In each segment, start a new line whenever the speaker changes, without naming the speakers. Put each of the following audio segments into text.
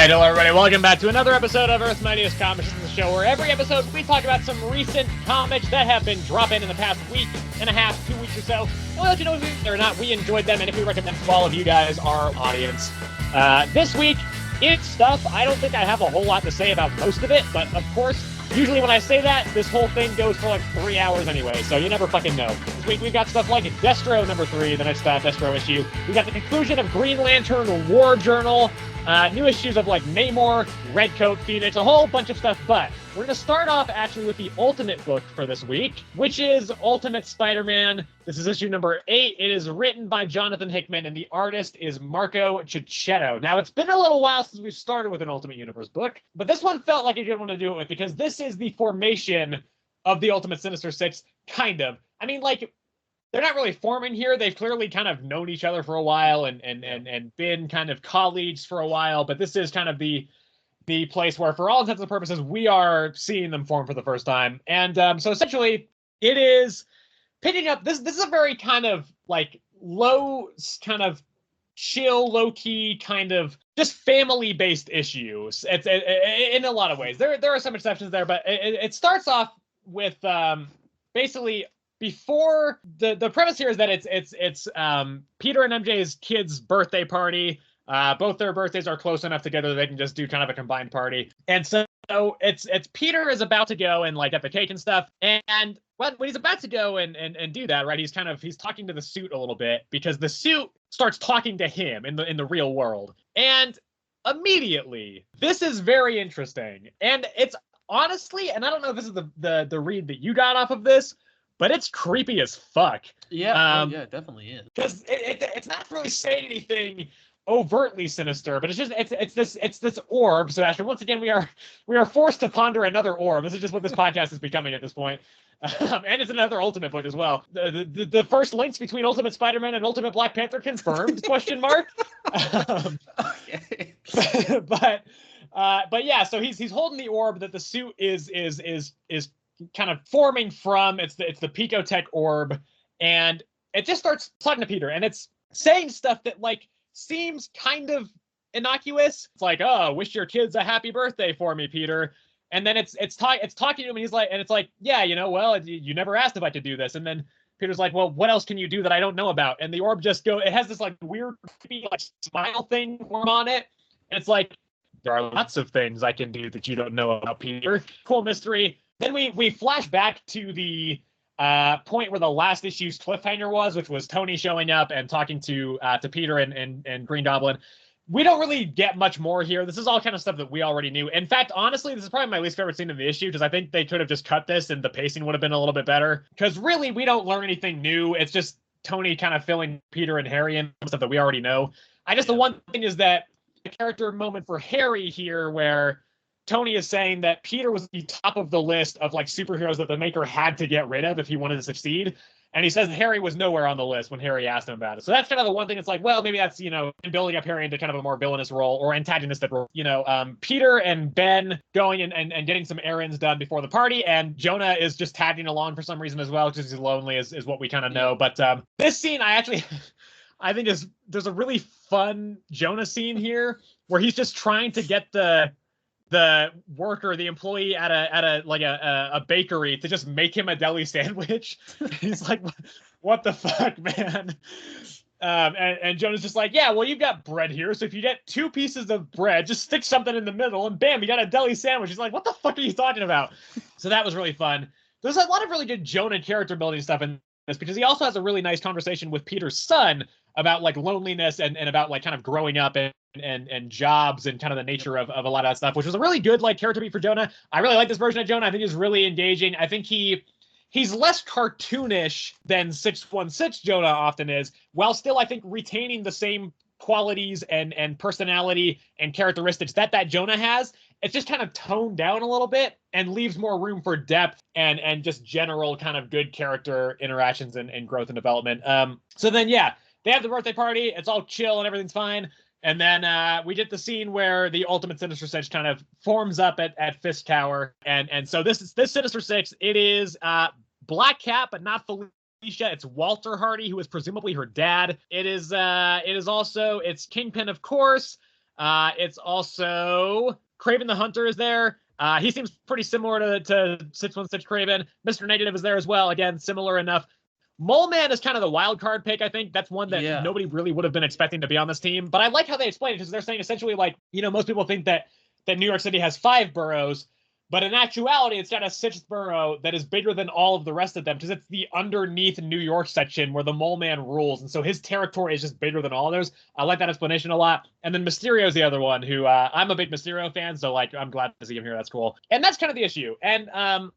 Alright, hello everybody, welcome back to another episode of Earth's Mightiest Comics. This is the show where every episode we talk about some recent comics that have been dropping in the past week and a half, 2 weeks or so. And we'll let you know if or not we enjoyed them and if we recommend them to all of you guys, our audience. This week, it's stuff. I don't think I have a whole lot to say about most of it, but of course, usually when I say that, this whole thing goes for like 3 hours anyway, so you never fucking know. This week we've got stuff like Destro number 3, the next Destro issue. We got the conclusion of Green Lantern War Journal, new issues of like Namor, Redcoat, Phoenix, a whole bunch of stuff, but we're going to start off actually with the Ultimate book for this week, which is Ultimate Spider-Man. This is issue number 8. It is written by Jonathan Hickman, and the artist is Marco Cicchetto. Now, it's been a little while since we've started with an Ultimate Universe book, but this one felt like a good one to do it with because this is the formation of the Ultimate Sinister Six, kind of. I mean, like, they're not really forming here. They've clearly kind of known each other for a while and been kind of colleagues for a while, but this is kind of the place where, for all intents and purposes, we are seeing them form for the first time. And so essentially, it is picking up, this is a very kind of like low, kind of chill, low-key, kind of just family-based issues. It's in a lot of ways. There are some exceptions there, but it starts off with basically, before the premise here is that it's Peter and MJ's kids' birthday party. Both their birthdays are close enough together that they can just do kind of a combined party. And so it's Peter is about to go and like get the cake and stuff. And when he's about to go and do that, right, he's talking to the suit a little bit because the suit starts talking to him in the real world. And immediately, this is very interesting. And it's honestly, and I don't know if this is the read that you got off of this, but it's creepy as fuck.
Yeah, yeah, it definitely is.
Because it's not really saying anything overtly sinister, but it's this orb, Sebastian. Once again, we are forced to ponder another orb. This is just what this podcast is becoming at this point. And it's another Ultimate book as well. The first links between Ultimate Spider-Man and Ultimate Black Panther confirmed? Question mark.
Okay.
But yeah, so he's holding the orb that the suit is kind of forming from. It's the Picotech orb, and it just starts talking to Peter, and it's saying stuff that like seems kind of innocuous. It's like, oh, wish your kids a happy birthday for me, Peter. And then it's talking to him, and he's like, and it's like, yeah, well, you never asked if I could do this. And then Peter's like, well, what else can you do that I don't know about? And the orb just it has this like weird like smile thing form on it. And it's like, there are lots of things I can do that you don't know about, Peter. Cool mystery. Then we flash back to the point where the last issue's cliffhanger was, which was Tony showing up and talking to Peter and Green Goblin. We don't really get much more here. This is all kind of stuff that we already knew. In fact, honestly, this is probably my least favorite scene in the issue because I think they could have just cut this and the pacing would have been a little bit better. Because really, we don't learn anything new. It's just Tony kind of filling Peter and Harry in stuff that we already know. The one thing is that the character moment for Harry here where Tony is saying that Peter was the top of the list of like superheroes that the maker had to get rid of if he wanted to succeed. And he says Harry was nowhere on the list when Harry asked him about it. So that's kind of the one thing. It's like, well, maybe that's, building up Harry into kind of a more villainous role or antagonistic role. Peter and Ben going and getting some errands done before the party. And Jonah is just tagging along for some reason as well because he's lonely is what we kind of know. But this scene, I think there's a really fun Jonah scene here where he's just trying to get the worker, the employee at a bakery to just make him a deli sandwich. He's like, what the fuck, man? And Jonah's just like, yeah, well, you've got bread here, so if you get 2 pieces of bread, just stick something in the middle, and bam, you got a deli sandwich. He's like, what the fuck are you talking about? So that was really fun. There's a lot of really good Jonah character building stuff in this because he also has a really nice conversation with Peter's son about like loneliness and about like kind of growing up and jobs and kind of the nature of a lot of that stuff, which was a really good like character beat for Jonah. I really like this version of Jonah. I think he's really engaging. I think he's less cartoonish than 616 Jonah often is, while still I think retaining the same qualities and personality and characteristics that Jonah has. It's just kind of toned down a little bit and leaves more room for depth and just general kind of good character interactions and growth and development. So then, yeah, they have the birthday party. It's all chill and everything's fine. And then we get the scene where the Ultimate Sinister Six kind of forms up at Fisk Tower. And so this Sinister Six, it is Black Cat, but not Felicia. It's Walter Hardy, who is presumably her dad. It is also, it's Kingpin, of course. It's also Kraven the Hunter is there. He seems pretty similar to 616 Kraven. Mr. Negative is there as well. Again, similar enough. Mole Man is kind of the wild card pick, I think. That's one that nobody really would have been expecting to be on this team. But I like how they explain it, because they're saying essentially, like, most people think that New York City has 5 boroughs, but in actuality, it's got a 6th borough that is bigger than all of the rest of them, because it's the underneath New York section where the Mole Man rules. And so his territory is just bigger than all of those. I like that explanation a lot. And then Mysterio is the other one who I'm a big Mysterio fan. So, like, I'm glad to see him here. That's cool. And that's kind of the issue. And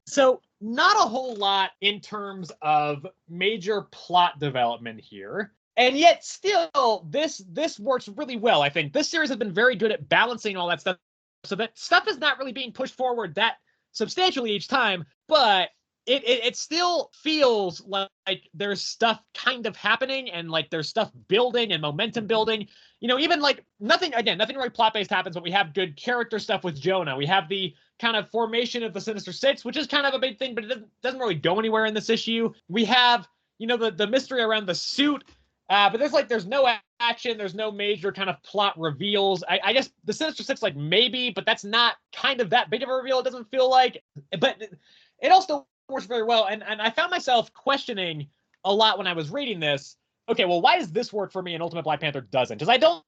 so not a whole lot in terms of major plot development here. And yet still, this works really well. I think this series has been very good at balancing all that stuff, so that stuff is not really being pushed forward that substantially each time, but it still feels like there's stuff kind of happening, and like there's stuff building and momentum building. Even like nothing really plot-based happens, but we have good character stuff with Jonah. We have the kind of formation of the Sinister Six, which is kind of a big thing, but it doesn't really go anywhere in this issue. We have, the mystery around the suit. But there's no action. There's no major kind of plot reveals. I guess the Sinister Six, like, maybe, but that's not kind of that big of a reveal. It doesn't feel like. But it also works very well. And I found myself questioning a lot when I was reading this. Okay, well, why does this work for me and Ultimate Black Panther doesn't? Because I don't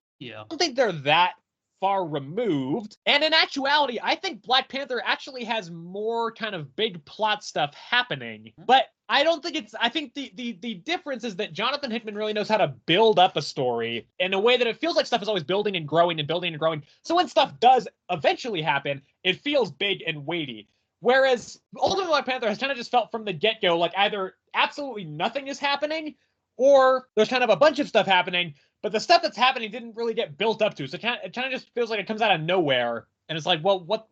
think they're that far removed. And in actuality, I think Black Panther actually has more kind of big plot stuff happening. But I don't think I think the difference is that Jonathan Hickman really knows how to build up a story in a way that it feels like stuff is always building and growing and building and growing. So when stuff does eventually happen, it feels big and weighty. Whereas Ultimate Black Panther has kind of just felt from the get-go like either absolutely nothing is happening, or there's kind of a bunch of stuff happening, but the stuff that's happening didn't really get built up to. So it kind of just feels like it comes out of nowhere. And it's like, well, what,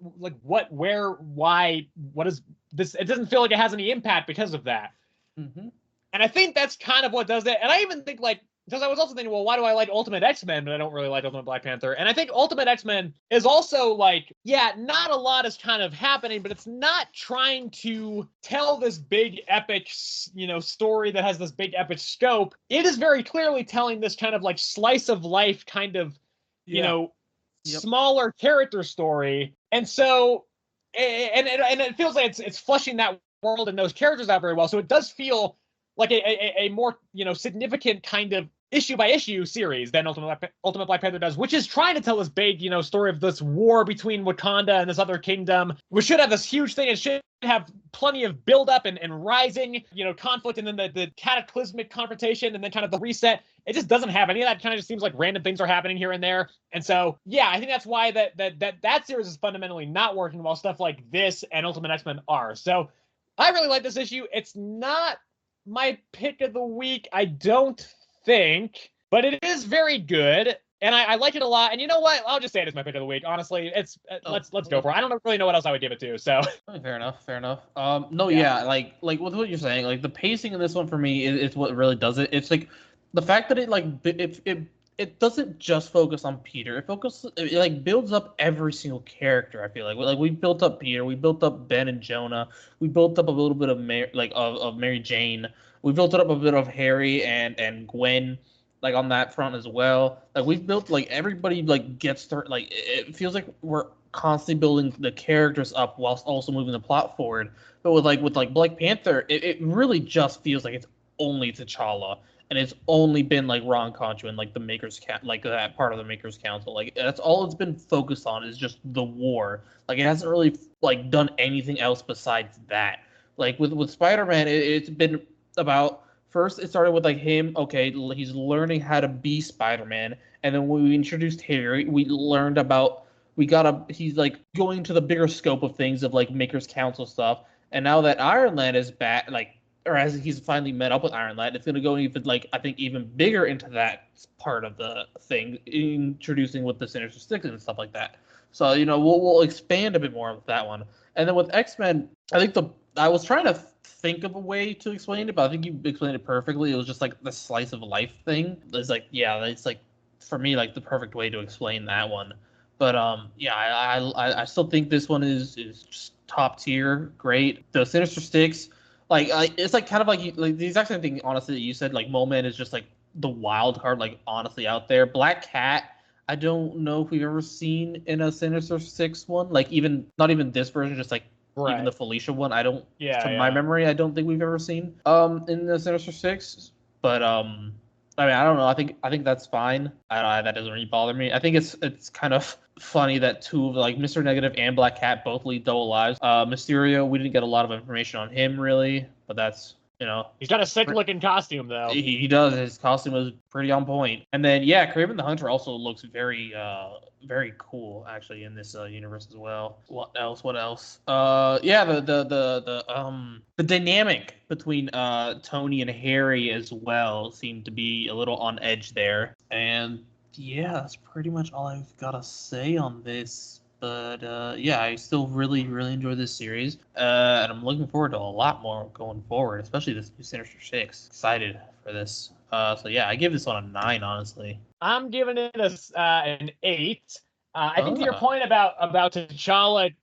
where, why, what is this? It doesn't feel like it has any impact because of that. Mm-hmm. And I think that's kind of what does it. And I even think, like, because I was also thinking, well, why do I like Ultimate X-Men, but I don't really like Ultimate Black Panther? And I think Ultimate X-Men is also like, yeah, not a lot is kind of happening, but it's not trying to tell this big epic, story that has this big epic scope. It is very clearly telling this kind of like slice of life kind of, smaller character story. And so, and it feels like it's fleshing that world and those characters out very well. So it does feel like a more, significant kind of issue by issue series than Ultimate Black Panther does, which is trying to tell this big, story of this war between Wakanda and this other kingdom. We should have this huge thing. It should have plenty of build up and rising, conflict, and then the cataclysmic confrontation, and then kind of the reset. It just doesn't have any of that. It kind of just seems like random things are happening here and there. And so, yeah, I think that's why that series is fundamentally not working, while stuff like this and Ultimate X-Men are. So I really like this issue. It's not my pick of the week, I don't think, but it is very good, and I like it a lot. And you know what? I'll just say it as my pick of the week. Honestly, it's let's go for it. I don't really know what else I would give it to. So
fair enough. Like with what you're saying, like the pacing in this one for me is what really does it. It's like the fact that it doesn't just focus on Peter. It like builds up every single character. I feel like we built up Peter, we built up Ben and Jonah, we built up a little bit of Mary Jane, we built up a bit of Harry and Gwen, like on that front as well. Like we've built like everybody like gets their like it feels like we're constantly building the characters up whilst also moving the plot forward. But with Black Panther, it really just feels like it's only T'Challa. And it's only been like Ron Conchu and like the Makers like that part of the Makers Council. Like that's all it's been focused on is just the war. Like it hasn't really like done anything else besides that. Like with Spider-Man, it's been about first it started with like him. Okay, he's learning how to be Spider-Man, and then when we introduced Harry, we learned about he's like going to the bigger scope of things of like Makers Council stuff. And now that Iron Lad is back, or as he's finally met up with Iron Lad, it's going to go even, I think, even bigger into that part of the thing, introducing with the Sinister Six and stuff like that. So, we'll expand a bit more with that one. And then with X-Men, I think I was trying to think of a way to explain it, but I think you explained it perfectly. It was just like the slice of life thing. It's like, yeah, it's like, for me, like the perfect way to explain that one. But, I still think this one is just top tier, great. The Sinister Six, it's like kind of like the exact same thing, honestly, that you said. Like Mole Man is just like the wild card, like honestly out there. Black Cat, I don't know if we've ever seen in a Sinister Six one, like not even this version, just like even the Felicia one. I don't, to my memory, I don't think we've ever seen in the Sinister Six. But I mean, I don't know. I think that's fine. That doesn't really bother me. I think it's kind of funny that two of like Mr. Negative and Black Cat both lead double lives. Mysterio, we didn't get a lot of information on him really, but that's,
he's got a sick looking costume though.
He does. His costume was pretty on point. And then Kraven the Hunter also looks very very cool actually in this universe as well. What else? The dynamic between Tony and Harry as well seemed to be a little on edge there. And that's pretty much all I've got to say on this. But I still really, really enjoy this series, and I'm looking forward to a lot more going forward, especially this new Sinister Six. Excited for this. I give this one a 9, honestly.
I'm giving it an 8. I think to your point about T'Challa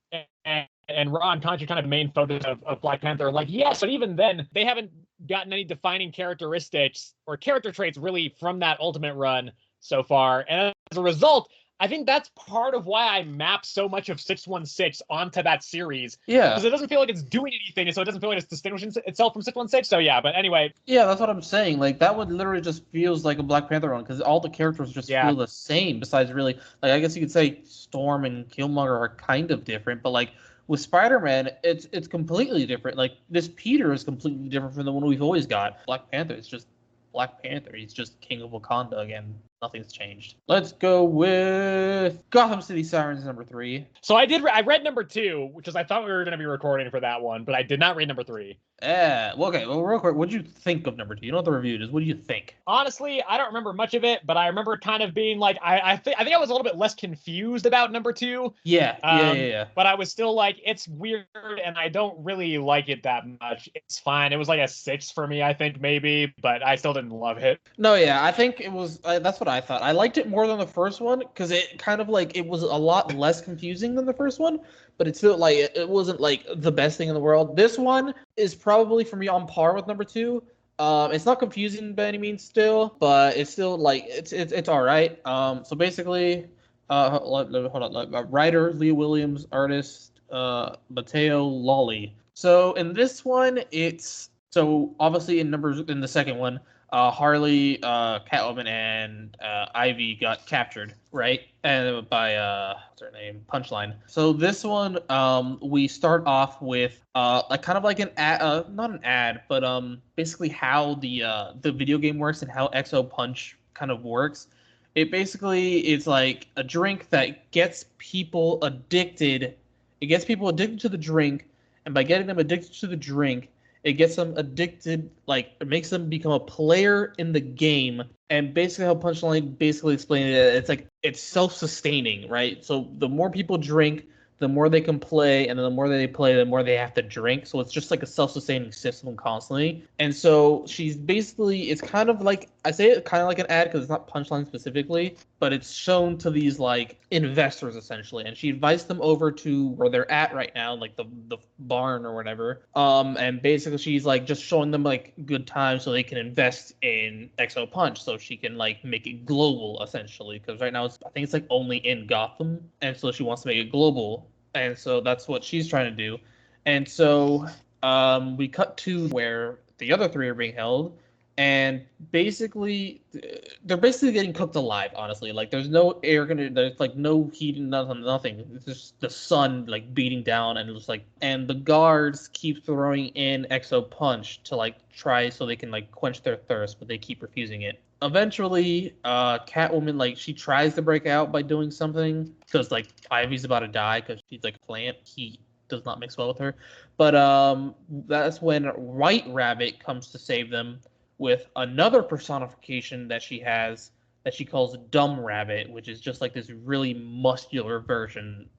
and Ron Contra kind of main focus of Black Panther, but even then they haven't gotten any defining characteristics or character traits really from that Ultimate run so far, and as a result, I think that's part of why I map so much of 616 onto that series.
Yeah.
Because it doesn't feel like it's doing anything, so it doesn't feel like it's distinguishing itself from 616. So but anyway.
Yeah, that's what I'm saying. Like, that one literally just feels like a Black Panther one, because all the characters just feel the same, besides really, like, I guess you could say Storm and Killmonger are kind of different, but like, with Spider-Man, it's completely different. Like, this Peter is completely different from the one we've always got. Black Panther is just Black Panther. He's just King of Wakanda again. Nothing's changed. Let's go with Gotham City Sirens number 3.
So I read number 2, because I thought we were going to be recording for that one, but I did not read number 3.
Well, real quick, what did you think of number 2? You know what the review is. What do you think?
Honestly, I don't remember much of it, but I remember kind of being like, I think I was a little bit less confused about number 2.
Yeah.
But I was still like, it's weird, and I don't really like it that much. It's fine. It was like a 6 for me, I think, maybe, but I still didn't love it.
No, I think it was, that's what I thought. I liked it more than the first one, because it kind of like, it was a lot less confusing than the first one, but it's still like, it wasn't like the best thing in the world. This one is probably for me on par with number 2. It's not confusing by any means still, but it's still like, it's all right. So basically, hold on, writer Leah Williams, artist Matteo Lolli. So in this one, obviously in the second one, Harley, Catwoman, and Ivy got captured, right? And by what's her name? Punchline. So this one, we start off with like kind of like an ad, not an ad, but basically how the video game works and how XO Punch kind of works. It's like a drink that gets people addicted. It gets people addicted to the drink, and by getting them addicted to the drink, it gets them addicted, like, it makes them become a player in the game. And basically how Punchline basically explained it, it's like, it's self-sustaining, right? So the more people drink, the more they can play, and then the more they play, the more they have to drink. So it's just like a self-sustaining system constantly. And so she's basically, it's kind of like, I say it kind of like an ad because it's not Punchline specifically, but it's shown to these like investors essentially. And she invites them over to where they're at right now, like the barn or whatever. And basically she's like just showing them like good times so they can invest in XO Punch so she can like make it global essentially. Because right now I think it's like only in Gotham. And so she wants to make it global. And so that's what she's trying to do. And so we cut to where the other 3 are being held. And basically, they're basically getting cooked alive, honestly. Like, there's no there's like no heat and nothing. It's just the sun like beating down, and it's like, and the guards keep throwing in XO Punch to like try so they can like quench their thirst, but they keep refusing it. Eventually, Catwoman, like, she tries to break out by doing something because like Ivy's about to die because she's like a plant. He does not mix well with her, but that's when White Rabbit comes to save them with another personification that she has that she calls Dumb Rabbit, which is just like this really muscular version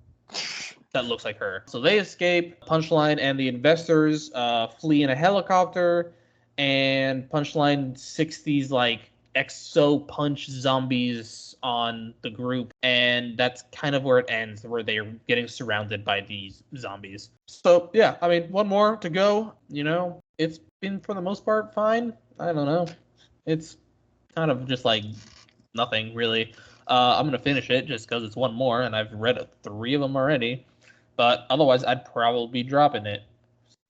that looks like her. So they escape. Punchline and the investors flee in a helicopter, and Punchline six these like XO Punch zombies on the group, and that's kind of where it ends, where they're getting surrounded by these zombies. So yeah, I mean, one more to go. You know, it's been for the most part fine. I don't know. It's kind of just like nothing really. I'm gonna finish it just because it's one more, and I've read 3 of them already. But otherwise, I'd probably be dropping it.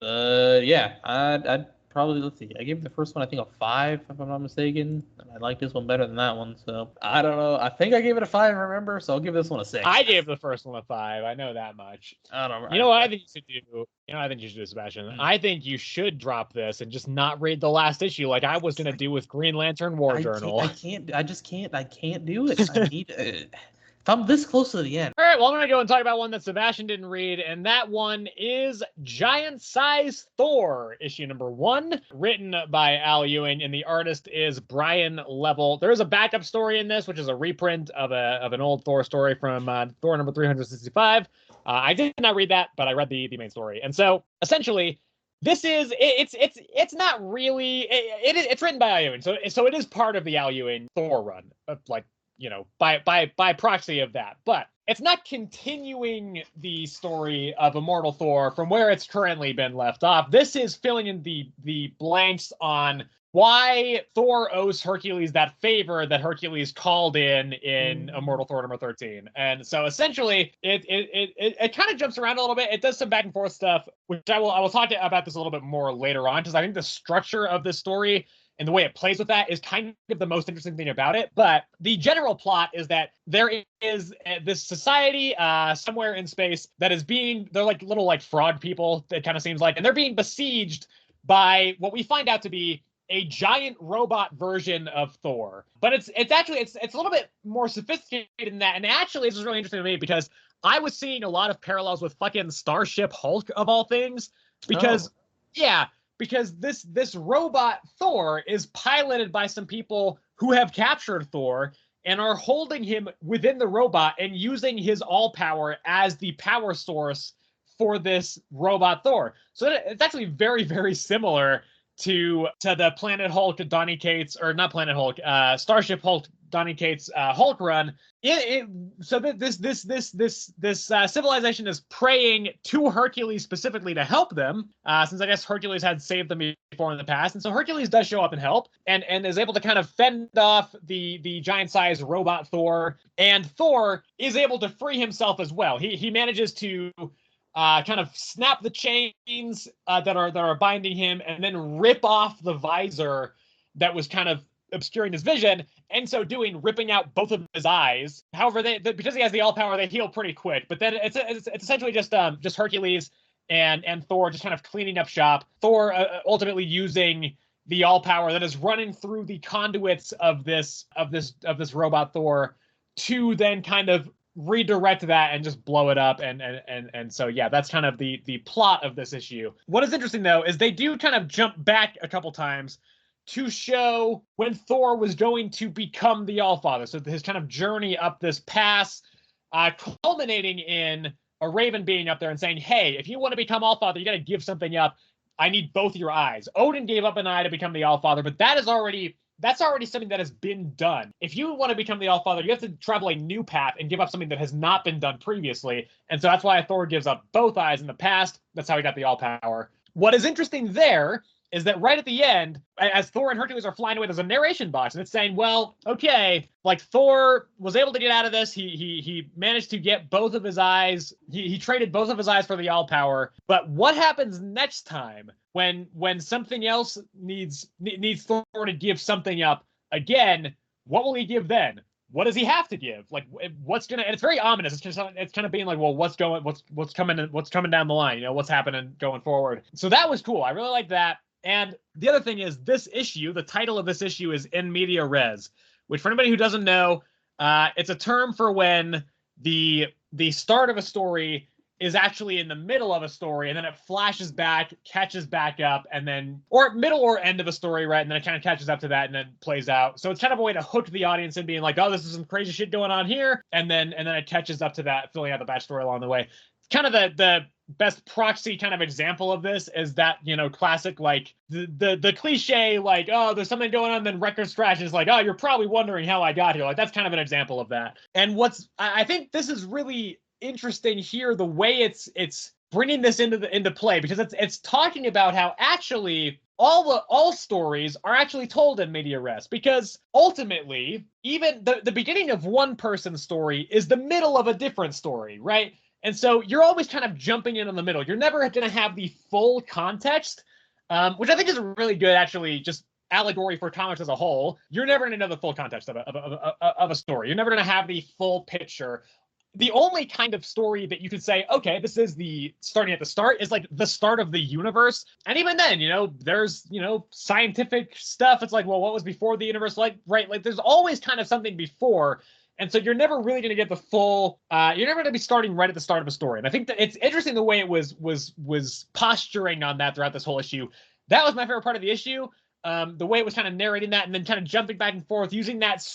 Yeah, I'd probably, let's see. I gave the first one, I think, a 5, if I'm not mistaken. And I like this one better than that one. So I don't know. I think I gave it a 5, remember? So I'll give this one a 6.
I gave the first one a 5. I know that much.
I don't know.
You know what I think you should do? You know what I think you should do, Sebastian? I think you should drop this and just not read the last issue like I was going to do with Green Lantern War Journal.
I can't do it. I need if I'm this close to the end.
All right, well, I'm going to go and talk about one that Sebastian didn't read, and that one is Giant Size Thor, issue number 1, written by Al Ewing, and the artist is Brian Level. There is a backup story in this, which is a reprint of an old Thor story from Thor number 365. I did not read that, but I read the main story. And so, essentially, this is it's not really it's written by Al Ewing, so it is part of the Al Ewing Thor run, like, you know, by proxy of that, but it's not continuing the story of Immortal Thor from where it's currently been left off. This is filling in the blanks on why Thor owes Hercules that favor that Hercules called in Immortal Thor number 13. And so essentially it kind of jumps around a little bit. It does some back and forth stuff, which I will talk about this a little bit more later on, because I think the structure of this story and the way it plays with that is kind of the most interesting thing about it. But the general plot is that there is this society somewhere in space that is they're like little like frog people, it kind of seems like, and they're being besieged by what we find out to be a giant robot version of Thor. But it's actually a little bit more sophisticated than that. And actually, this is really interesting to me because I was seeing a lot of parallels with fucking Starship Hulk of all things. Because, because this robot Thor is piloted by some people who have captured Thor and are holding him within the robot and using his all power as the power source for this robot Thor. So it's actually very, very similar to the Planet Hulk Donny Cates, or not Planet Hulk, Starship Hulk Donny Cates Hulk run. So this civilization is praying to Hercules specifically to help them, since I guess Hercules had saved them before in the past, and so Hercules does show up and help, and is able to kind of fend off the giant-sized robot Thor, and Thor is able to free himself as well. He manages to kind of snap the chains that are binding him, and then rip off the visor that was kind of obscuring his vision, and so doing, ripping out both of his eyes. However, because he has the all power, they heal pretty quick. But then it's essentially just Hercules and Thor just kind of cleaning up shop. Thor ultimately using the all power that is running through the conduits of this robot Thor to then kind of redirect that and just blow it up. And so yeah, that's kind of the plot of this issue. What is interesting though is they do kind of jump back a couple times to show when Thor was going to become the Allfather. So his kind of journey up this pass, culminating in a Raven being up there and saying, hey, if you want to become Allfather, you got to give something up. I need both your eyes. Odin gave up an eye to become the Allfather, but that's already something that has been done. If you want to become the Allfather, you have to travel a new path and give up something that has not been done previously. And so that's why Thor gives up both eyes in the past. That's how he got the all power. What is interesting there is that right at the end, as Thor and Hercules are flying away, there's a narration box, and it's saying, well, okay, like Thor was able to get out of this. He managed to get both of his eyes. He traded both of his eyes for the all power. But what happens next time when something else needs Thor to give something up again? What will he give then? What does he have to give? Like, what's gonna? And it's very ominous. It's kind of being like, well, what's coming down the line? You know, what's happening going forward? So that was cool. I really like that. And the other thing is, this issue, the title of this issue is In Media Res, which for anybody who doesn't know, it's a term for when the start of a story is actually in the middle of a story, and then it flashes back, catches back up, and then, or middle or end of a story, right? And then it kind of catches up to that and then plays out. So it's kind of a way to hook the audience in, being like, oh, this is some crazy shit going on here. And then it catches up to that, filling out the backstory along the way. Kind of the best proxy kind of example of this is that, you know, classic, like the cliche, like, oh, there's something going on, then record scratch is like, oh, you're probably wondering how I got here. Like, that's kind of an example of that. And I think this is really interesting here, the way it's bringing this into play, because it's talking about how actually all stories are actually told in media res, because ultimately, even the beginning of one person's story is the middle of a different story, right? And so you're always kind of jumping in the middle. You're never going to have the full context, which I think is a really good, actually, just allegory for comics as a whole. You're never going to know the full context of a story. You're never going to have the full picture. The only kind of story that you could say, okay, this is the starting at the start, is like the start of the universe. And even then, there's, scientific stuff. It's like, well, what was before the universe? Like, right, like there's always kind of something before. And so you're never really going to get the full, you're never going to be starting right at the start of a story. And I think that it's interesting the way it was posturing on that throughout this whole issue. That was my favorite part of the issue. The way it was kind of narrating that and then kind of jumping back and forth, using that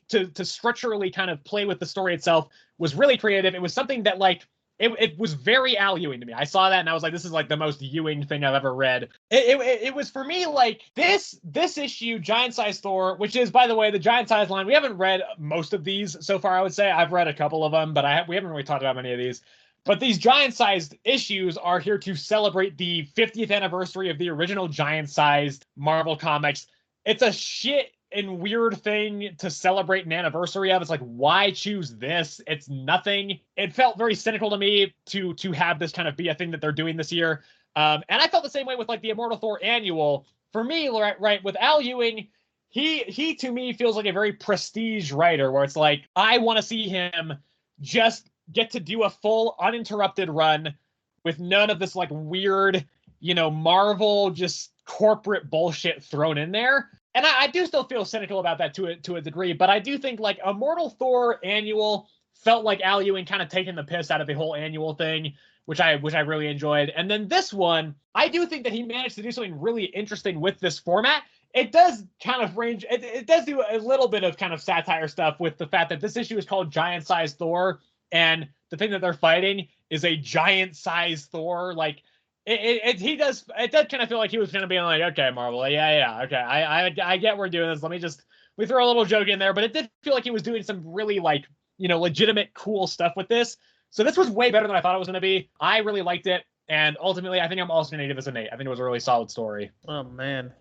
to structurally kind of play with the story itself was really creative. It was something that, like, it was very Al Ewing to me. I saw that and I was like, this is like the most Ewing thing I've ever read. It was for me like this issue, Giant Size Thor, which is, by the way, the Giant Size line. We haven't read most of these so far, I would say. I've read a couple of them, but we haven't really talked about many of these. But these giant-sized issues are here to celebrate the 50th anniversary of the original giant-sized Marvel Comics. It's a shit and weird thing to celebrate an anniversary of. It's like, why choose this? It's nothing. It felt very cynical to me to have this kind of be a thing that they're doing this year. And I felt the same way with like the Immortal Thor annual. For me, right, with Al Ewing, he to me feels like a very prestige writer, where it's like, I want to see him just get to do a full uninterrupted run with none of this like weird, Marvel just corporate bullshit thrown in there. And I do still feel cynical about that to a degree, but I do think like Immortal Thor annual felt like Al Ewing kind of taking the piss out of the whole annual thing, which I really enjoyed. And then this one, I do think that he managed to do something really interesting with this format. It does kind of range, it does do a little bit of kind of satire stuff with the fact that this issue is called Giant Size Thor, and the thing that they're fighting is a giant size Thor. Like it does kind of feel like he was kind of being like, okay, Marvel, yeah, okay, I get we're doing this. We throw a little joke in there, but it did feel like he was doing some really like, legitimate cool stuff with this. So this was way better than I thought it was going to be. I really liked it. And ultimately, I think I'm also going to give this an 8. I think it was a really solid story.
Oh, man.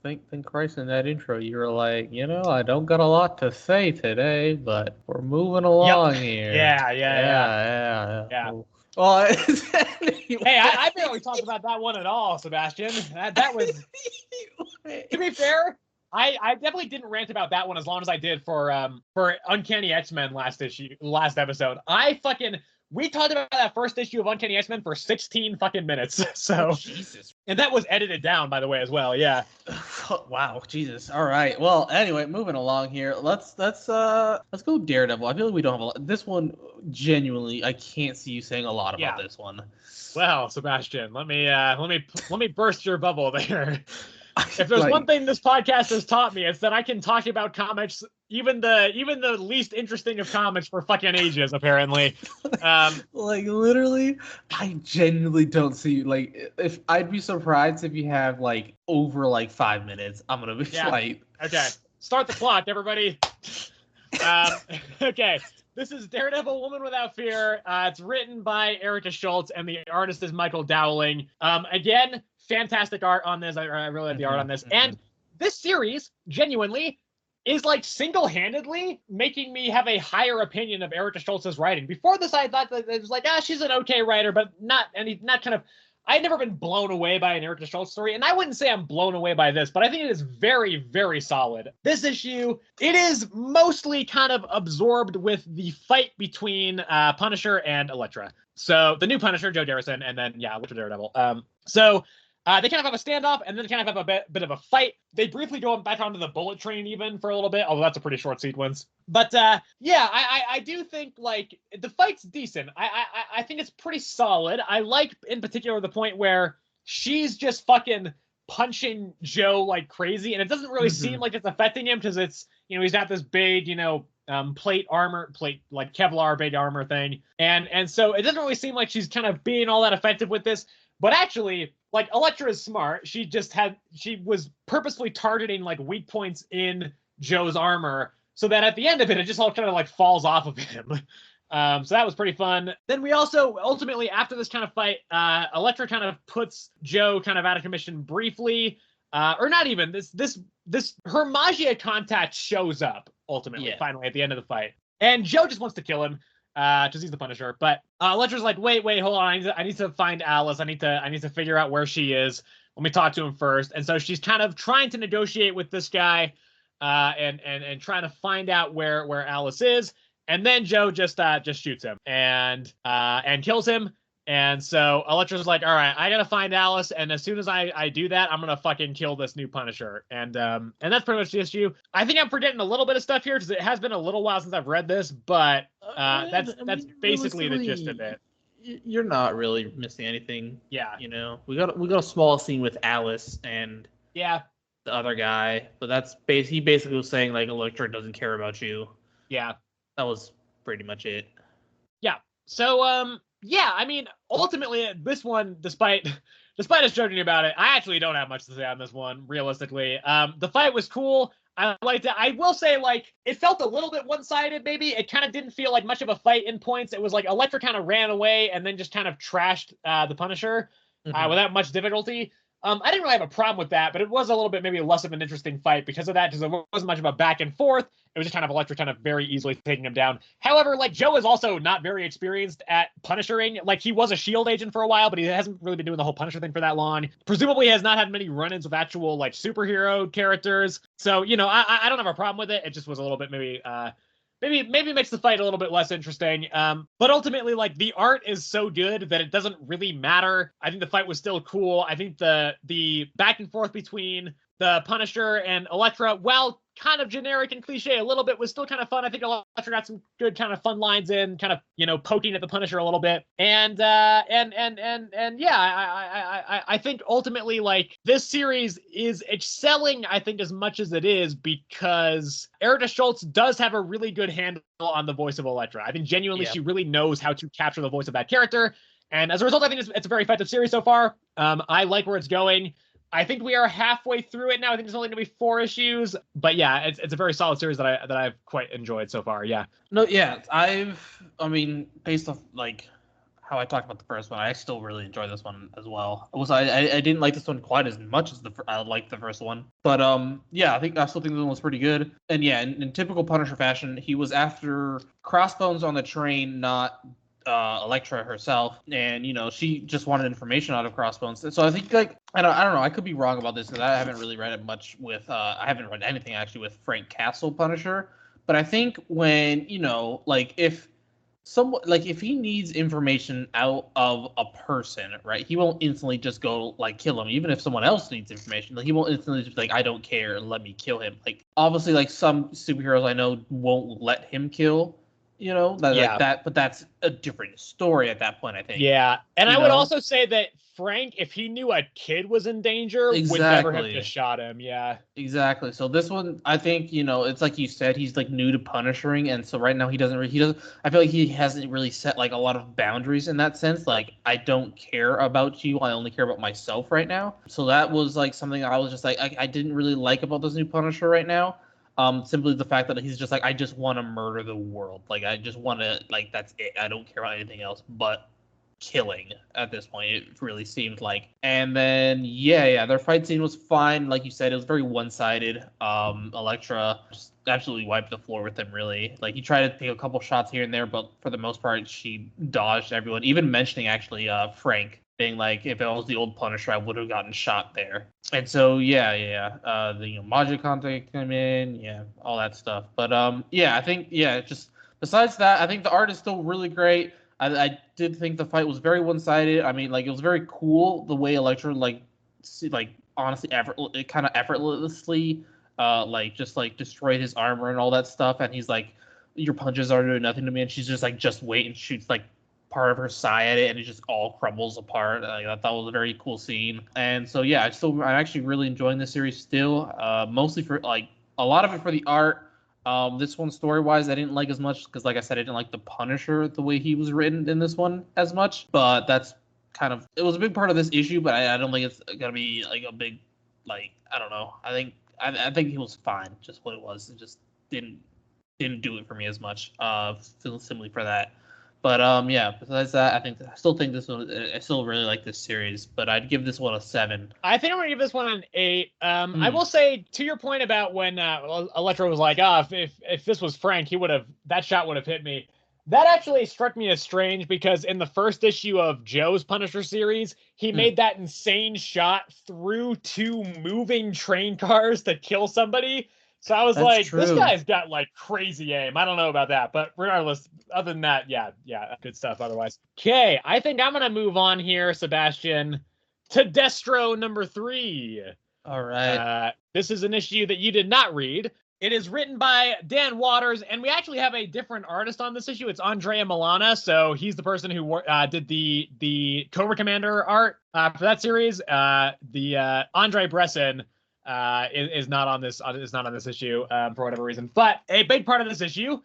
Thank Christ in that intro, you were like, I don't got a lot to say today, but we're moving along here.
Yeah.
Well,
hey, I barely talked about that one at all, Sebastian. That was, to be fair, I definitely didn't rant about that one as long as I did for Uncanny X-Men last episode. We talked about that first issue of Uncanny X-Men for 16 fucking minutes. So,
Jesus.
And that was edited down, by the way, as well. Yeah.
Wow, Jesus. All right. Well, anyway, moving along here. Let's go Daredevil. I feel like we don't have a lot. This one, genuinely, I can't see you saying a lot about this one.
Well, Sebastian, let me burst your bubble there. If there's one thing this podcast has taught me, it's that I can talk about comics, even the least interesting of comics, for fucking ages, apparently.
Literally, I genuinely don't see, like, if I'd be surprised if you have like over like 5 minutes. I'm gonna be like,
okay, start the clock, everybody. Okay. This is Daredevil Woman Without Fear. It's written by Erica Schultz, and the artist is Michael Dowling. Again, fantastic art on this. I really like the art on this. And this series, genuinely, is like single-handedly making me have a higher opinion of Erica Schultz's writing. Before this, I thought that it was like, she's an okay writer, but not kind of... I'd never been blown away by an Erica Schultz story, and I wouldn't say I'm blown away by this, but I think it is very, very solid. This issue, it is mostly kind of absorbed with the fight between Punisher and Elektra. So the new Punisher, Joe Garrison, and then, Elektra Daredevil. They kind of have a standoff, and then they kind of have a bit of a fight. They briefly go back onto the bullet train even for a little bit, although that's a pretty short sequence. But I do think like the fight's decent. I think it's pretty solid. I like in particular the point where she's just fucking punching Joe like crazy, and it doesn't really seem like it's affecting him because it's he's got this big plate like Kevlar big armor thing, and so it doesn't really seem like she's kind of being all that effective with this. But actually, like, Elektra is smart. She was purposefully targeting like weak points in Joe's armor, so that at the end of it just all kind of like falls off of him. So that was pretty fun. Then we also ultimately, after this kind of fight, Elektra kind of puts Joe kind of out of commission briefly, or not even. Her Magia contact shows up ultimately, finally at the end of the fight, and Joe just wants to kill him because he's the Punisher. But Elektra's like, wait, hold on, I need to find Alice. I need to figure out where she is. Let me talk to him first. And so she's kind of trying to negotiate with this guy, and trying to find out where Alice is. And then Joe just shoots him and kills him. And so Elektra's like, all right, I gotta find Alice, and as soon as I do that, I'm gonna fucking kill this new Punisher. And that's pretty much the issue. I think I'm forgetting a little bit of stuff here because it has been a little while since I've read this, but that's basically the gist of it.
You're not really missing anything.
Yeah.
You know, we got a small scene with Alice and
the
other guy, but he basically was saying like Elektra doesn't care about you.
Yeah.
That was pretty much it.
Yeah. So, I mean, ultimately, this one, despite us joking about it, I actually don't have much to say on this one, realistically. The fight was cool. I liked it. I will say, like, it felt a little bit one-sided, maybe. It kind of didn't feel like much of a fight in points. It was like Elektra kind of ran away and then just kind of trashed the Punisher without much difficulty. I didn't really have a problem with that, but it was a little bit maybe less of an interesting fight because of that, because there wasn't much of a back and forth. It was just kind of Elektra kind of very easily taking him down. However, like, Joe is also not very experienced at punishering. Like, he was a S.H.I.E.L.D. agent for a while, but he hasn't really been doing the whole Punisher thing for that long. Presumably has not had many run-ins with actual, like, superhero characters. So, you know, I don't have a problem with it. It just was a little bit maybe makes the fight a little bit less interesting. But ultimately, like, the art is so good that it doesn't really matter. I think the fight was still cool. I think the back and forth between the Punisher and Elektra, while kind of generic and cliche a little bit, was still kind of fun. I think Elektra got some good kind of fun lines in, kind of, you know, poking at the Punisher a little bit. And yeah, I think ultimately, like, this series is excelling, I think, as much as it is because Erica Schultz does have a really good handle on the voice of Elektra. I think genuinely she really knows how to capture the voice of that character. And as a result, I think it's a very effective series so far. I like where it's going. I think we are halfway through it now. I think there's only going to be 4 issues, but yeah, it's a very solid series that I've quite enjoyed so far. Yeah.
No, yeah, I mean, based off like how I talked about the first one, I still really enjoy this one as well. I didn't like this one quite as much as I liked the first one, but yeah, I still think this one was pretty good. And yeah, in typical Punisher fashion, he was after Crossbones on the train, not Elektra herself, and you know she just wanted information out of Crossbones. So I think, like, I don't know, I could be wrong about this because I haven't really read it much with I haven't read anything actually with Frank Castle Punisher, but I think when, you know, like, if he needs information out of a person, right, he won't instantly just go like kill him. Even if someone else needs information, like, he won't instantly just be like, I don't care, let me kill him. Like, obviously, like, some superheroes I know won't let him kill, you know, like that, but that's a different story at that point, I think.
Yeah, and I would also say that Frank, if he knew a kid was in danger, would never have just shot him. Yeah,
exactly. So this one, I think, you know, it's like you said, he's like new to punishing, and so right now he doesn't. I feel like he hasn't really set like a lot of boundaries in that sense. Like, I don't care about you, I only care about myself right now. So that was like something I was just like, I didn't really like about this new Punisher right now. Simply the fact that he's just like, I just want to murder the world. Like, I just want to, like, that's it. I don't care about anything else but killing at this point, it really seemed like. And then, yeah, their fight scene was fine. Like you said, it was very one-sided. Elektra just absolutely wiped the floor with him, really. Like, he tried to take a couple shots here and there, but for the most part, she dodged everyone. Even mentioning, actually, Frank, being like, if it was the old Punisher, I would have gotten shot there. And so, yeah. The, you know, Magia contact came in, yeah, all that stuff. But yeah, I think, yeah, just besides that, I think the art is still really great. I did think the fight was very one-sided. I mean, like, it was very cool the way Elektra, like honestly, kind of effortlessly, like, just like destroyed his armor and all that stuff. And he's like, your punches are doing nothing to me. And she's just like, just wait, and shoots like part of her sigh at it, and it just all crumbles apart. I thought that was a very cool scene. And so, yeah, I'm actually really enjoying this series still. Mostly for, like, a lot of it for the art. This one, story-wise, I didn't like as much because, like I said, I didn't like the Punisher the way he was written in this one as much. But that's it was a big part of this issue. But I don't think it's gonna be like a big, like, I don't know. I think he was fine, just what it was. It just didn't didn't do it for me as much. Feeling similarly for that. But yeah. Besides that, I still think this one. I still really like this series, but I'd give this one a 7.
I think I'm gonna give this one an 8. I will say, to your point about when Electro was like, if this was Frank, that shot would have hit me. That actually struck me as strange because in the first issue of Joe's Punisher series, he made that insane shot through 2 moving train cars to kill somebody. So I was this guy's got like crazy aim. I don't know about that, but regardless, other than that, yeah, good stuff otherwise. Okay, I think I'm gonna move on here, Sebastian, to Destro number 3.
All right.
This is an issue that you did not read. It is written by Dan Waters, and we actually have a different artist on this issue. It's Andrea Milana, so he's the person who did the Cobra Commander art for that series. Andre Bresson is not on this issue for whatever reason. But a big part of this issue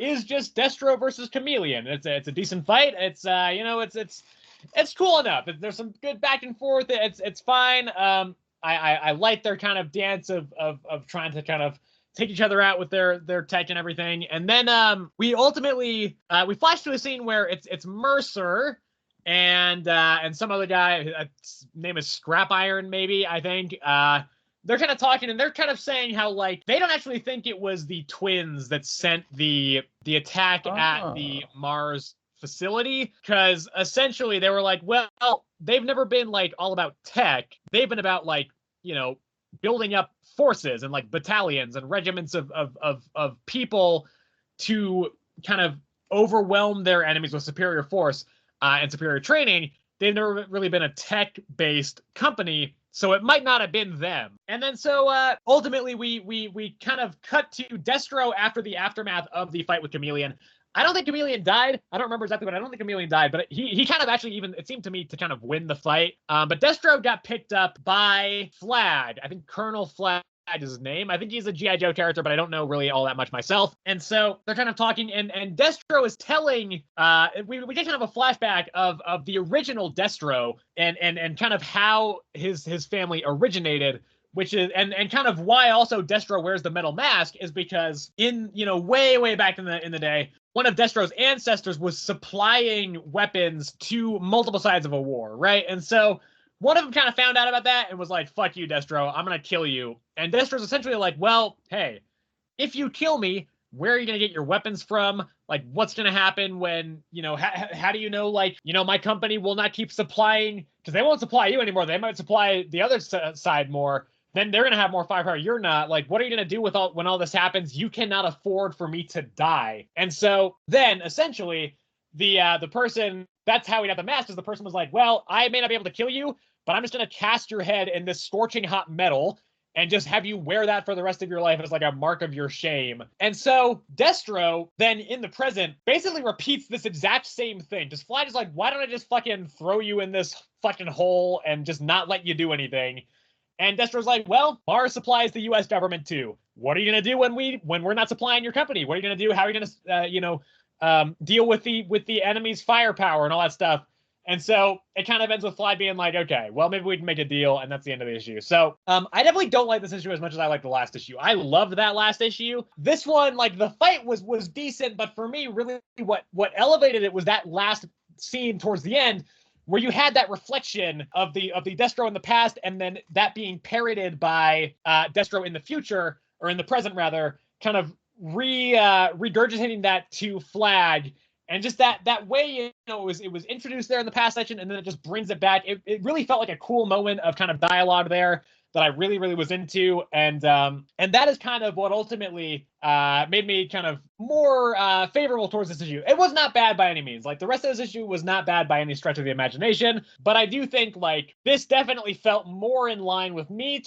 is just Destro versus Chameleon. It's a decent fight. It's it's cool enough. There's some good back and forth. It's fine. I like their kind of dance of trying to kind of take each other out with their tech and everything. And then we ultimately we flash to a scene where it's Mercer and some other guy. His name is Scrap Iron, maybe, I think. They're kind of talking and they're kind of saying how like they don't actually think it was the twins that sent the attack at the Mars facility, because essentially they were like, well, they've never been like all about tech. They've been about like, building up forces and like battalions and regiments of people to kind of overwhelm their enemies with superior force and superior training. They've never really been a tech-based company, so it might not have been them. And then so ultimately we kind of cut to Destro after the aftermath of the fight with Chameleon. I don't think Chameleon died. I don't remember exactly, but I don't think Chameleon died. But he kind of actually it seemed to me to kind of win the fight. But Destro got picked up by Flag. I think Colonel Flag is his name. I think he's a G.I. Joe character, but I don't know really all that much myself. And so they're kind of talking, and Destro is telling, we get kind of a flashback of the original Destro and kind of how his family originated, which is and kind of why also Destro wears the metal mask is because in way back in the day, one of Destro's ancestors was supplying weapons to multiple sides of a war, right? And so one of them kind of found out about that and was like, fuck you, Destro, I'm going to kill you. And Destro's essentially like, well, hey, if you kill me, where are you going to get your weapons from? Like, what's going to happen when, how do you know, like, my company will not keep supplying, because they won't supply you anymore. They might supply the other side more. Then they're going to have more firepower. You're not. Like, what are you going to do when all this happens? You cannot afford for me to die. And so then essentially the person, that's how he got the mask, is the person was like, well, I may not be able to kill you, but I'm just going to cast your head in this scorching hot metal and just have you wear that for the rest of your life as like a mark of your shame. And so Destro then in the present basically repeats this exact same thing. Just Flag is like, why don't I just fucking throw you in this fucking hole and just not let you do anything? And Destro's like, well, Mars supplies the U.S. government too. What are you gonna do when we're not supplying your company? What are you gonna do? How are you gonna, deal with the enemy's firepower and all that stuff? And so it kind of ends with Fly being like, okay, well, maybe we can make a deal, and that's the end of the issue. So I definitely don't like this issue as much as I like the last issue. I loved that last issue. This one, like, the fight was decent, but for me, really, what elevated it was that last scene towards the end, where you had that reflection of the Destro in the past, and then that being parroted by Destro in the future, or in the present rather, kind of regurgitating that to Flag, and just that way, it was introduced there in the past section, and then it just brings it back. It really felt like a cool moment of kind of dialogue there that I really, really was into, and that is kind of what ultimately made me kind of more favorable towards this issue. It was not bad by any means. Like, the rest of this issue was not bad by any stretch of the imagination, but I do think, like, this definitely felt more in line with me.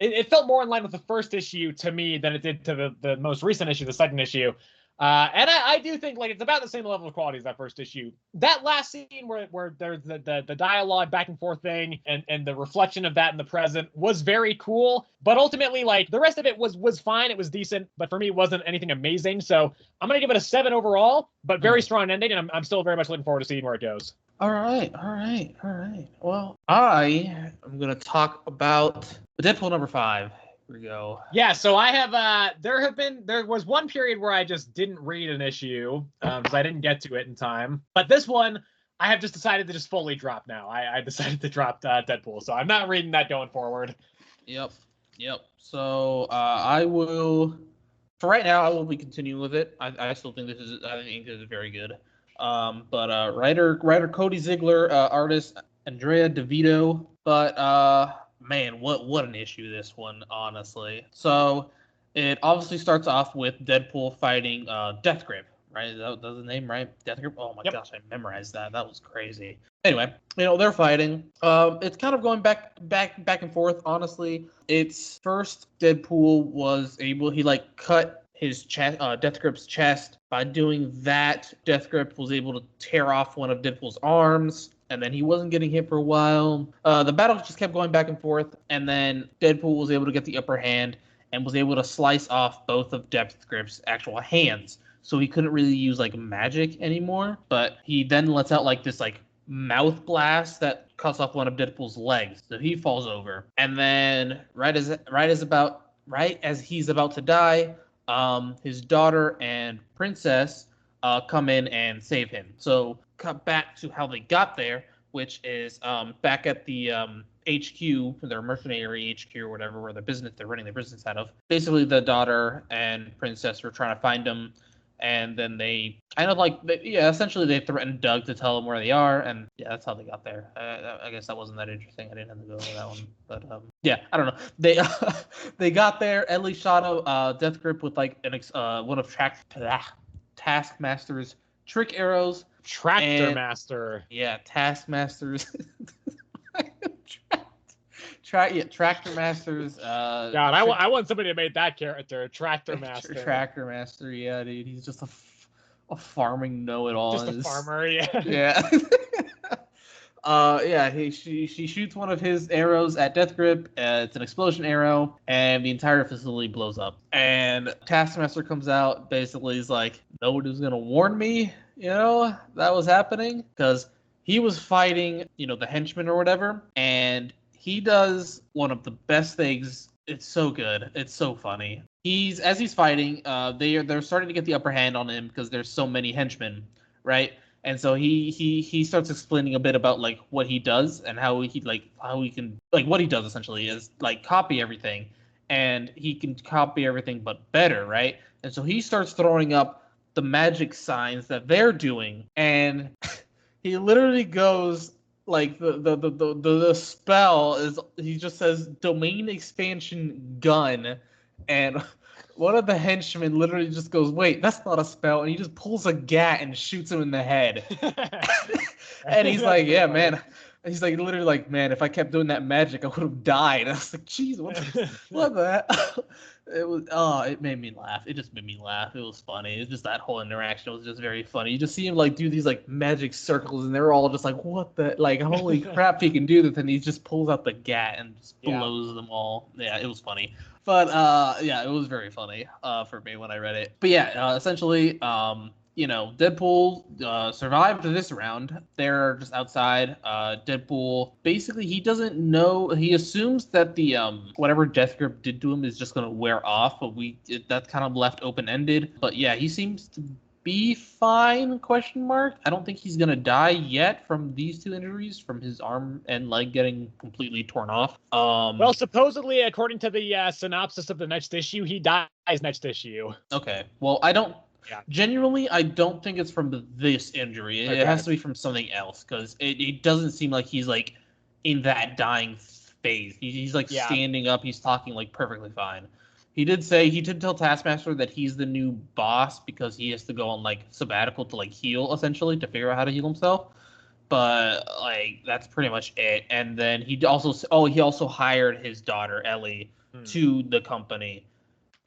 It felt more in line with the first issue to me than it did to the most recent issue, the second issue. And I do think, like, it's about the same level of quality as that first issue. That last scene where there's the dialogue back and forth thing and the reflection of that in the present was very cool. But ultimately, like, the rest of it was fine. It was decent, but for me, it wasn't anything amazing. So I'm going to give it a 7 overall, but very strong ending, and I'm still very much looking forward to seeing where it goes.
All right. Well, I am going to talk about Deadpool number 5. Here we go.
Yeah, so I have there was one period where I just didn't read an issue because I didn't get to it in time. But this one I have just decided to just fully drop now. I decided to drop Deadpool, so I'm not reading that going forward.
Yep. So I will, for right now, I will be continuing with it. I still think this is very good. But writer Cody Ziegler, artist Andrea DeVito. But man, what an issue this one, honestly. So it obviously starts off with Deadpool fighting Death Grip, right? That's the name, right? Death Grip. Oh my gosh, I memorized that. That was crazy. Anyway, they're fighting. It's kind of going back and forth. Honestly, it's first Deadpool was able. He cut his chest, Death Grip's chest. By doing that, Death Grip was able to tear off one of Deadpool's arms. And then he wasn't getting hit for a while. The battle just kept going back and forth. And then Deadpool was able to get the upper hand and was able to slice off both of Death Grip's actual hands. So he couldn't really use magic anymore. But he then lets out this mouth blast that cuts off one of Deadpool's legs. So he falls over. And then right as he's about to die, his daughter and Princess come in and save him. So cut back to how they got there, which is back at the HQ, their mercenary HQ or whatever, where they're running their business out of. Basically, the daughter and Princess were trying to find them, and then they kind of essentially they threatened Doug to tell them where they are, and yeah, that's how they got there. I guess that wasn't that interesting. I didn't have to go over that one, but yeah, I don't know. They got there. Ellie shot a Death Grip with one of Taskmaster's trick arrows.
Tractor-Master.
Yeah, Taskmaster's. Tractor-Master's.
God, I want somebody to make that character, Tractor-Master.
Tractor-Master, yeah, dude. He's just a farming know-it-all.
Just a farmer, yeah.
Yeah. She shoots one of his arrows at Death Grip. It's an explosion arrow, and the entire facility blows up. And Taskmaster comes out, basically he's like, nobody was gonna warn me, that was happening, because he was fighting, the henchman or whatever, and he does one of the best things. It's so good. It's so funny. As he's fighting, they're starting to get the upper hand on him because there's so many henchmen, right? And so he starts explaining a bit about what he does and how he can what he does essentially is copy everything, and he can copy everything but better, right? And so he starts throwing up the magic signs that they're doing, and he literally goes the spell is, he just says domain expansion gun, and one of the henchmen literally just goes, wait, that's not a spell, and he just pulls a gat and shoots him in the head. And he's like, yeah, man. He's literally man, if I kept doing that magic, I would have died. And I was like, jeez, what the hell? It made me laugh. It just made me laugh. It was funny. It was just that whole interaction was just very funny. You just see him do these magic circles, and they're all just what the holy crap, he can do this, and he just pulls out the gat and just blows them all. Yeah, it was funny. But yeah, it was very funny for me when I read it. But yeah, essentially, Deadpool survived this round. They're just outside. Deadpool, basically, he doesn't know. He assumes that the whatever Death Grip did to him is just gonna wear off, but that's kind of left open-ended. But yeah, he seems to be fine, ? I don't think he's gonna die yet from these two injuries, from his arm and leg getting completely torn off.
Well, supposedly, according to the synopsis of the next issue, he dies next issue.
Okay. Well, genuinely, I don't think it's from this injury. It has to be from something else, because it doesn't seem like he's in that dying phase. He's standing up. He's talking perfectly fine. He did tell Taskmaster that he's the new boss because he has to go on sabbatical to heal, essentially, to figure out how to heal himself. But that's pretty much it. And then he also hired his daughter Ellie to the company.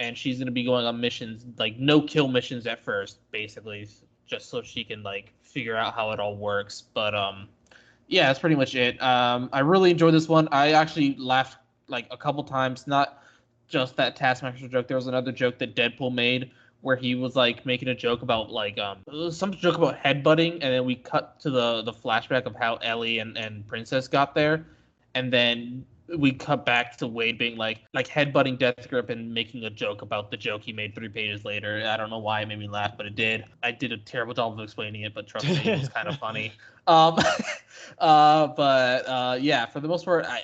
And she's going to be going on missions, no-kill missions at first, basically, just so she can, figure out how it all works. But, yeah, that's pretty much it. I really enjoyed this one. I actually laughed, a couple times, not just that Taskmaster joke. There was another joke that Deadpool made where he was, making a joke about, some joke about headbutting, and then we cut to the flashback of how Ellie and Princess got there. And then we cut back to Wade being like headbutting Deathgrip and making a joke about the joke he made 3 pages later. I don't know why it made me laugh, but it did. I did a terrible job of explaining it, but trust me, it was kind of funny. Yeah, for the most part, I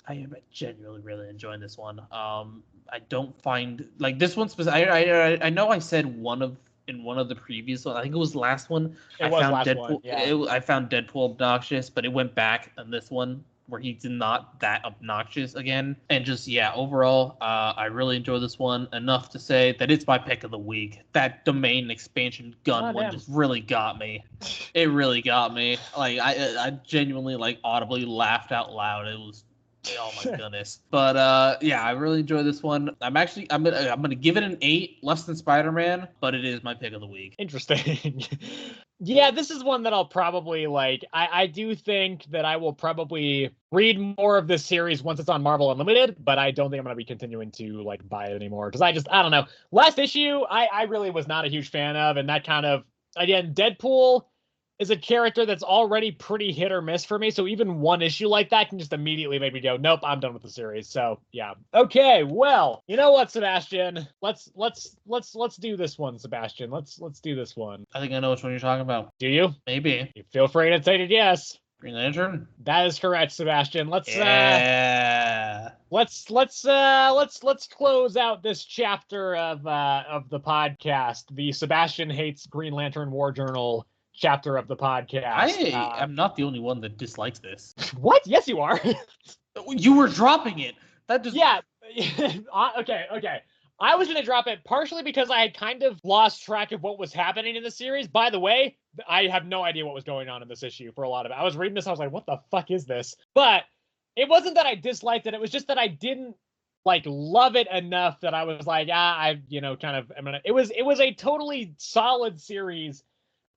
am genuinely really enjoying this one. I don't find like this one specific. I know I said in one of the previous one. I think it was the last one. I found Deadpool obnoxious, but it went back on this one where he's not that obnoxious again. And just overall, I really enjoy this one enough to say that it's my pick of the week. That domain expansion gun one just really got me. It really got me. Like I genuinely audibly laughed out loud. It was. Oh my goodness. But I really enjoy this one. I'm gonna give it an 8, less than Spider-Man, but it is my pick of the week.
Interesting. Yeah, this is one that I'll probably like. I do think that I will probably read more of this series once it's on Marvel Unlimited, but I don't think I'm gonna be continuing to buy it anymore because I don't know. Last issue I really was not a huge fan of, and that kind of, again, Deadpool is a character that's already pretty hit or miss for me. So even one issue like that can just immediately make me go, nope, I'm done with the series. So yeah. Okay, well, you know what, Sebastian? Let's do this one, Sebastian. Let's do this one.
I think I know which one you're talking about.
Do you?
Maybe.
You feel free to say yes.
Green Lantern?
That is correct, Sebastian. Let's close out this chapter of the podcast, the Sebastian Hates Green Lantern War Journal chapter of the podcast.
I'm not the only one that dislikes this.
What? Yes, you are.
You were dropping it. That just
Okay. I was gonna drop it partially because I had kind of lost track of what was happening in the series. By the way, I have no idea what was going on in this issue for a lot of it. I was reading this, I was like, what the fuck is this? But it wasn't that I disliked it, it was just that I didn't love it enough that I was like, it was a totally solid series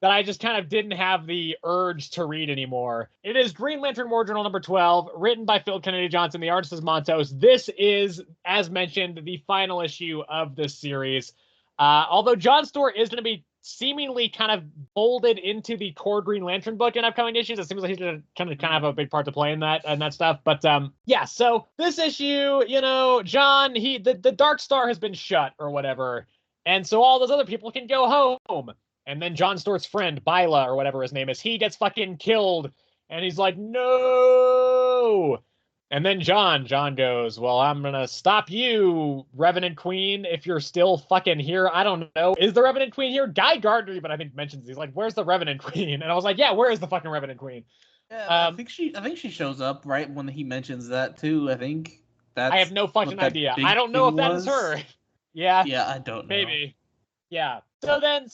that I just kind of didn't have the urge to read anymore. It is Green Lantern War Journal number 12, written by Phil Kennedy Johnson. The artist is Montos. This is, as mentioned, the final issue of this series. Although John Stewart is going to be seemingly kind of folded into the core Green Lantern book in upcoming issues. It seems like he's going to kind of have a big part to play in that stuff. But so this issue, John, the Dark Star has been shut or whatever. And so all those other people can go home. And then John Stewart's friend, Byla, or whatever his name is, he gets fucking killed. And he's like, no! And then John goes, well, I'm going to stop you, Revenant Queen, if you're still fucking here. I don't know. Is the Revenant Queen here? Guy Gardner even, I think, mentions, he's like, where's the Revenant Queen? And I was like, yeah, where is the fucking Revenant Queen?
Yeah, I think she shows up right when he mentions that, too. I think that's...
I have no fucking idea. I don't know if that is her. Yeah.
Yeah, I don't know.
Maybe. Yeah. So then,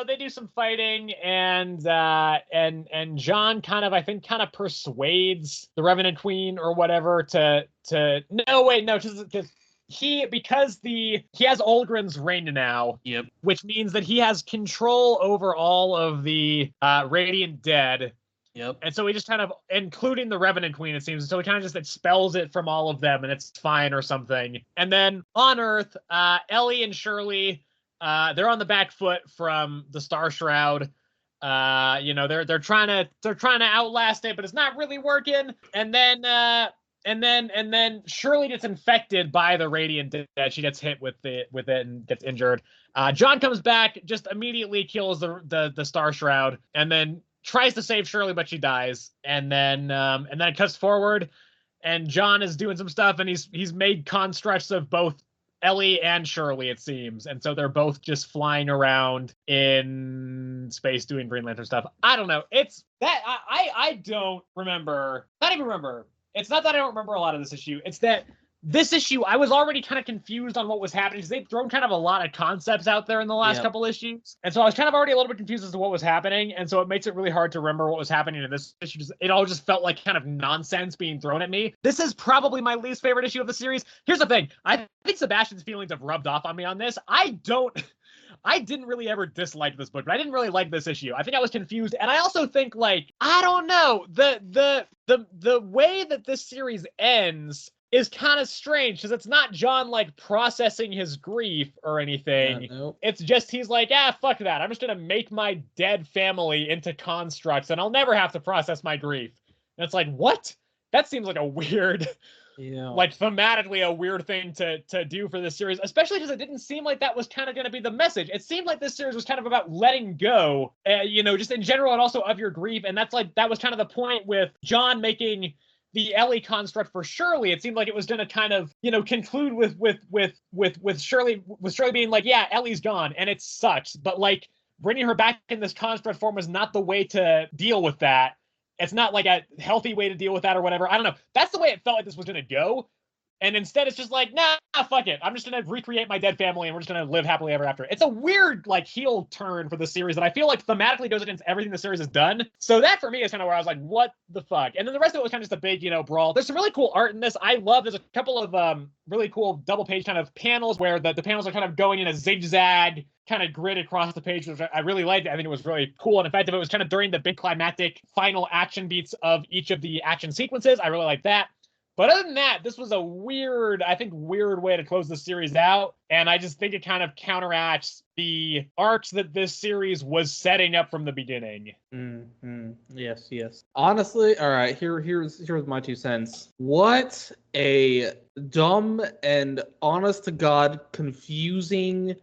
they do some fighting, and John kind of persuades the Revenant Queen or whatever because he has Olgren's ring now.
Yep.
Which means that he has control over all of the Radiant Dead.
Yep.
And so he just kind of, including the Revenant Queen, it seems, so he kind of just expels it from all of them, and it's fine or something. And then on Earth, Ellie and Shirley, they're on the back foot from the Star Shroud. They're trying to outlast it, but it's not really working. And then Shirley gets infected by the Radiant Dead. She gets hit with it and gets injured. John comes back, just immediately kills the Star Shroud, and then tries to save Shirley, but she dies. And then it cuts forward, and John is doing some stuff, and he's made constructs of both Ellie and Shirley, it seems. And so they're both just flying around in space doing Green Lantern stuff. I don't know. It's that I don't remember. Not even remember. It's not that I don't remember a lot of this issue. It's that this issue, I was already kind of confused on what was happening because they've thrown kind of a lot of concepts out there in the last couple issues. And so I was kind of already a little bit confused as to what was happening. And so it makes it really hard to remember what was happening in this issue. It all just felt like kind of nonsense being thrown at me. This is probably my least favorite issue of the series. Here's the thing. I think Sebastian's feelings have rubbed off on me on this. I didn't really ever dislike this book, but I didn't really like this issue. I think I was confused. And I also think, I don't know, the way that this series ends is kind of strange because it's not John processing his grief or anything.
Yeah, nope.
It's just he's like, fuck that. I'm just gonna make my dead family into constructs and I'll never have to process my grief. And it's like, what? that seems like a weird, like thematically a weird thing to do for this series, especially because it didn't seem like that was kind of going to be the message. It seemed like this series was kind of about letting go, just in general, and also of your grief. And that was kind of the point with John making the Ellie construct for Shirley. It seemed like it was going to kind of, conclude with Shirley being like, yeah, Ellie's gone and it sucks, but like bringing her back in this construct form was not the way to deal with that. It's not like a healthy way to deal with that or whatever. I don't know. That's the way it felt like this was going to go. And instead it's just like, nah, fuck it. I'm just going to recreate my dead family and we're just going to live happily ever after. It's a weird, like, heel turn for the series that I feel like thematically goes against everything the series has done. So that for me is kind of where I was like, what the fuck? And then the rest of it was kind of just a big, brawl. There's some really cool art in this. There's a couple of really cool double page kind of panels where the panels are kind of going in a zigzag kind of grid across the page, which I really liked. I think it was really cool. And in fact, if it was kind of during the big climactic final action beats of each of the action sequences, I really liked that. But other than that, this was a weird way to close the series out. And I just think it kind of counteracts the arcs that this series was setting up from the beginning.
Mm-hmm. Yes. Honestly, all right, here's my 2 cents. What a dumb and honest to God confusing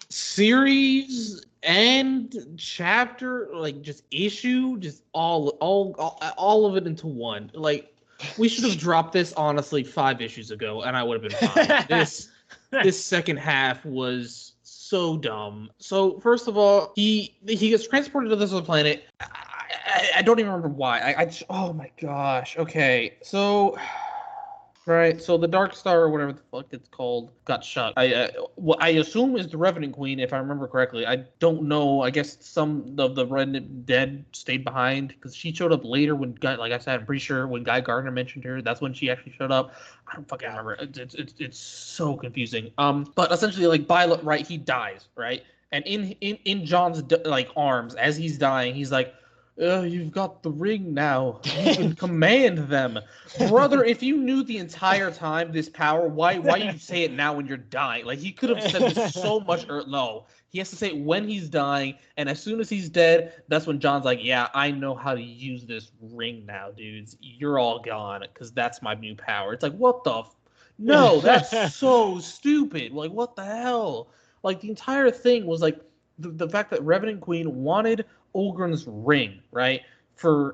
series and chapter, like just issue, just all of it into one. Like, we should have dropped this honestly 5 issues ago, and I would have been fine. This second half was so dumb. So first of all, he gets transported to this other planet. I don't even remember why. Oh my gosh. Okay, so. Right, so the Dark Star, or whatever the fuck it's called, got shot. What I assume is the Revenant Queen, if I remember correctly. I don't know. I guess some of the Revenant dead stayed behind, because she showed up later when, like I said, I'm pretty sure when Guy Gardner mentioned her, that's when she actually showed up. I don't fucking remember. It's so confusing. But essentially, like, Violet, right, he dies, right? And in John's, like, arms, as he's dying, he's like, you've got the ring now. You can command them. Brother, if you knew the entire time this power, why you say it now when you're dying? Like, he could have said this so much no. He has to say it when he's dying, and as soon as he's dead, that's when John's like, yeah, I know how to use this ring now, dudes. You're all gone, because that's my new power. It's like, what the no, that's so stupid. Like, what the hell? Like, the entire thing was like the fact that Revenant Queen wanted Ulgrin's ring, right? I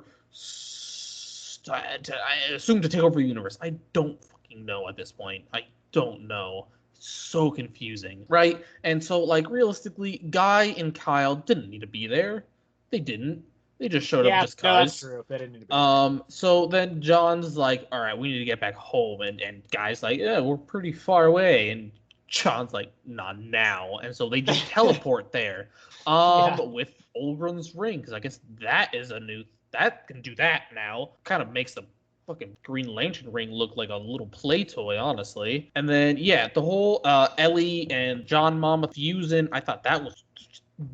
assume to take over the universe. I don't fucking know at this point. I don't know. It's so confusing, right? And so, like, realistically, Guy and Kyle didn't need to be there. They didn't. They just showed up just cause.
No, that's true. They didn't need to be there.
So then John's like, all right, we need to get back home. And Guy's like, yeah, we're pretty far away. And John's like, not now. And so they just teleport there. With Ulgrin's ring, because I guess that can do that now. Kind of makes the fucking Green Lantern ring look like a little play toy, honestly. And then, yeah, the whole Ellie and John Mama fusing, I thought that was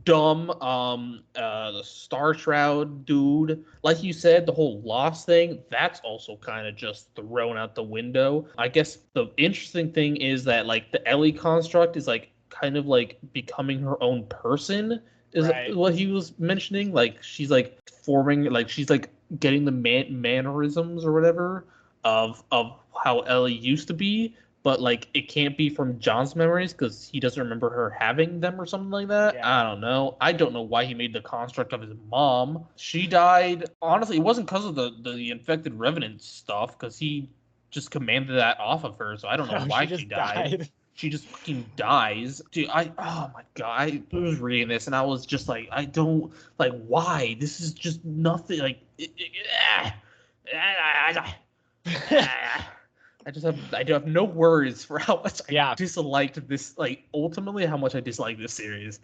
dumb. The Star Shroud dude, like you said, the whole loss thing, that's also kind of just thrown out the window. I guess the interesting thing is that, like, the Ellie construct is, like, kind of like becoming her own person, is right. What he was mentioning. Like, she's like forming, like, she's like getting the mannerisms or whatever of how Ellie used to be, but like it can't be from John's memories because he doesn't remember her having them or something like that. Yeah. I don't know why he made the construct of his mom. She died. Honestly, it wasn't because of the infected Revenant stuff, because he just commanded that off of her, so I don't know why she died. She just fucking dies. Dude, oh my god, I was reading this and I was just like, I don't, like, why? This is just nothing, like, I do have no words for how much I disliked this, like, ultimately how much I dislike this series.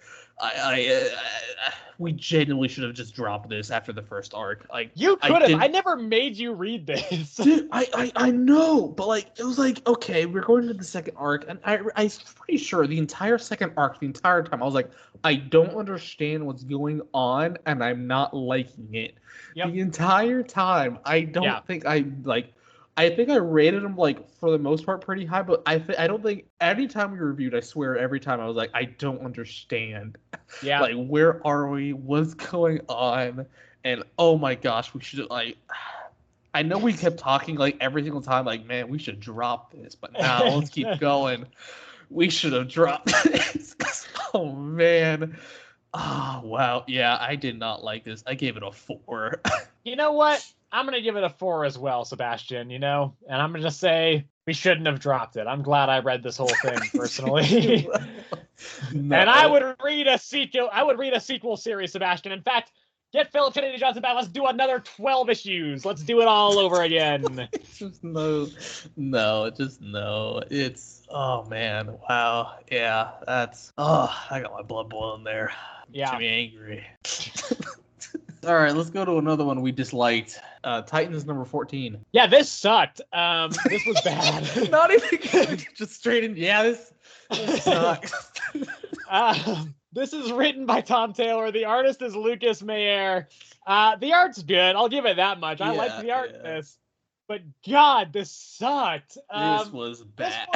We genuinely should have just dropped this after the first arc. Like,
you could have. I never made you read this.
Dude, I know, but like, it was like, okay, we're going to the second arc, and I'm pretty sure the entire second arc, the entire time, I was like, I don't understand what's going on, and I'm not liking it. Yep. The entire time, I don't think I think I rated them, like, for the most part pretty high, but I don't think any time we reviewed, I swear every time I was like, I don't understand. Yeah. Like, where are we? What's going on? And oh my gosh, we should, like, I know we kept talking like every single time, like, man, we should drop this, but now let's keep going. We should have dropped this. Oh man. Oh wow. Yeah, I did not like this. I gave it a 4.
You know what? I'm gonna give it a 4 as well, Sebastian. And I'm gonna just say we shouldn't have dropped it. I'm glad I read this whole thing personally.
No.
And I would read a sequel. I would read a sequel series, Sebastian. In fact, get Philip Kennedy Johnson back. Let's do another 12 issues. Let's do it all over again.
Just no. It's oh man, wow, yeah, that's I got my blood boiling there.
Yeah,
makes me angry. All right, let's go to another one we disliked. Titans number 14.
Yeah, this sucked. This was bad.
Not even good. Just straight in. Yeah, this sucks.
This is written by Tom Taylor. The artist is Lucas Mayer. The art's good. I'll give it that much. I like the art in this. But God, this sucked.
This was bad.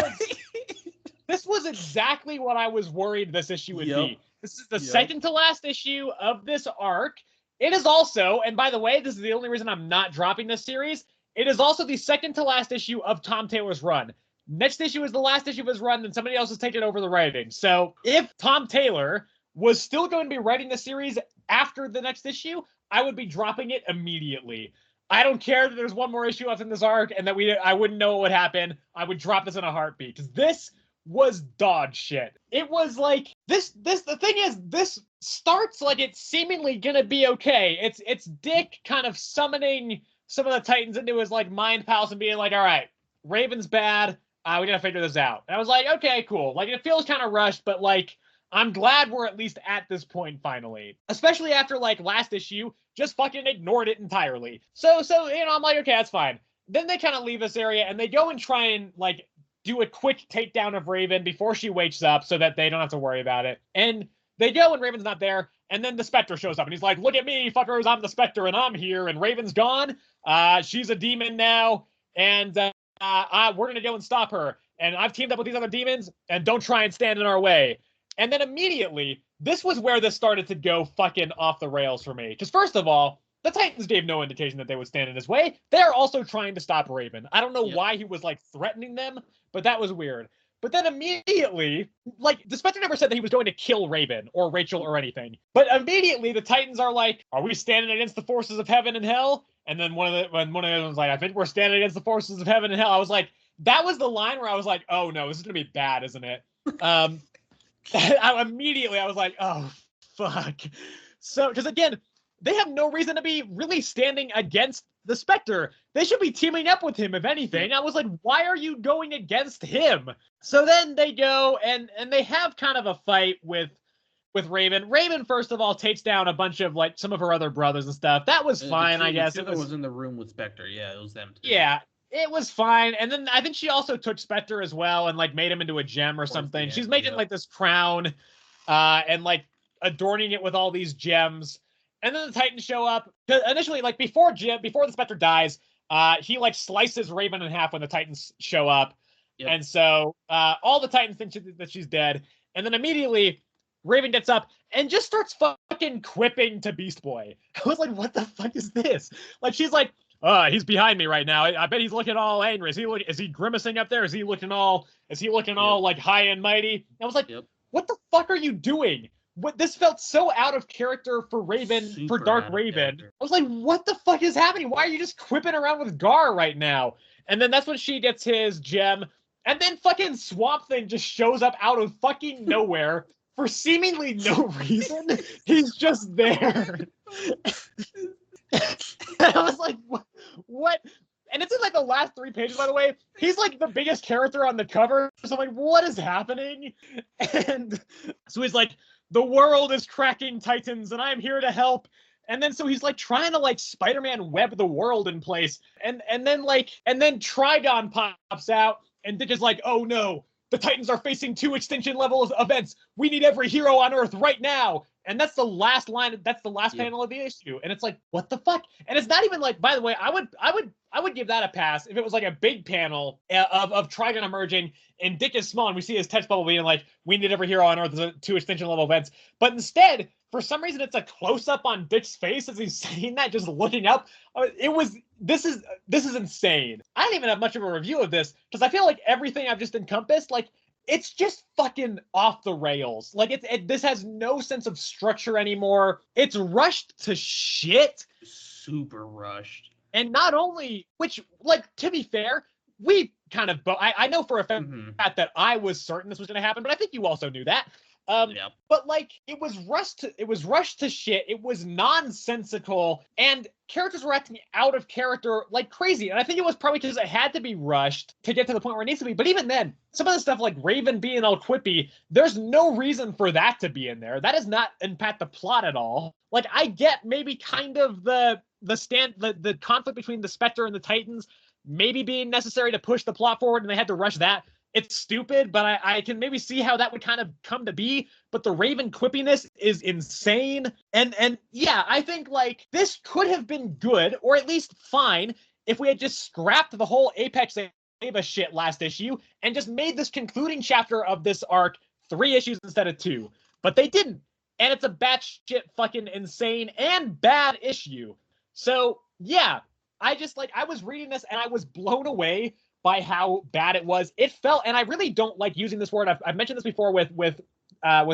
This was exactly what I was worried this issue would be. This is the second to last issue of this arc. It is also, and by the way, this is the only reason I'm not dropping this series, it is also the second to last issue of Tom Taylor's run. Next issue is the last issue of his run, then somebody else has taken over the writing. So if Tom Taylor was still going to be writing the series after the next issue, I would be dropping it immediately. I don't care that there's one more issue left in this arc and that I wouldn't know what would happen. I would drop this in a heartbeat because this was dog shit. It was like this the thing is, this starts like it's seemingly gonna be okay. It's Dick kind of summoning some of the Titans into his like mind palace and being like, all right, Raven's bad. We gotta figure this out. And I was like, okay, cool. Like it feels kind of rushed, but like I'm glad we're at least at this point finally. Especially after like last issue, just fucking ignored it entirely. So I'm like, okay, that's fine. Then they kind of leave this area and they go and try and like do a quick takedown of Raven before she wakes up so that they don't have to worry about it. And they go and Raven's not there. And then the Spectre shows up and he's like, look at me, fuckers, I'm the Spectre and I'm here. And Raven's gone. She's a demon now. And we're going to go and stop her. And I've teamed up with these other demons and don't try and stand in our way. And then immediately, this was where this started to go fucking off the rails for me. Because first of all, the Titans gave no indication that they would stand in his way. They're also trying to stop Raven. I don't know why he was like threatening them, but that was weird. But then immediately, like, the Spectre never said that he was going to kill Raven or Rachel or anything. But immediately the Titans are like, are we standing against the forces of heaven and hell? And then one of them was like, I think we're standing against the forces of heaven and hell. I was like, that was the line where I was like, oh no, this is going to be bad, isn't it? I was like, oh, fuck. So, because again, they have no reason to be really standing against the Spectre. They should be teaming up with him, if anything. I was like, why are you going against him? So then they go and they have kind of a fight with Raven. Raven, first of all, takes down a bunch of like some of her other brothers and stuff. That was fine, I guess.
It was in the room with Spectre. Yeah, it was them too.
Yeah, it was fine. And then I think she also took Spectre as well and like made him into a gem or something. She's making like this crown and like adorning it with all these gems. And then the Titans show up. Initially, like before the Spectre dies, he like slices Raven in half when the Titans show up. Yep. And so all the Titans think that she's dead. And then immediately Raven gets up and just starts fucking quipping to Beast Boy. I was like, what the fuck is this? Like, she's like, he's behind me right now. I bet he's looking all angry. Is he grimacing up there? Is he looking all like high and mighty? I was like, what the fuck are you doing? This felt so out of character for Raven, for Dark Raven. I was like, what the fuck is happening? Why are you just quipping around with Gar right now? And then that's when she gets his gem. And then fucking Swamp Thing just shows up out of fucking nowhere for seemingly no reason. He's just there. I was like, what? And it's in like the last 3 pages, by the way. He's like the biggest character on the cover. So I'm like, what is happening? And so he's like, the world is cracking, Titans, and I'm here to help. And then so he's like trying to like Spider-Man web the world in place. And then Trigon pops out and Dick is like, oh no, the Titans are facing 2 extinction level events. We need every hero on Earth right now. And that's the last line. That's the last panel of the issue. And it's like, what the fuck? And it's not even like, by the way, I would give that a pass if it was like a big panel of Trigon emerging and Dick is small and we see his text bubble being like, we need every hero on Earth, 2 extinction level events. But instead, for some reason it's a close-up on Bitch's face as he's saying that, just looking up. This is insane. I don't even have much of a review of this because I feel like everything I've just encompassed, like, it's just fucking off the rails. Like, this has no sense of structure anymore. It's rushed to shit.
Super rushed.
And not only, which, like, to be fair, we kind of, I know for a fact that I was certain this was going to happen, but I think you also knew that.
Yeah.
But like, it was rushed to shit. It was nonsensical, and characters were acting out of character like crazy. And I think it was probably because it had to be rushed to get to the point where it needs to be. But even then, some of the stuff like Raven being all quippy, there's no reason for that to be in there. That does not impact the plot at all. Like, I get maybe kind of the conflict between the Spectre and the Titans maybe being necessary to push the plot forward, and they had to rush that. It's stupid, but I can maybe see how that would kind of come to be. But the Raven quippiness is insane. And yeah, I think, like, this could have been good, or at least fine, if we had just scrapped the whole Apex Ava shit last issue and just made this concluding chapter of this arc 3 issues instead of 2. But they didn't. And it's a batshit fucking insane and bad issue. So yeah, I was reading this and I was blown away by how bad it was. It felt, and I really don't like using this word. I've mentioned this before with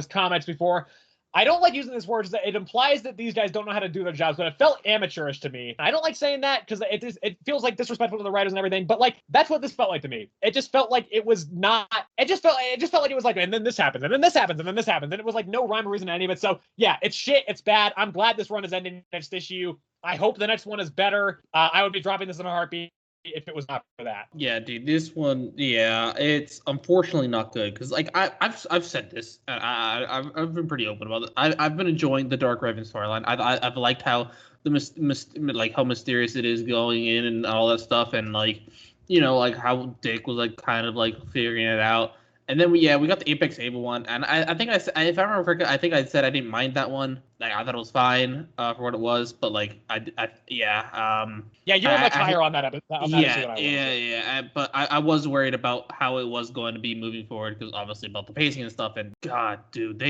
comics before. I don't like using this word because it implies that these guys don't know how to do their jobs, but it felt amateurish to me. I don't like saying that because it feels like disrespectful to the writers and everything, but like, that's what this felt like to me. It just felt like it was not, it just felt like it was like, and then this happens, and then this happens, and then this happens, and it was like no rhyme or reason to any of it. So yeah, it's shit, it's bad. I'm glad this run is ending next issue. I hope the next one is better. I would be dropping this in a heartbeat if it was not for that.
Yeah, dude, this one, yeah, it's unfortunately not good because, like, I've said this, and I've been pretty open about it. I've been enjoying the Dark Raven storyline. I've liked how like how mysterious it is going in and all that stuff, and like, you know, like how Dick was like kind of like figuring it out. And then we got the Apex Ava one, and I think if I remember correctly, I think I said I didn't mind that one. Like, I thought it was fine for what it was, but like
yeah, you were much higher on that.
But I was worried about how it was going to be moving forward because obviously about the pacing and stuff. And God, dude,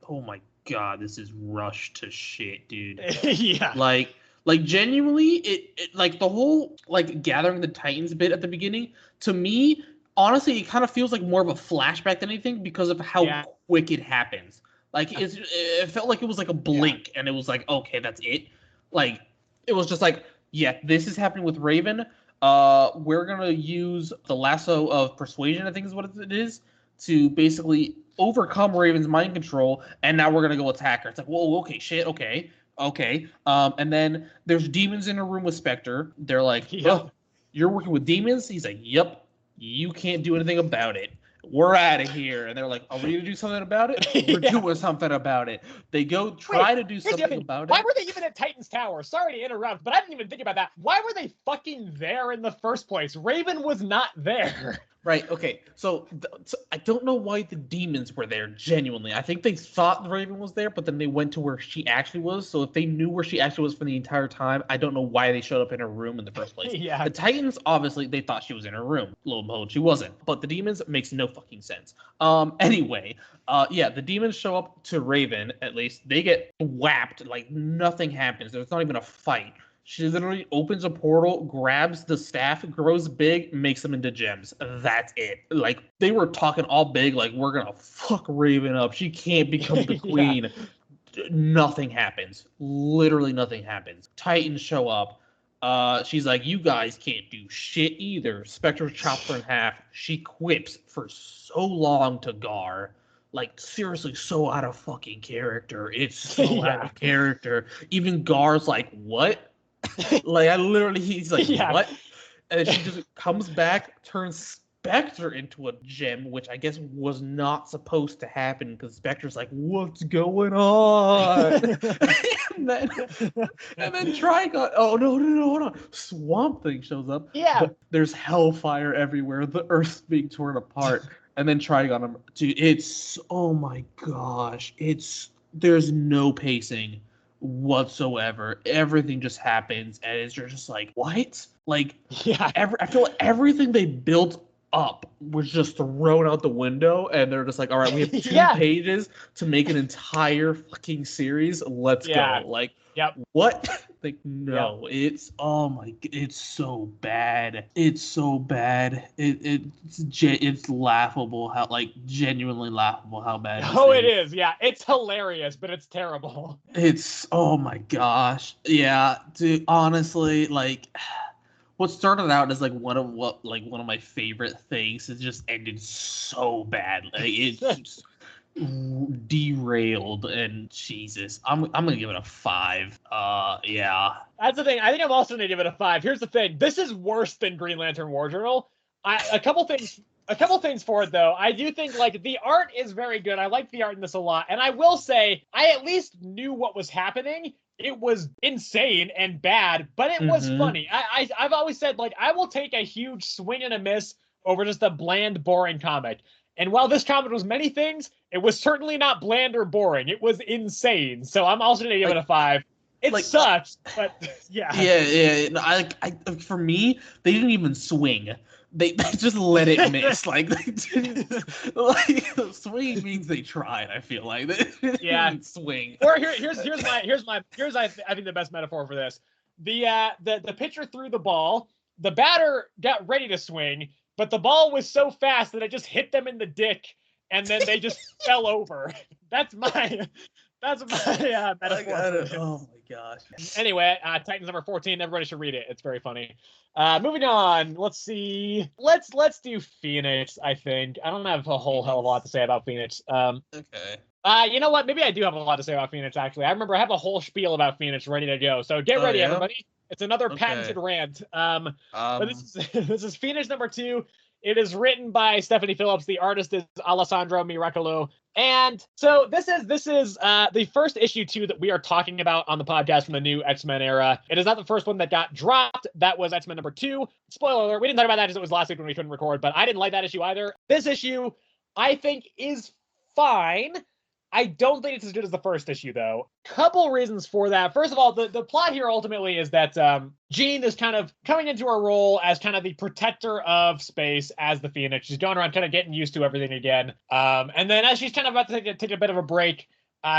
oh my God, this is rushed to shit, dude.
Yeah,
like genuinely, it like the whole like gathering the Titans bit at the beginning, to me, honestly, it kind of feels like more of a flashback than anything because of how quick it happens. Like, it felt like it was like a blink, and it was like, okay, that's it. Like, it was just like, yeah, this is happening with Raven. We're gonna use the lasso of persuasion, I think is what it is, to basically overcome Raven's mind control, and now we're gonna go attack her. It's like, whoa, okay, shit, okay. And then there's demons in a room with Spectre. They're like, oh, you're working with demons? He's like, yep. You can't do anything about it. We're out of here. And they're like, are we going to do something about it? We're doing something about it. They go try to do something about it.
Why were they even at Titan's Tower? Sorry to interrupt, but I didn't even think about that. Why were they fucking there in the first place? Raven was not there.
Right, okay. So I don't know why the demons were there, genuinely. I think they thought the Raven was there, but then they went to where she actually was. So if they knew where she actually was for the entire time, I don't know why they showed up in her room in the first place.
Yeah.
The Titans, obviously, they thought she was in her room. Lo and behold, she wasn't. But the demons makes no fucking sense. Anyway, the demons show up to Raven, at least. They get whapped, like nothing happens. There's not even a fight. She literally opens a portal, grabs the staff, grows big, makes them into gems. That's it. Like, they were talking all big, like, we're gonna fuck Raven up. She can't become the queen. Nothing happens. Literally nothing happens. Titans show up. She's like, you guys can't do shit either. Spectre chops her in half. She quips for so long to Gar. Like, seriously, so out of fucking character. It's so out of character. Even Gar's like, what? Like, he's like, what? And then she just comes back, turns Spectre into a gem, which I guess was not supposed to happen because Spectre's like, what's going on? and then Trigon, oh no, hold on. Swamp Thing shows up.
Yeah.
But there's hellfire everywhere. The Earth's being torn apart. And then Trigon, dude, oh my gosh. There's no pacing whatsoever. Everything just happens, and you're just like, what? Like, I feel like everything they built up was just thrown out the window, and they're just like, all right, we have 2
Yeah.
pages to make an entire fucking series. Let's
Yeah.
go. Like,
Yep.
what? Like, no, it's, oh my, it's so bad. It's so bad. It's laughable how, like, genuinely laughable how bad this
Oh, it is. Yeah, it's hilarious, but it's terrible.
It's, oh my gosh. Yeah, dude, honestly, like, what started out as like one of my favorite things, it just ended so bad. Like, it's just derailed, and Jesus, I'm gonna give it a 5. Yeah.
That's the thing. I think I'm also gonna give it a 5. Here's the thing. This is worse than Green Lantern War Journal. A couple things for it though. I do think like the art is very good. I like the art in this a lot, and I will say I at least knew what was happening. It was insane and bad, but it was funny. I've always said like I will take a huge swing and a miss over just a bland, boring comic. And while this comic was many things, it was certainly not bland or boring. It was insane. So I'm also gonna give it a 5. It
like,
sucks, but yeah.
Yeah. No, I for me, they didn't even swing. They just let it miss. Like, they didn't, like, swing means they tried. I feel like they didn't even swing.
Or here's I think the best metaphor for this. The pitcher threw the ball. The batter got ready to swing, but the ball was so fast that it just hit them in the dick, and then they just fell over. That's my metaphor.
Oh my gosh.
Anyway, Titans number 14. Everybody should read it. It's very funny. Moving on. Let's see. Let's do Phoenix. I think I don't have a whole hell of a lot to say about Phoenix.
Okay.
You know what? Maybe I do have a lot to say about Phoenix. Actually, I remember I have a whole spiel about Phoenix ready to go. So get ready, everybody. It's another patented rant. But this is Phoenix number 2. It is written by Stephanie Phillips. The artist is Alessandro Miracolo. And so this is the first issue 2 that we are talking about on the podcast from the new X-Men era. It is not the first one that got dropped. That was X-Men number 2. Spoiler alert, we didn't talk about that because it was last week when we couldn't record, but I didn't like that issue either. This issue, I think, is fine. I don't think it's as good as the first issue, though. Couple reasons for that. First of all, the plot here ultimately is that Jean is kind of coming into her role as kind of the protector of space as the Phoenix. She's going around kind of getting used to everything again. And then as she's kind of about to take a bit of a break,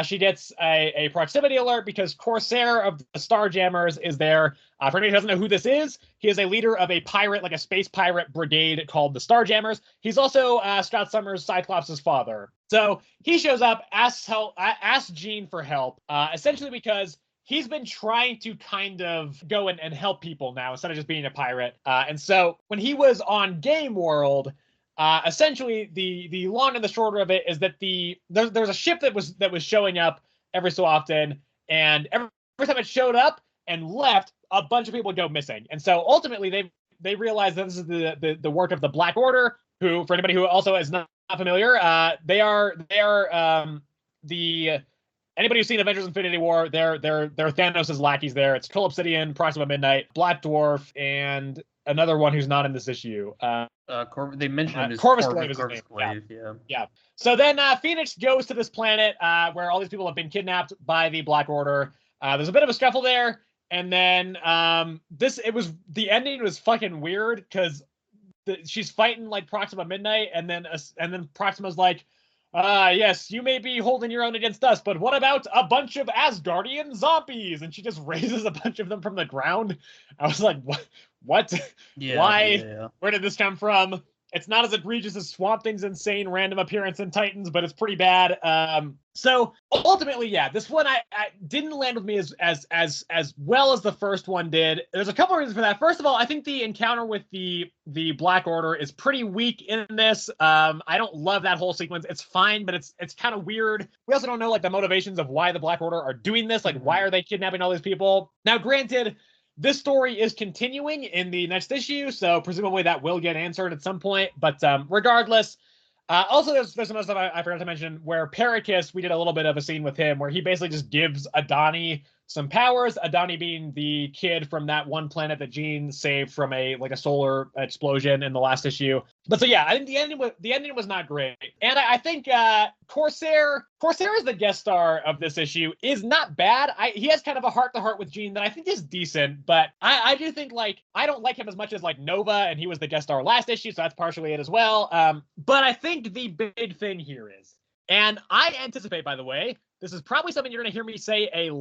she gets a proximity alert because Corsair of the Starjammers is there. For anybody who doesn't know who this is, he is a leader of a pirate, like a space pirate brigade called the Starjammers. He's also Scott Summers' Cyclops' father. So he shows up, asks Jean for help, essentially because he's been trying to kind of go and help people now instead of just being a pirate. And so when he was on Game World, essentially the long and the shorter of it is that there's a ship that was showing up every so often, and every time it showed up and left, a bunch of people would go missing. And so ultimately they realized that this is the work of the Black Order, who, for anybody who also is not familiar, they are anybody who's seen Avengers Infinity War, they're Thanos' lackeys there. It's Cull Obsidian, Proxima Midnight, Black Dwarf, and another one who's not in this issue.
They mentioned him as
Corvus Glaive is his name. Yeah. So then Phoenix goes to this planet where all these people have been kidnapped by the Black Order. There's a bit of a scuffle there, and then the ending was fucking weird because she's fighting like Proxima Midnight, and then Proxima's like, yes, you may be holding your own against us, but what about a bunch of Asgardian zombies? And she just raises a bunch of them from the ground. I was like, what?
Yeah,
why?
Yeah.
Where did this come from? It's not as egregious as Swamp Thing's insane random appearance in Titans, but it's pretty bad. So ultimately, yeah, this one I didn't land with me as well as the first one did. There's a couple of reasons for that. First of all, I think the encounter with the Black Order is pretty weak in this. I don't love that whole sequence. It's fine, but it's kind of weird. We also don't know like the motivations of why the Black Order are doing this. Like, why are they kidnapping all these people? Now, granted, this story is continuing in the next issue, so presumably that will get answered at some point. But regardless, also there's some other stuff I forgot to mention where Pericus, we did a little bit of a scene with him where he basically just gives Adani some powers. Adani being the kid from that one planet that Jean saved from a solar explosion in the last issue. But so yeah, I think the ending was not great, and I think Corsair is the guest star of this issue, is not bad. He has kind of a heart to heart with Jean that I think is decent, but I do think I don't like him as much as Nova, and he was the guest star last issue, so that's partially it as well. But I think the big thing here is, and I anticipate, by the way, this is probably something you're going to hear me say a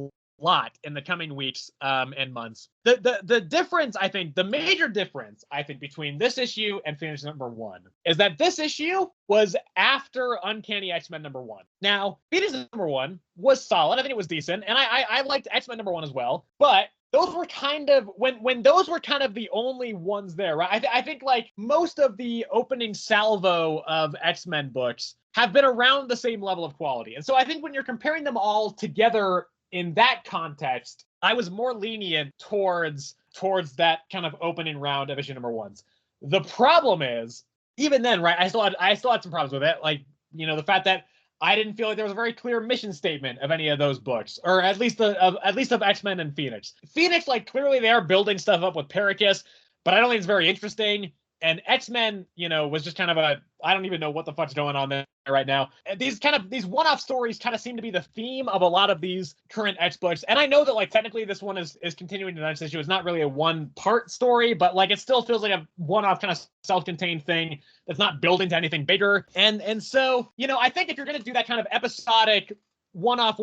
lot in the coming weeks and months. The difference, I think, the major difference, I think, between this issue and Phoenix #1 is that this issue was after Uncanny X-Men #1. Now, Phoenix #1 was solid. I think it was decent, and I liked X-Men #1 as well, but those were kind of when those were kind of the only ones there, right? I think most of the opening salvo of X-Men books have been around the same level of quality, and so I think when you're comparing them all together in that context, I was more lenient towards that kind of opening round of issue #1s. The problem is, even then, right? I still had some problems with it, the fact that I didn't feel like there was a very clear mission statement of any of those books, or at least of X-Men and Phoenix. Phoenix, clearly they are building stuff up with Pericus, but I don't think it's very interesting. And X-Men, was just kind of I don't even know what the fuck's going on there right now. These one-off stories kind of seem to be the theme of a lot of these current X books. And I know that technically this one is continuing the next issue. It's not really a one-part story, but it still feels like a one-off kind of self-contained thing that's not building to anything bigger. And so, I think if you're gonna do that kind of episodic one-off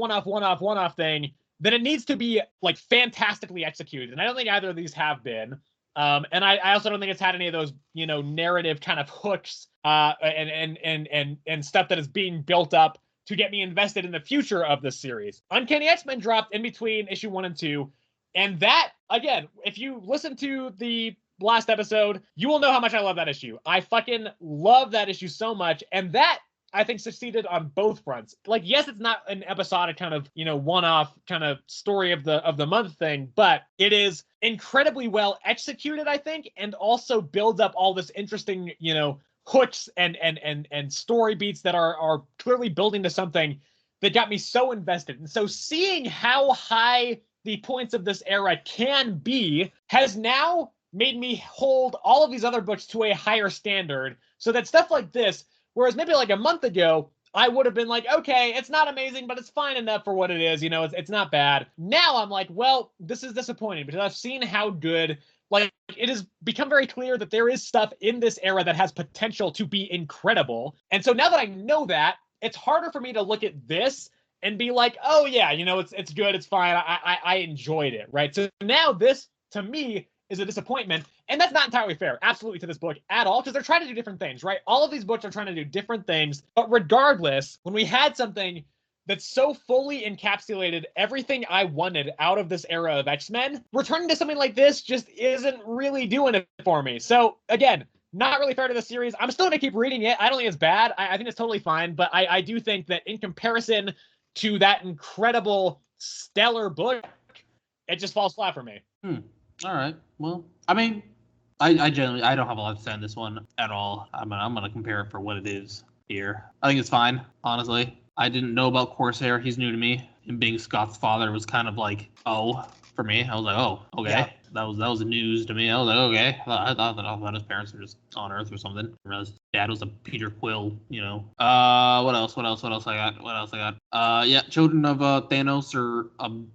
thing, then it needs to be fantastically executed. And I don't think either of these have been. And I also don't think it's had any of those, narrative kind of hooks and stuff that is being built up to get me invested in the future of this series. Uncanny X-Men dropped in between issue 1 and 2. And that, again, if you listen to the last episode, you will know how much I love that issue. I fucking love that issue so much. And that, I think, succeeded on both fronts. Yes, it's not an episodic kind of, one-off kind of story of the month thing, but it is incredibly well executed, I think, and also builds up all this interesting, hooks and story beats that are clearly building to something that got me so invested. And so seeing how high the points of this era can be has now made me hold all of these other books to a higher standard, so that stuff like this, whereas maybe a month ago, I would have been okay, it's not amazing, but it's fine enough for what it is. It's not bad. Now I'm well, this is disappointing because I've seen how good, it has become very clear that there is stuff in this era that has potential to be incredible. And so now that I know that, it's harder for me to look at this and be oh yeah, it's good, it's fine, I enjoyed it, right? So now this, to me, is a disappointment. And that's not entirely fair, absolutely, to this book at all, because they're trying to do different things, right? All of these books are trying to do different things. But regardless, when we had something that so fully encapsulated everything I wanted out of this era of X-Men, returning to something like this just isn't really doing it for me. So again, not really fair to the series. I'm still going to keep reading it. I don't think it's bad. I think it's totally fine. But I do think that in comparison to that incredible, stellar book, it just falls flat for me.
All right. Well, I mean, I generally don't have a lot to say on this one at all. I'm gonna compare it for what it is here. I think it's fine, honestly. I didn't know about Corsair. He's new to me. Him being Scott's father was kind of for me. I was oh, okay. Yeah. That was news to me. I was okay. I thought his parents were just on Earth or something. I realized his dad was a Peter Quill, What else I got? Yeah, children of Thanos are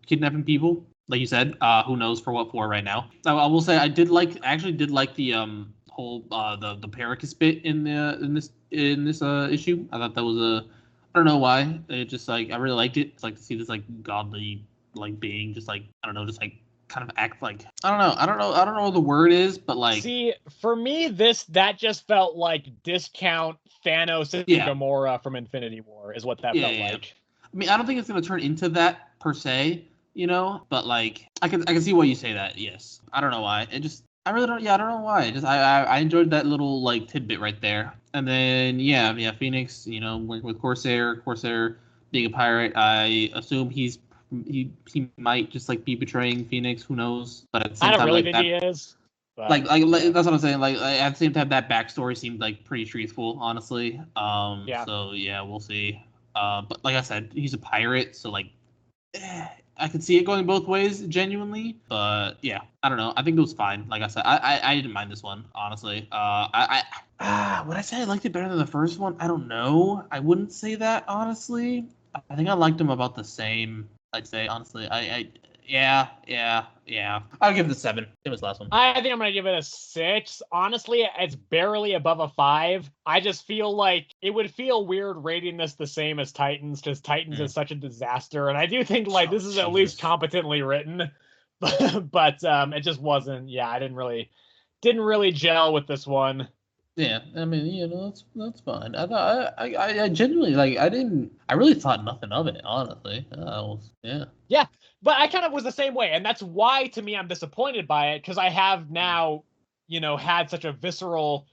kidnapping people. Like you said, who knows for what for right now. I will say I actually did like the whole the Pericus bit in this issue. I thought that was I don't know why. It just I really liked it. It's to see this godly being just I don't know, just kind of act I don't know what the word is, but
see, for me that just felt like discount Thanos and Gamora from Infinity War is what that felt like.
I mean, I don't think it's gonna turn into that per se. But I can see why you say that. Yes, I don't know why. I really don't. Yeah, I don't know why. I enjoyed that little tidbit right there. And then Phoenix. Working with Corsair being a pirate. I assume he might just be betraying Phoenix. Who knows? But at the same
I don't
time,
really think he is. But,
that's what I'm saying. At the same time, that backstory seemed pretty truthful, honestly. So yeah, we'll see. But like I said, he's a pirate, so I could see it going both ways, genuinely. But yeah, I don't know. I think it was fine. Like I said, I didn't mind this one, honestly. Would I say I liked it better than the first one? I don't know. I wouldn't say that, honestly. I think I liked them about the same. I'd say, honestly. Yeah. I'll give it a 7. It was the last one.
I think I'm going to give it a 6. Honestly, it's barely above a 5. I just feel like it would feel weird rating this the same as Titans, because Titans is such a disaster. And I do think this is at least competently written. but it just wasn't. Yeah, I didn't really gel with this one.
Yeah, I mean, that's fine. I thought I genuinely I really thought nothing of it, honestly.
Yeah, but I kind of was the same way, and that's why to me I'm disappointed by it, because I have now, had such a visceral,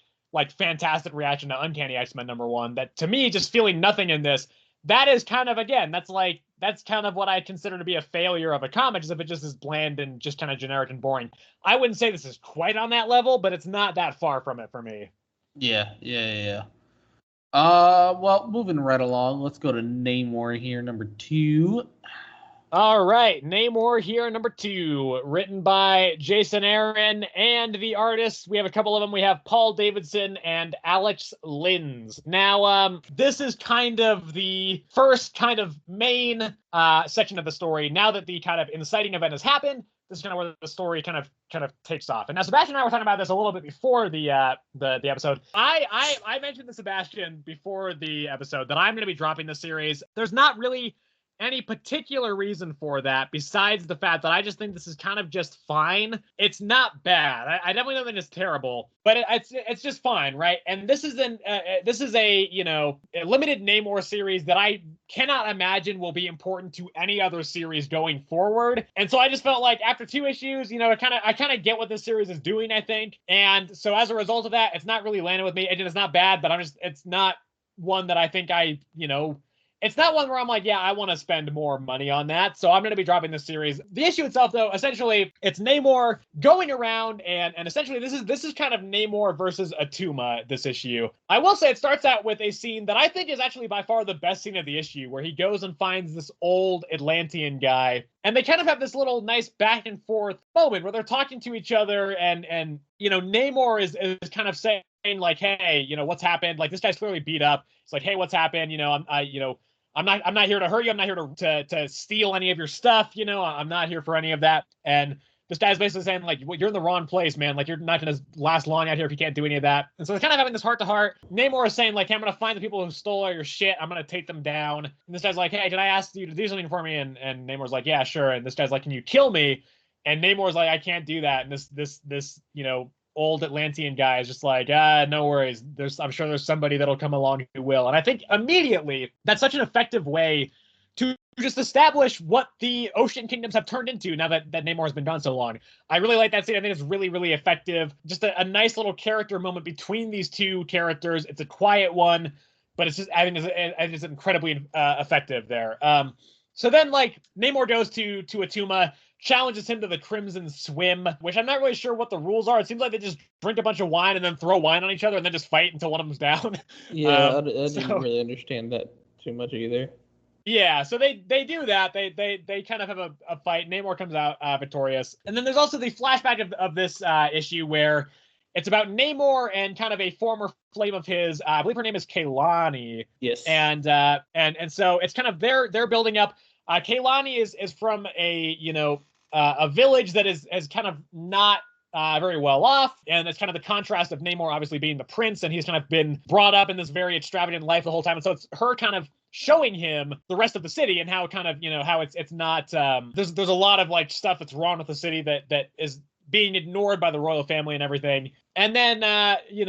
fantastic reaction to Uncanny X-Men #1 that to me, just feeling nothing in this, that is kind of, again, that's kind of what I consider to be a failure of a comic, is if it just is bland and just kind of generic and boring. I wouldn't say this is quite on that level, but it's not that far from it for me.
Yeah. Well, moving right along, let's go to Namor here, #2.
All right, Namor here, #2, written by Jason Aaron, and the artists, we have a couple of them. We have Paul Davidson and Alex Lins. Now, this is kind of the first kind of main section of the story. Now that the kind of inciting event has happened, this is kind of where the story kind of takes off. And now Sebastian and I were talking about this a little bit before the episode. I mentioned to Sebastian before the episode that I'm going to be dropping this series. There's not really any particular reason for that besides the fact that I just think this is kind of just fine. It's not bad. I definitely don't think it's terrible, but it's just fine, right? And this is a limited Namor series that I cannot imagine will be important to any other series going forward. And so I just felt like after 2 issues, I kind of get what this series is doing, I think. And so as a result of that, it's not really landing with me. It's not bad, but it's not one that I think it's not one where I'm like, yeah, I want to spend more money on that. So I'm going to be dropping this series. The issue itself, though, essentially, it's Namor going around, and essentially this is kind of Namor versus Atuma, this issue. I will say it starts out with a scene that I think is actually by far the best scene of the issue, where he goes and finds this old Atlantean guy, and they kind of have this little nice back and forth moment where they're talking to each other, and Namor is kind of saying, like, hey, what's happened? Like, this guy's clearly beat up. It's like, hey, what's happened? I'm not here to hurt you. I'm not here to steal any of your stuff. I'm not here for any of that. And this guy's basically saying, like, well, you're in the wrong place, man. Like, you're not going to last long out here if you can't do any of that. And so they're kind of having this heart to heart. Namor is saying, like, hey, I'm going to find the people who stole all your shit. I'm going to take them down. And this guy's like, hey, did I ask you to do something for me? And Namor's like, yeah, sure. And this guy's like, can you kill me? And Namor's like, I can't do that. And this old Atlantean guy is just like, no worries. I'm sure there's somebody that'll come along who will. And I think immediately that's such an effective way to just establish what the Ocean Kingdoms have turned into now that Namor has been gone so long. I really like that scene. I think it's really, really effective. Just a nice little character moment between these two characters. It's a quiet one, but it's just, I think it's incredibly effective there. So then, like, Namor goes to Atuma, challenges him to the Crimson Swim, which I'm not really sure what the rules are. It seems like they just drink a bunch of wine and then throw wine on each other and then just fight until one of them's down.
Yeah, I didn't really understand that too much either.
Yeah, so they do that. They kind of have a fight. Namor comes out victorious. And then there's also the flashback of this issue where it's about Namor and kind of a former flame of his. I believe her name is Kaylani.
Yes.
And so it's kind of they're building up. Kaylani is from a village that is kind of not very well off, and it's kind of the contrast of Namor obviously being the prince, and he's kind of been brought up in this very extravagant life the whole time, and so it's her kind of showing him the rest of the city and how kind of how it's not there's a lot of like stuff that's wrong with the city that is being ignored by the royal family and everything, and then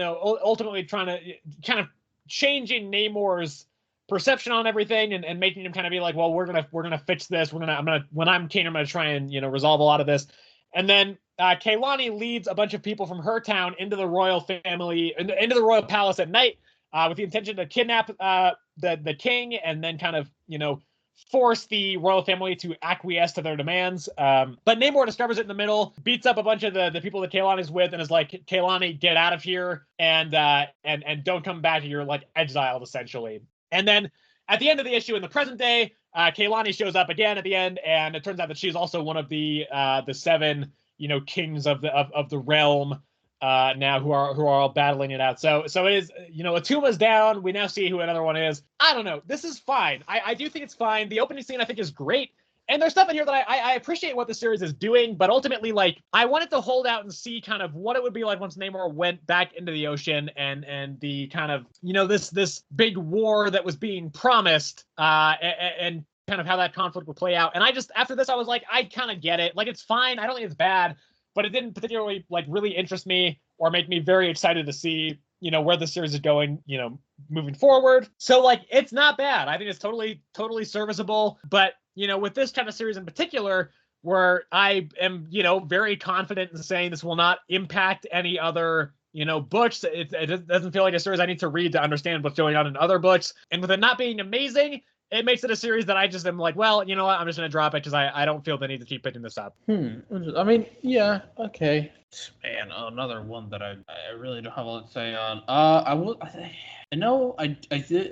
ultimately trying to kind of changing Namor's perception on everything and making him kind of be like, well, we're gonna fix this. When I'm king, I'm gonna try and resolve a lot of this. And then Kaylani leads a bunch of people from her town into the royal family, into the royal palace at night, with the intention to kidnap the king and then kind of force the royal family to acquiesce to their demands. But Namor discovers it in the middle, beats up a bunch of the people that Kaylani's with, and is like, Kaylani, get out of here and don't come back. You're like exiled essentially. And then at the end of the issue in the present day, Kaylani shows up again at the end, and it turns out that she's also one of the 7, kings of the realm now who are all battling it out. So it is, Atuma's down. We now see who another one is. I don't know. This is fine. I do think it's fine. The opening scene I think is great. And there's stuff in here that I appreciate what the series is doing, but ultimately, like, I wanted to hold out and see kind of what it would be like once Namor went back into the ocean and the kind of, this big war that was being promised, and kind of how that conflict would play out. And after this, I was like, I kind of get it. Like, it's fine. I don't think it's bad, but it didn't particularly, like, really interest me or make me very excited to see, where the series is going, moving forward. So, like, it's not bad. I think it's totally serviceable, but with this kind of series in particular, where I am, very confident in saying this will not impact any other, books. It doesn't feel like a series I need to read to understand what's going on in other books. And with it not being amazing, it makes it a series that I just am like, well, you know what? I'm just going to drop it because I don't feel the need to keep picking this up.
I mean, yeah, okay. Man, another one that I really don't have a lot to say on. I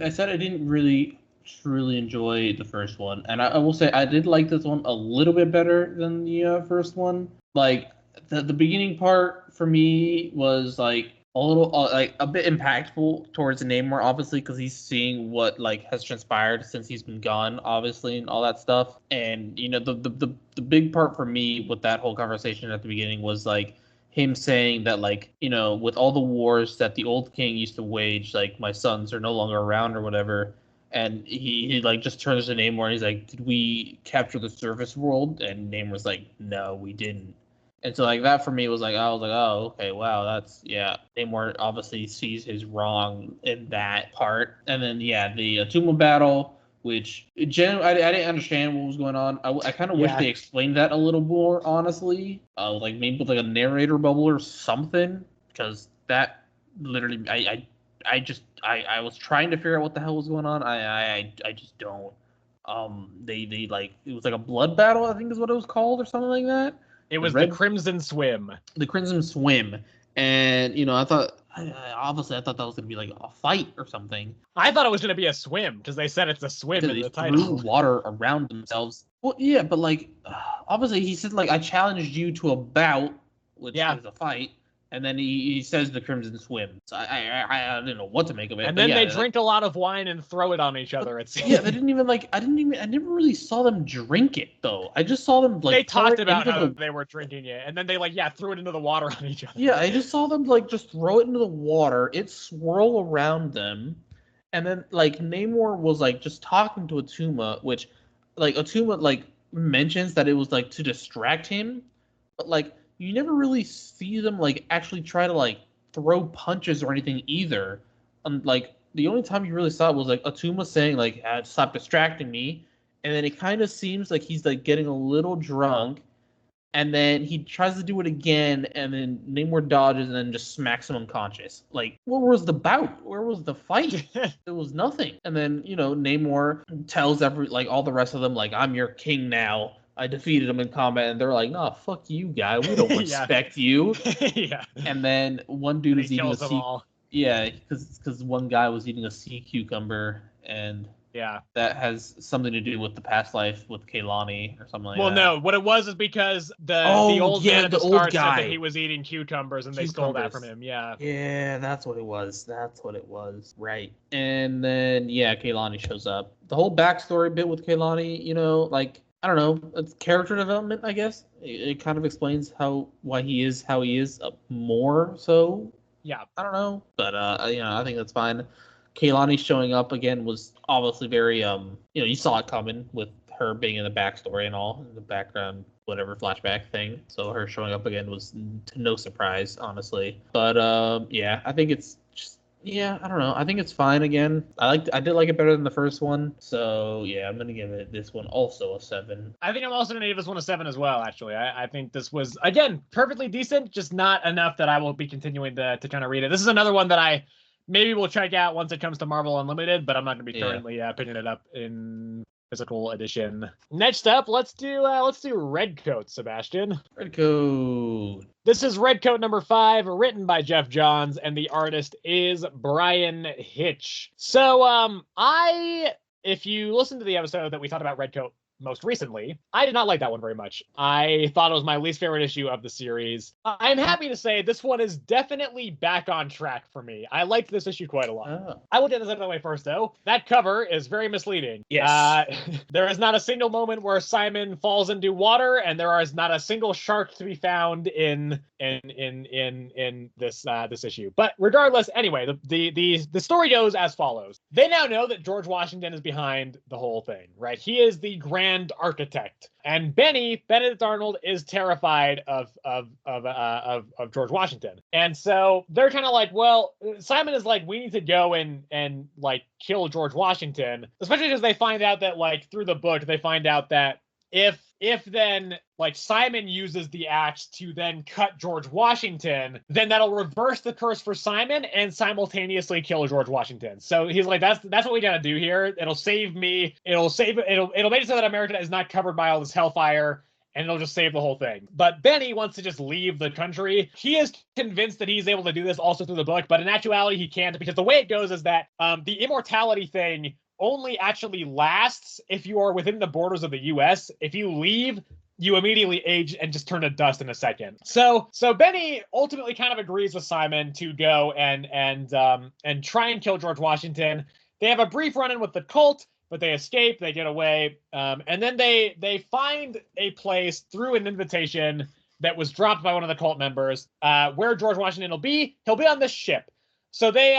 said I didn't really truly enjoy the first one, and I will say I did like this one a little bit better than the first one. Like the beginning part for me was like a little like a bit impactful towards Namor, obviously, because he's seeing what like has transpired since he's been gone, obviously, and all that stuff. And the big part for me with that whole conversation at the beginning was like him saying that, like, with all the wars that the old king used to wage, like, my sons are no longer around or whatever. And he like just turns to Namor and he's like, did we capture the surface world? And Namor's like, no, we didn't. And so like that for me was like, I was like, oh, okay, wow, that's, yeah. Namor obviously sees his wrong in that part. And then, yeah, the Atuma battle, which I didn't understand what was going on. I kind of wish they explained that a little more, honestly. Like maybe with like a narrator bubble or something, because that literally, I was trying to figure out what the hell was going on. I just don't. They like, it was like a blood battle, I think is what it was called, or something like that.
It was the Crimson Swim.
The Crimson Swim, and I thought, obviously I thought that was gonna be like a fight or something.
I thought it was gonna be a swim because they said it's a swim in the title.
Threw water around themselves. Well, yeah, but like, obviously he said like I challenged you to a bout, which is a fight. And then he says the Crimson Swim. So I didn't know what to make of it.
And then they drink a lot of wine and throw it on each other. It seems.
Yeah, they didn't even like. I never really saw them drink it though. I just saw them like.
They talked about how they were drinking it, and then they threw it into the water on each other.
Yeah, I just saw them like just throw it into the water. It swirl around them, and then like Namor was like just talking to Atuma, which like Atuma like mentions that it was like to distract him, but like. You never really see them like actually try to like throw punches or anything either. Like the only time you really saw it was like Atuma saying like stop distracting me, and then it kind of seems like he's like getting a little drunk, and then he tries to do it again, and then Namor dodges and then just smacks him unconscious. Like, where was the bout? Where was the fight? There was nothing. And then Namor tells all the rest of them like, I'm your king now. I defeated him in combat, and they're like, "No, fuck you, guy. We don't respect you."
Yeah.
And then one dude is eating a sea.
All.
Yeah, because one guy was eating a sea cucumber, and that has something to do with the past life with Kaylani or something like that.
Well, no, what it was is because the old man at the start said that he was eating cucumbers, and they stole that from him. Yeah.
Yeah, that's what it was. Right. And then Kaylani shows up. The whole backstory bit with Kaylani, like. I don't know. It's character development, I guess. It kind of explains why he is how he is more so.
Yeah.
I don't know, but I think that's fine. Kaylani showing up again was obviously very you saw it coming with her being in the backstory and all, in the background, whatever flashback thing. So her showing up again was to no surprise, honestly. But I think it's just. Yeah, I don't know. I think it's fine again. I did like it better than the first one. So, yeah, I'm going to give this one also a 7.
I think I'm also going to give this one a 7 as well, actually. I think this was, again, perfectly decent, just not enough that I will be continuing to kind of read it. This is another one that I maybe will check out once it comes to Marvel Unlimited, but I'm not going to be currently picking it up in physical edition. Next up, let's do Redcoat, Sebastian.
Redcoat.
This is Redcoat number 5, written by Jeff Johns, and the artist is Brian Hitch. So, I if you listen to the episode that we talked about Redcoat most recently, I did not like that one very much. I thought it was my least favorite issue of the series. I'm happy to say this one is definitely back on track for me. I liked this issue quite a lot.
Oh.
I will get this out of the way first, though. That cover is very misleading.
Yes.
There is not a single moment where Simon falls into water, and there is not a single shark to be found in this issue. But regardless, anyway, the story goes as follows. They now know that George Washington is behind the whole thing, right? He is the grand architect, and Benedict Arnold is terrified of George Washington, and so they're kind of like, well, Simon is like, we need to go and like kill George Washington, especially because they find out that, like, through the book, they find out that if then, like, Simon uses the axe to then cut George Washington, then that'll reverse the curse for Simon and simultaneously kill George Washington. So he's like, that's what we gotta do here. It'll save me. It'll make it so that America is not covered by all this hellfire, and it'll just save the whole thing. But Benny wants to just leave the country. He is convinced that he's able to do this also through the book, but in actuality he can't, because the way it goes is that the immortality thing only actually lasts if you are within the borders of the US. If you leave, you immediately age and just turn to dust in a second. So Benny ultimately kind of agrees with Simon to go and try and kill George Washington. They have a brief run-in with the cult, but they escape, they get away, and then they find a place through an invitation that was dropped by one of the cult members, where George Washington will be. He'll be on this ship. So they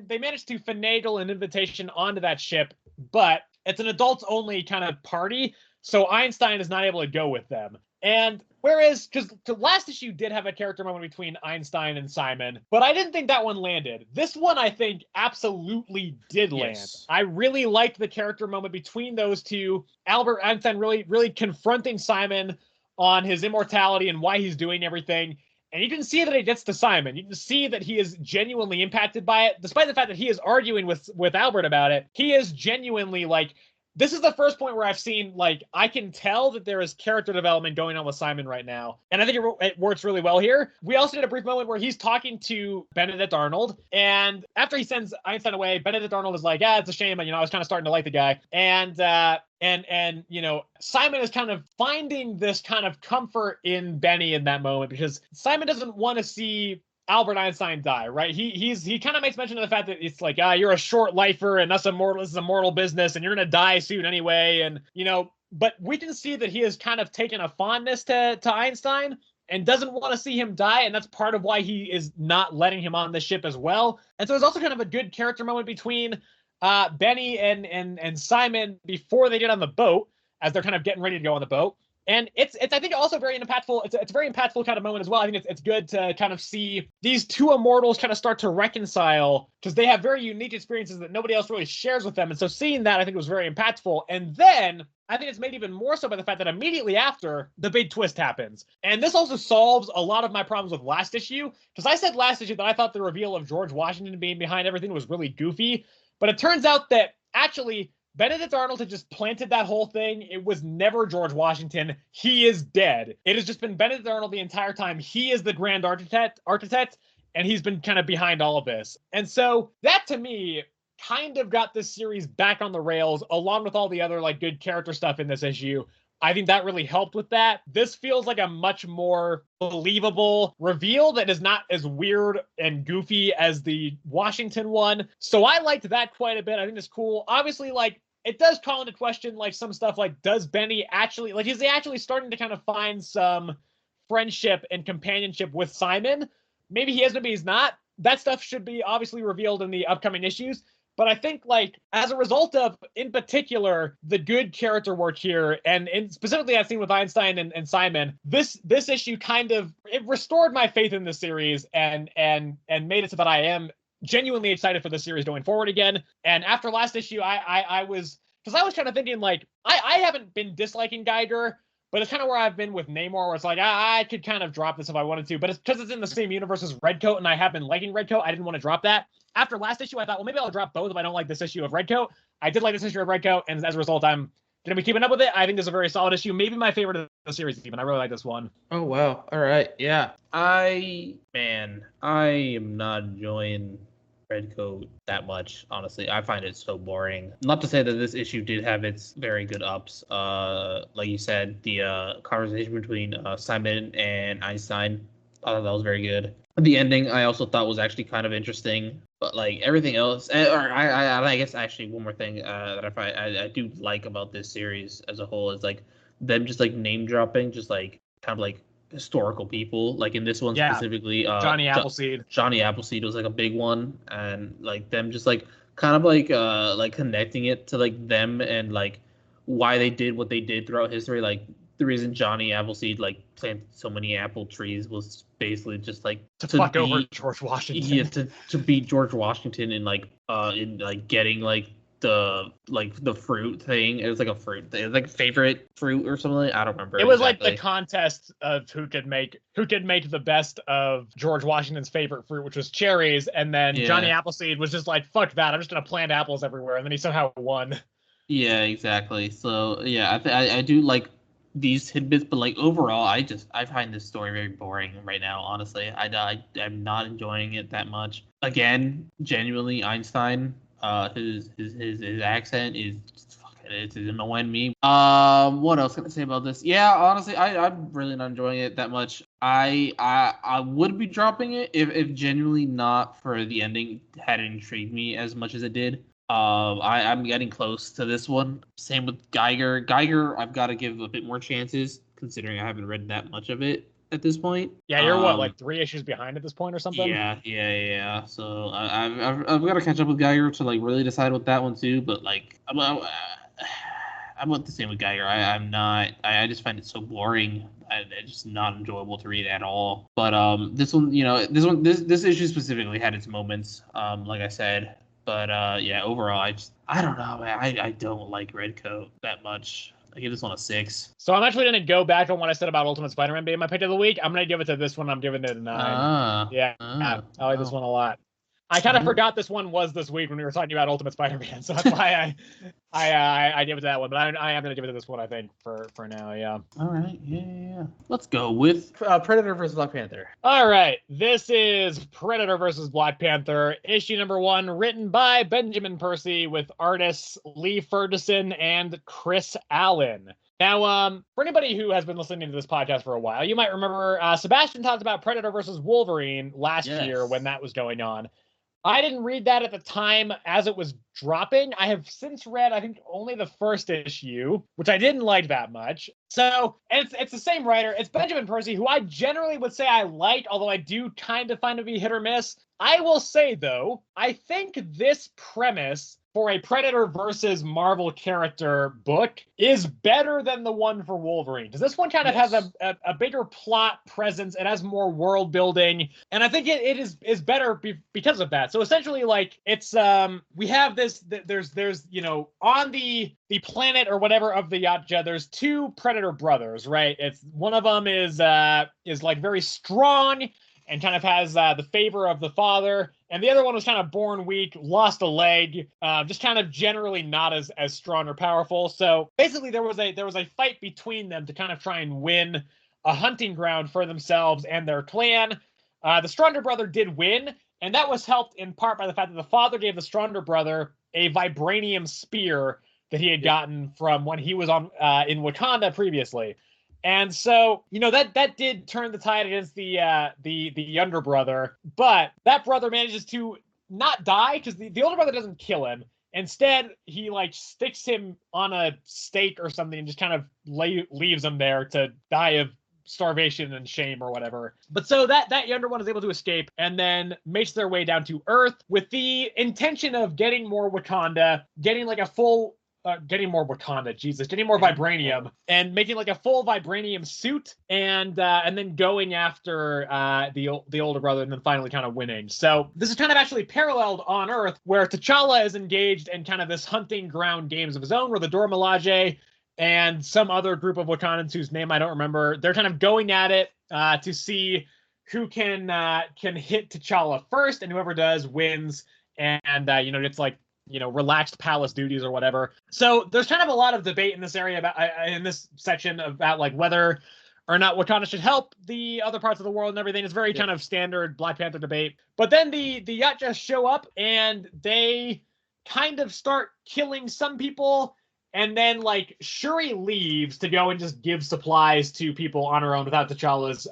manage to finagle an invitation onto that ship, but it's an adults-only kind of party, so Einstein is not able to go with them. And whereas, because the last issue did have a character moment between Einstein and Simon, but I didn't think that one landed. This one, I think, absolutely did land.
Yes.
I really liked the character moment between those two. Albert Einstein really confronting Simon on his immortality and why he's doing everything. And you can see that it gets to Simon. You can see that he is genuinely impacted by it, despite the fact that he is arguing with Albert about it. He is genuinely like, this is the first point where I've seen, like, I can tell that there is character development going on with Simon right now. And I think it works really well here. We also did a brief moment where he's talking to Benedict Arnold. And after he sends Einstein away, Benedict Arnold is like, it's a shame. I was kind of starting to like the guy. And Simon is kind of finding this kind of comfort in Benny in that moment, because Simon doesn't want to see Albert Einstein die, right? He kind of makes mention of the fact that it's like, you're a short lifer and this is a mortal business and you're gonna die soon anyway. And but we can see that he has kind of taken a fondness to Einstein and doesn't want to see him die, and that's part of why he is not letting him on the ship as well. And so there's also kind of a good character moment between Benny and Simon before they get on the boat, as they're kind of getting ready to go on the boat. And it's I think also very impactful. It's a very impactful kind of moment as well. I think it's good to kind of see these two immortals kind of start to reconcile, because they have very unique experiences that nobody else really shares with them. And so seeing that, I think, was very impactful. And then I think it's made even more so by the fact that immediately after, the big twist happens. And this also solves a lot of my problems with last issue, because I said last issue that I thought the reveal of George Washington being behind everything was really goofy. But it turns out that actually Benedict Arnold had just planted that whole thing. It was never George Washington. He is dead. It has just been Benedict Arnold the entire time. He is the grand architect, and he's been kind of behind all of this. And so that, to me, kind of got this series back on the rails, along with all the other, like, good character stuff in this issue. I think that really helped with that. This feels like a much more believable reveal that is not as weird and goofy as the Washington one. So I liked that quite a bit. I think it's cool. Obviously, like, it does call into question, like, some stuff, like, does Benny actually, like, is he actually starting to kind of find some friendship and companionship with Simon? Maybe he is, maybe he's not. That stuff should be obviously revealed in the upcoming issues. But I think, like, as a result of, in particular, the good character work here, and specifically that scene with Einstein and Simon, this issue kind of, it restored my faith in the series and made it so that I am genuinely excited for the series going forward again. And after last issue, I was kind of thinking, like, I haven't been disliking Geiger, but it's kind of where I've been with Namor, where it's like, I could kind of drop this if I wanted to, but it's because it's in the same universe as Redcoat, and I have been liking Redcoat. I didn't want to drop that. After last issue, I thought, well, maybe I'll drop both if I don't like this issue of Redcoat. I did like this issue of Redcoat, and as a result, I'm going to be keeping up with it. I think this is a very solid issue. Maybe my favorite of the series, even. I really like this one.
Oh, wow. All right. Yeah. I am not enjoying Redcoat that much, honestly. I find it so boring. Not to say that this issue did have its very good ups. Like you said, the conversation between Simon and Einstein, I thought that was very good. The ending I also thought was actually kind of interesting, but like everything else, I guess actually one more thing that I do like about this series as a whole is like them just like name dropping, just like kind of like historical people. Like in this one specifically,
Johnny Appleseed.
Johnny Appleseed was like a big one, and like them just like kind of like connecting it to like them and like why they did what they did throughout history. Like the reason Johnny Appleseed like planted so many apple trees was basically just like
to fuck over George Washington.
Yeah, to beat George Washington in getting like the fruit thing. It was like a fruit thing. It was like favorite fruit or something. I don't remember.
It was exactly like the contest of who could make the best of George Washington's favorite fruit, which was cherries. And then Johnny Appleseed was just like, fuck that, I'm just gonna plant apples everywhere. And then he somehow won. Yeah,
exactly. So yeah, I do like these tidbits, but like overall, I find this story very boring right now. Honestly, I'm not enjoying it that much. Again, genuinely, Einstein, his accent is it's annoying me. What else can I say about this? Yeah, honestly, I'm really not enjoying it that much. I would be dropping it if genuinely not for the ending had intrigued me as much as it did. I'm getting close to this one. Same with Geiger. Geiger, I've got to give a bit more chances, considering I haven't read that much of it at this point.
Yeah, you're what, like 3 issues behind at this point or something?
Yeah. So I've got to catch up with Geiger to like really decide with that one too. But like, I'm about the same with Geiger. I'm not. I just find it so boring. It's just not enjoyable to read at all. But this one, this issue specifically had its moments. Like I said. But yeah, overall, I don't know, man. I don't like Redcoat that much. I give this one a 6.
So I'm actually going to go back on what I said about Ultimate Spider-Man being my pick of the week. I'm going to give it to this one. I'm giving it a 9. I like this one a lot. I kind of forgot this one was this week when we were talking about Ultimate Spider-Man, so that's why I give it to that one. But I am going to give it to this one, I think, for now, yeah.
All right, yeah. Let's go with Predator versus Black Panther.
All right, this is Predator versus Black Panther, issue number 1, written by Benjamin Percy with artists Lee Ferguson and Chris Allen. Now, for anybody who has been listening to this podcast for a while, you might remember Sebastian talked about Predator versus Wolverine last year when that was going on. I didn't read that at the time as it was dropping. I have since read, I think, only the first issue, which I didn't like that much. So, and it's the same writer. It's Benjamin Percy, who I generally would say I like, although I do kind of find to be hit or miss. I will say, though, I think this premise for a Predator versus Marvel character book is better than the one for Wolverine. Because this one kind of has a bigger plot presence. It has more world building. And I think it is better because of that. So essentially, like, it's we have this, there's on the planet or whatever of the Yatja, there's 2 Predator brothers, right? It's one of them is like very strong and kind of has the favor of the father. And the other one was kind of born weak, lost a leg, just kind of generally not as strong or powerful. So basically there was a fight between them to kind of try and win a hunting ground for themselves and their clan. The stronger brother did win, and that was helped in part by the fact that the father gave the stronger brother a vibranium spear that he had gotten from when he was on in Wakanda previously. And so, that did turn the tide against the younger brother, but that brother manages to not die because the older brother doesn't kill him. Instead, he like sticks him on a stake or something and just kind of leaves him there to die of starvation and shame or whatever. But so that younger one is able to escape and then makes their way down to Earth with the intention of getting more Wakanda, getting like a full getting more vibranium, and making like a full vibranium suit, and then going after the older brother, and then finally kind of winning. So this is kind of actually paralleled on Earth, where T'Challa is engaged in kind of this hunting ground games of his own, where the Dora Milaje and some other group of Wakandans whose name I don't remember, they're kind of going at it to see who can hit T'Challa first, and whoever does wins. And it's like relaxed palace duties or whatever. So there's kind of a lot of debate in this area about in this section about like whether or not Wakanda should help the other parts of the world and everything. It's very kind of standard Black Panther debate. But then the Yacht just show up and they kind of start killing some people. And then, like, Shuri leaves to go and just give supplies to people on her own without T'Challa's,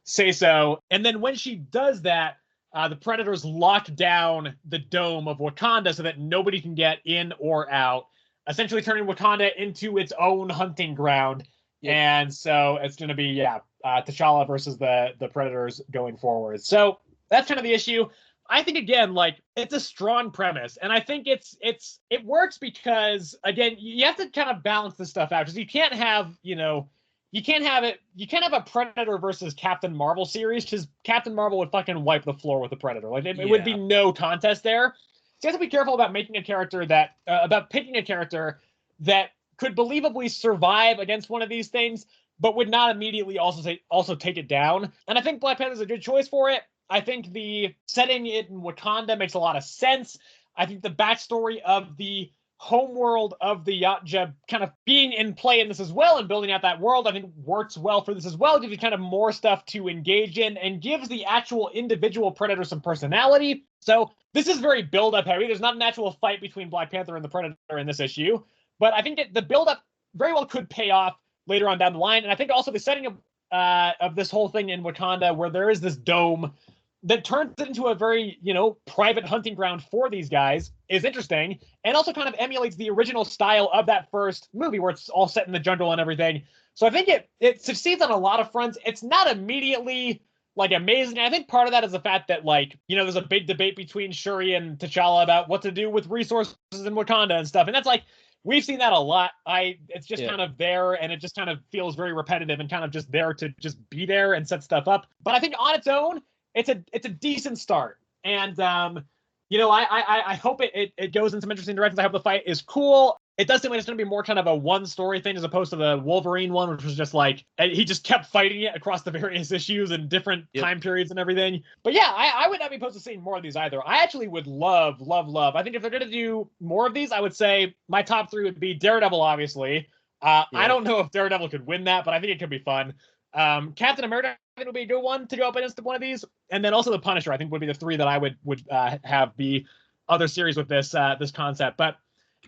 say so. And then when she does that, the Predators lock down the dome of Wakanda so that nobody can get in or out, essentially turning Wakanda into its own hunting ground. Yep. And so it's going to be, T'Challa versus the Predators going forward. So that's kind of the issue. I think, again, like, it's a strong premise, and I think it works because, again, you have to kind of balance this stuff out, because you can't have a Predator versus Captain Marvel series, because Captain Marvel would fucking wipe the floor with the Predator. Like, it would be no contest there. So you have to be careful about making a character picking a character that could believably survive against one of these things, but would not immediately also take it down. And I think Black Panther is a good choice for it. I think the setting it in Wakanda makes a lot of sense. I think the backstory of the homeworld of the Yatja kind of being in play in this as well and building out that world, I think works well for this as well. Gives you kind of more stuff to engage in and gives the actual individual Predator some personality. So this is very build-up heavy. There's not an actual fight between Black Panther and the Predator in this issue, but I think that the build-up very well could pay off later on down the line. And I think also the setting of this whole thing in Wakanda, where there is this dome that turns it into a very, private hunting ground for these guys, is interesting, and also kind of emulates the original style of that first movie, where it's all set in the jungle and everything. So I think it succeeds on a lot of fronts. It's not immediately, like, amazing. And I think part of that is the fact that, like, there's a big debate between Shuri and T'Challa about what to do with resources in Wakanda and stuff. And that's, like, we've seen that a lot. It's just kind of there, and it just kind of feels very repetitive and kind of just there to just be there and set stuff up. But I think on its own, it's a decent start, and I hope it goes in some interesting directions. I hope the fight is cool. It does seem like it's going to be more kind of a one story thing as opposed to the Wolverine one, which was just like he just kept fighting it across the various issues and different time periods and everything. But yeah, I would not be opposed to seeing more of these either. I actually would love. I think if they're going to do more of these, I would say my top 3 would be Daredevil, obviously. I don't know if Daredevil could win that, but I think it could be fun. Captain America, I think, would be a good one to go up against one of these, and then also the Punisher, I think, would be the 3 that I would have be other series with this concept. But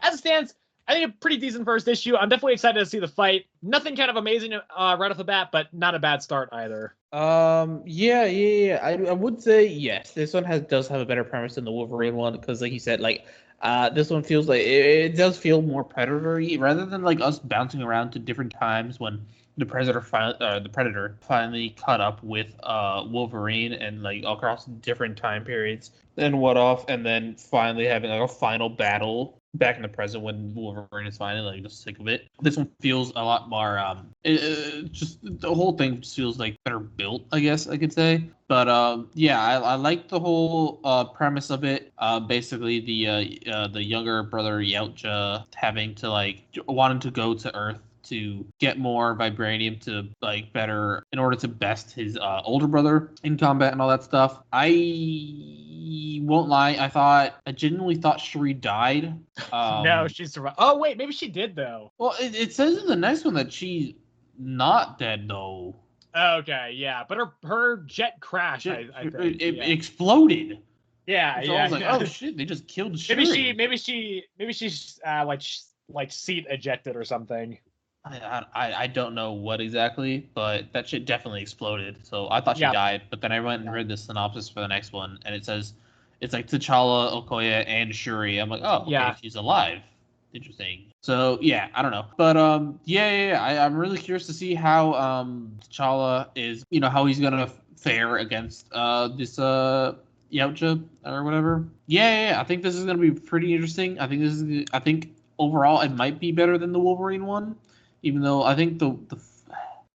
as it stands, I think a pretty decent first issue. I'm definitely excited to see the fight. Nothing kind of amazing right off the bat, but not a bad start either.
I would say yes. This one does have a better premise than the Wolverine one, because, like you said, like, this one feels like it does feel more Predator-y, rather than like us bouncing around to different times when the Predator finally caught up with Wolverine, and like across different time periods and and then finally having like a final battle back in the present when Wolverine is finally like just sick of it. This one feels a lot more just the whole thing just feels like better built, I guess I could say. But I like the whole premise of it. Basically the younger brother Yautja having to wanting to go to Earth to get more vibranium to in order to best his older brother in combat and all that stuff. I won't lie, I genuinely thought Shuri died.
No, she survived. Oh wait, maybe she did though.
Well, it says in the next one that she's not dead though.
Okay, yeah, but her jet crashed. I think
it exploded.
Yeah,
so I was like, oh shit, they just killed Shuri.
Maybe she's seat ejected or something.
I don't know what exactly, but that shit definitely exploded. So I thought she died, but then I went and read the synopsis for the next one, and it says it's like T'Challa, Okoye, and Shuri. I'm like, oh, okay, she's alive. Interesting. So yeah, I don't know, but I'm really curious to see how T'Challa is, how he's gonna fare against this Yautja or whatever. I think this is gonna be pretty interesting. I think overall it might be better than the Wolverine one. Even though I think the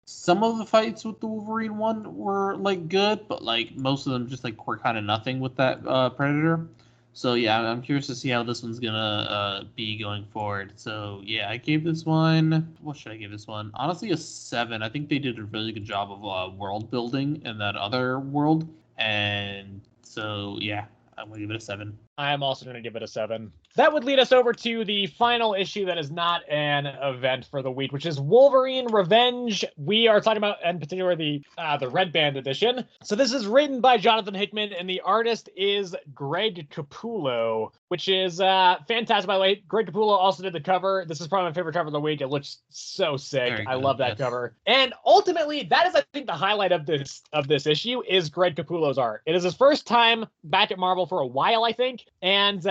some of the fights with the Wolverine one were good, but most of them just were kind of nothing with that Predator. So yeah, I'm curious to see how this one's gonna be going forward. So yeah, I gave this one. What should I give this one? Honestly, a 7. I think they did a really good job of world building in that other world, and so yeah, I'm gonna give it a 7.
I am also gonna give it a 7. that would lead us over to the final issue that is not an event for the week, which is Wolverine Revenge. We are talking about, in particular, the Red Band edition. So this is written by Jonathan Hickman, and the artist is Greg Capullo, which is fantastic, by the way. Greg Capullo also did the cover. This is probably my favorite cover of the week. It looks so sick. I love that cover. And ultimately, that is, I think, the highlight of this issue is Greg Capullo's art. It is his first time back at Marvel for a while, I think. And,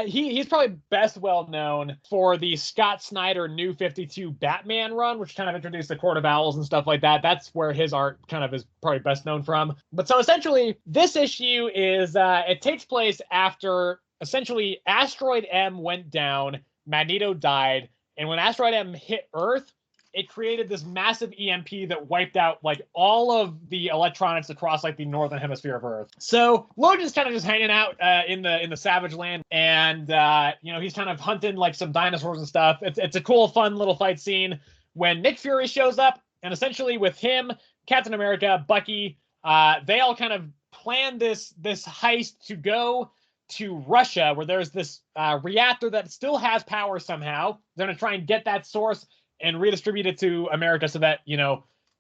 he's probably best well known for the Scott Snyder New 52 Batman run, which kind of introduced the Court of Owls and stuff like that. That's where his art kind of is probably best known from. But so essentially, this issue is, it takes place after, essentially, Asteroid M went down, Magneto died, and when Asteroid M hit Earth, it created this massive EMP that wiped out like all of the electronics across like the northern hemisphere of Earth. So Logan's kind of just hanging out in the Savage Land, and he's kind of hunting like some dinosaurs and stuff. It's a cool, fun little fight scene when Nick Fury shows up, and essentially with him, Captain America, Bucky, they all kind of plan this heist to go to Russia, where there's this reactor that still has power somehow. They're gonna try and get that source and redistribute it to America so that,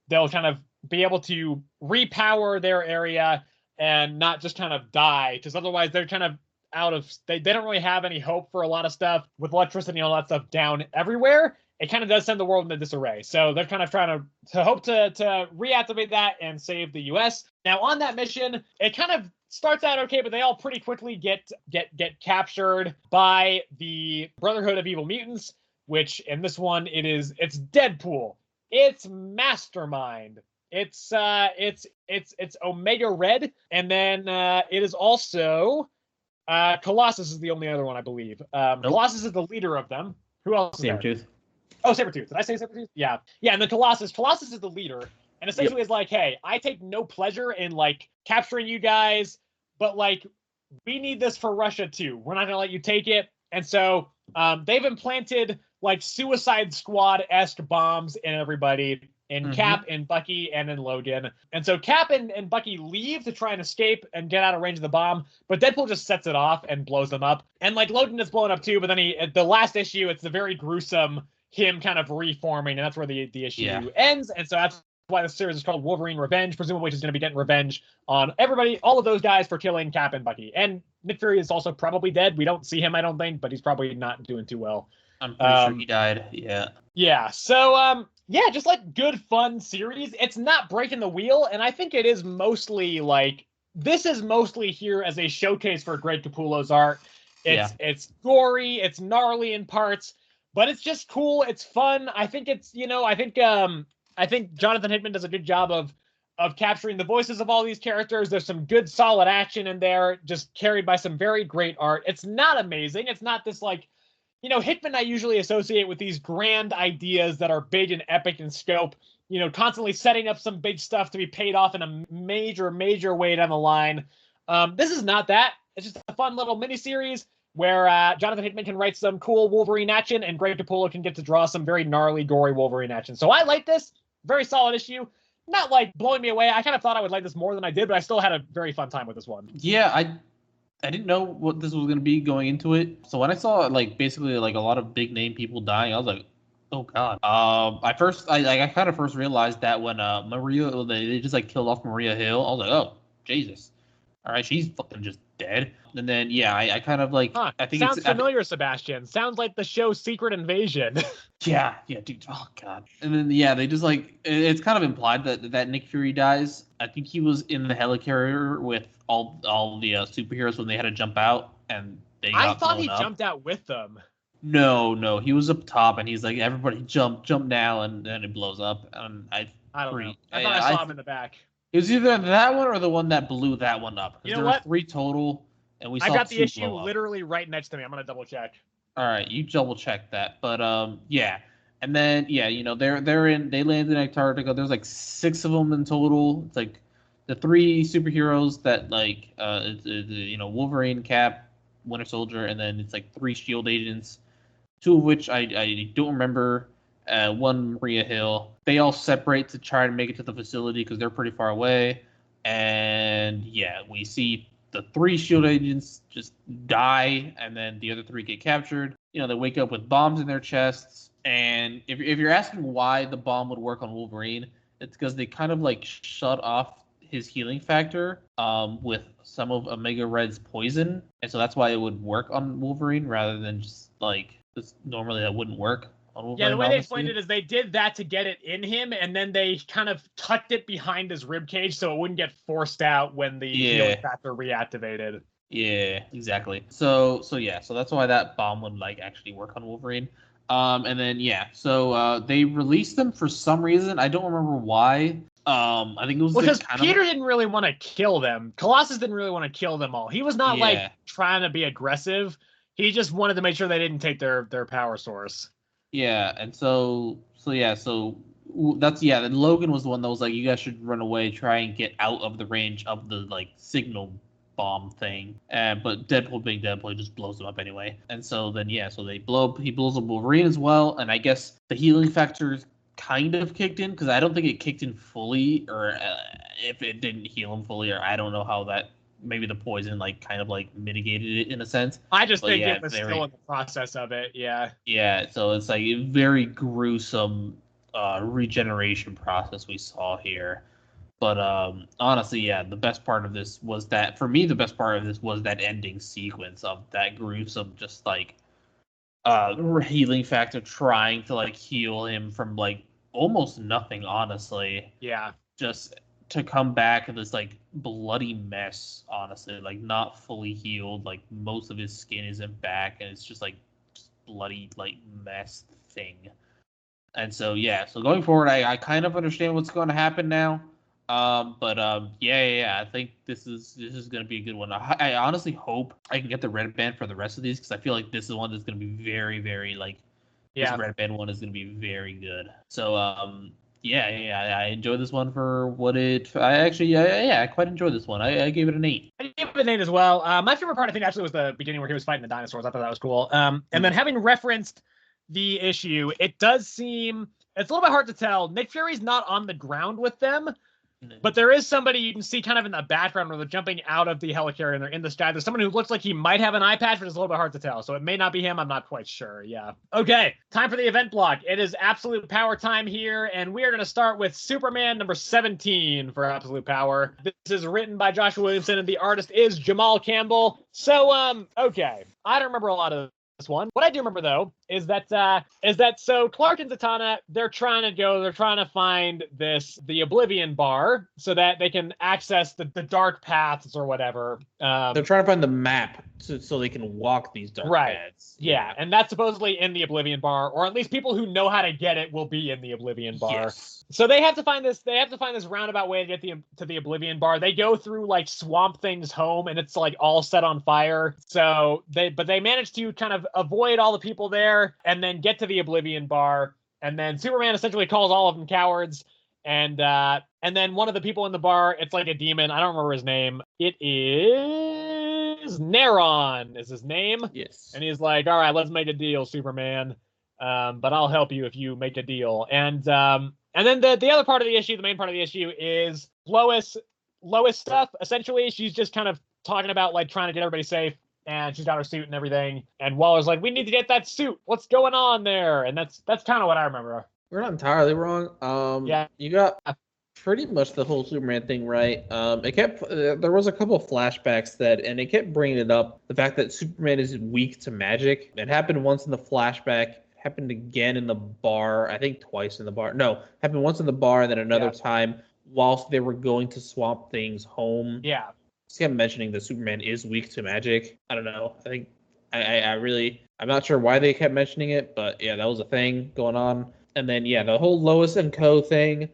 they'll kind of be able to repower their area and not just kind of die. Because otherwise they're kind of they don't really have any hope for a lot of stuff with electricity and all that stuff down everywhere. It kind of does send the world into disarray. So they're kind of trying to hope to reactivate that and save the US. Now on that mission, it kind of starts out okay, but they all pretty quickly get captured by the Brotherhood of Evil Mutants, which in this one it's Deadpool, it's Mastermind, it's Omega Red, and then it is also Colossus is the only other one, I believe. Nope. Colossus is the leader of them. Who else is
Sabretooth.
There? Oh, Sabretooth. Did I say Sabretooth? Yeah. And then Colossus is the leader, and essentially is like, hey, I take no pleasure in like capturing you guys, but like we need this for Russia too. We're not gonna let you take it. And so they've implanted like Suicide Squad-esque bombs in everybody, in Cap and Bucky and in Logan. And so Cap and Bucky leave to try and escape and get out of range of the bomb, but Deadpool just sets it off and blows them up. And like Logan is blown up too, but then at the last issue, it's the very gruesome him kind of reforming, and that's where the issue ends. And so that's why the series is called Wolverine Revenge. Presumably he's going to be getting revenge on everybody, all of those guys, for killing Cap and Bucky. And Nick Fury is also probably dead. We don't see him, I don't think, but he's probably not doing too well.
I'm pretty sure he died. Yeah.
Yeah. So, just like good, fun series. It's not breaking the wheel, and I think it is mostly like this is mostly here as a showcase for Greg Capullo's art. It's gory, it's gnarly in parts, but it's just cool. It's fun. I think it's I think Jonathan Hickman does a good job of capturing the voices of all these characters. There's some good, solid action in there, just carried by some very great art. It's not amazing. It's not this like. Hickman I usually associate with these grand ideas that are big and epic in scope, constantly setting up some big stuff to be paid off in a major, major way down the line. This is not that. It's just a fun little miniseries where Jonathan Hickman can write some cool Wolverine action and Greg Capullo can get to draw some very gnarly, gory Wolverine action. So I like this. Very solid issue. Not like blowing me away. I kind of thought I would like this more than I did, but I still had a very fun time with this one.
Yeah, I didn't know what this was going to be going into it. So when I saw like basically like a lot of big name people dying, I was like, oh god. I kind of first realized that when Maria, they just like killed off Maria Hill. I was like, oh Jesus, all right, she's fucking just dead. And then I kind of like I think
sounds familiar, Sebastian. Sounds like the show Secret Invasion.
yeah, dude. Oh god. And then they just like it's kind of implied that Nick Fury dies. I think he was in the helicarrier with all the superheroes when they had to jump out, and I
thought he jumped out with them.
No, he was up top, and he's like, everybody jump now, and then it blows up. And I
don't know. I thought I saw him in the back.
It was either that one or the one that blew that one up.
You know what?
There were 3 total, and we saw
I got the
2
issue literally right next to me. I'm gonna double check.
All right, you double check that. But and then they landed in Antarctica. There's like 6 of them in total. It's like the 3 superheroes that like Wolverine, Cap, Winter Soldier, and then it's like 3 Shield agents, 2 of which I don't remember. 1 Maria Hill. They all separate to try to make it to the facility because they're pretty far away. And we see the 3 Shield agents just die, and then the other 3 get captured. They wake up with bombs in their chests. And if you're asking why the bomb would work on Wolverine, it's because they kind of like shut off his healing factor with some of Omega Red's poison, and so that's why it would work on Wolverine rather than just like normally that wouldn't work on Wolverine.
Yeah, the way they explained it is they did that to get it in him, and then they kind of tucked it behind his ribcage so it wouldn't get forced out when the healing factor reactivated.
Yeah, exactly. So that's why that bomb would like actually work on Wolverine. And then so they released them for some reason. I don't remember why. I think it was
because Peter didn't really want to kill them. Colossus didn't really want to kill them all. He was not like trying to be aggressive. He just wanted to make sure they didn't take their power source.
Yeah, and so that's then Logan was the one that was like, you guys should run away, try and get out of the range of the like signal bomb thing. But Deadpool being Deadpool, he just blows them up anyway. And so then so he blows up Wolverine as well, and I guess the healing factor kind of kicked in, because I don't think it kicked in fully, or if it didn't heal him fully, or I don't know how that, maybe the poison like kind of like mitigated it in a sense.
I just think it was still in the process of it.
Yeah, so it's like a very gruesome regeneration process we saw here. But honestly, the best part of this was that, for me, the best part of this was that ending sequence of that gruesome, just like healing factor trying to like heal him from like almost nothing, honestly.
Yeah.
Just to come back in this like bloody mess, honestly, like not fully healed, like most of his skin isn't back, and it's just like bloody like mess thing. And so so going forward, I kind of understand what's going to happen now. I think this is going to be a good one. I honestly hope I can get the red band for the rest of these, because I feel like this is one that's going to be very, very like this red band one is going to be very good. So I enjoyed this one for what it. I quite enjoyed this one. I gave it an 8.
I gave it an 8 as well. My favorite part, I think, actually was the beginning where he was fighting the dinosaurs. I thought that was cool. And then having referenced the issue, it does seem it's a little bit hard to tell. Nick Fury's not on the ground with them, but there is somebody you can see kind of in the background where they're jumping out of the helicarrier and they're in the sky. There's someone who looks like he might have an eye patch, but it's a little bit hard to tell. So it may not be him. I'm not quite sure. Yeah. Okay. Time for the event block. It is absolute power time here. And we are going to start with Superman number 17 for absolute power. This is written by Joshua Williamson and the artist is Jamal Campbell. So, okay. I don't remember a lot of this one. What I do remember, though, is that so Clark and Zatanna, they're trying to find the Oblivion Bar so that they can access the dark paths or whatever.
They're trying to find the map so they can walk these dark paths.
Yeah, and that's supposedly in the Oblivion Bar, or at least people who know how to get it will be in the Oblivion Bar.
Yes.
So they have to find this roundabout way to get to the Oblivion Bar. They go through like Swamp Thing's home, and it's like all set on fire. So they manage to kind of avoid all the people there and then get to the Oblivion Bar. And then Superman essentially calls all of them cowards. And then one of the people in the bar, it's like a demon. I don't remember his name. It is Neron is his name.
Yes.
And he's like, all right, let's make a deal, Superman. But I'll help you if you make a deal. And then the other part of the issue, the main part of the issue, is Lois stuff. Essentially, she's just kind of talking about like trying to get everybody safe. And she's got her suit and everything. And Waller's like, we need to get that suit. What's going on there? And that's kind of what I remember.
We're not entirely wrong. You got pretty much the whole Superman thing right. There was a couple of flashbacks and it kept bringing it up. The fact that Superman is weak to magic. It happened once in the flashback. Happened again in the bar. I think twice in the bar. No, happened once in the bar and then another time whilst they were going to Swamp Thing's home.
Yeah.
Kept mentioning that Superman is weak to magic. I don't know. I think I'm not sure why they kept mentioning it, but yeah, that was a thing going on. And then the whole Lois and Co. thing. It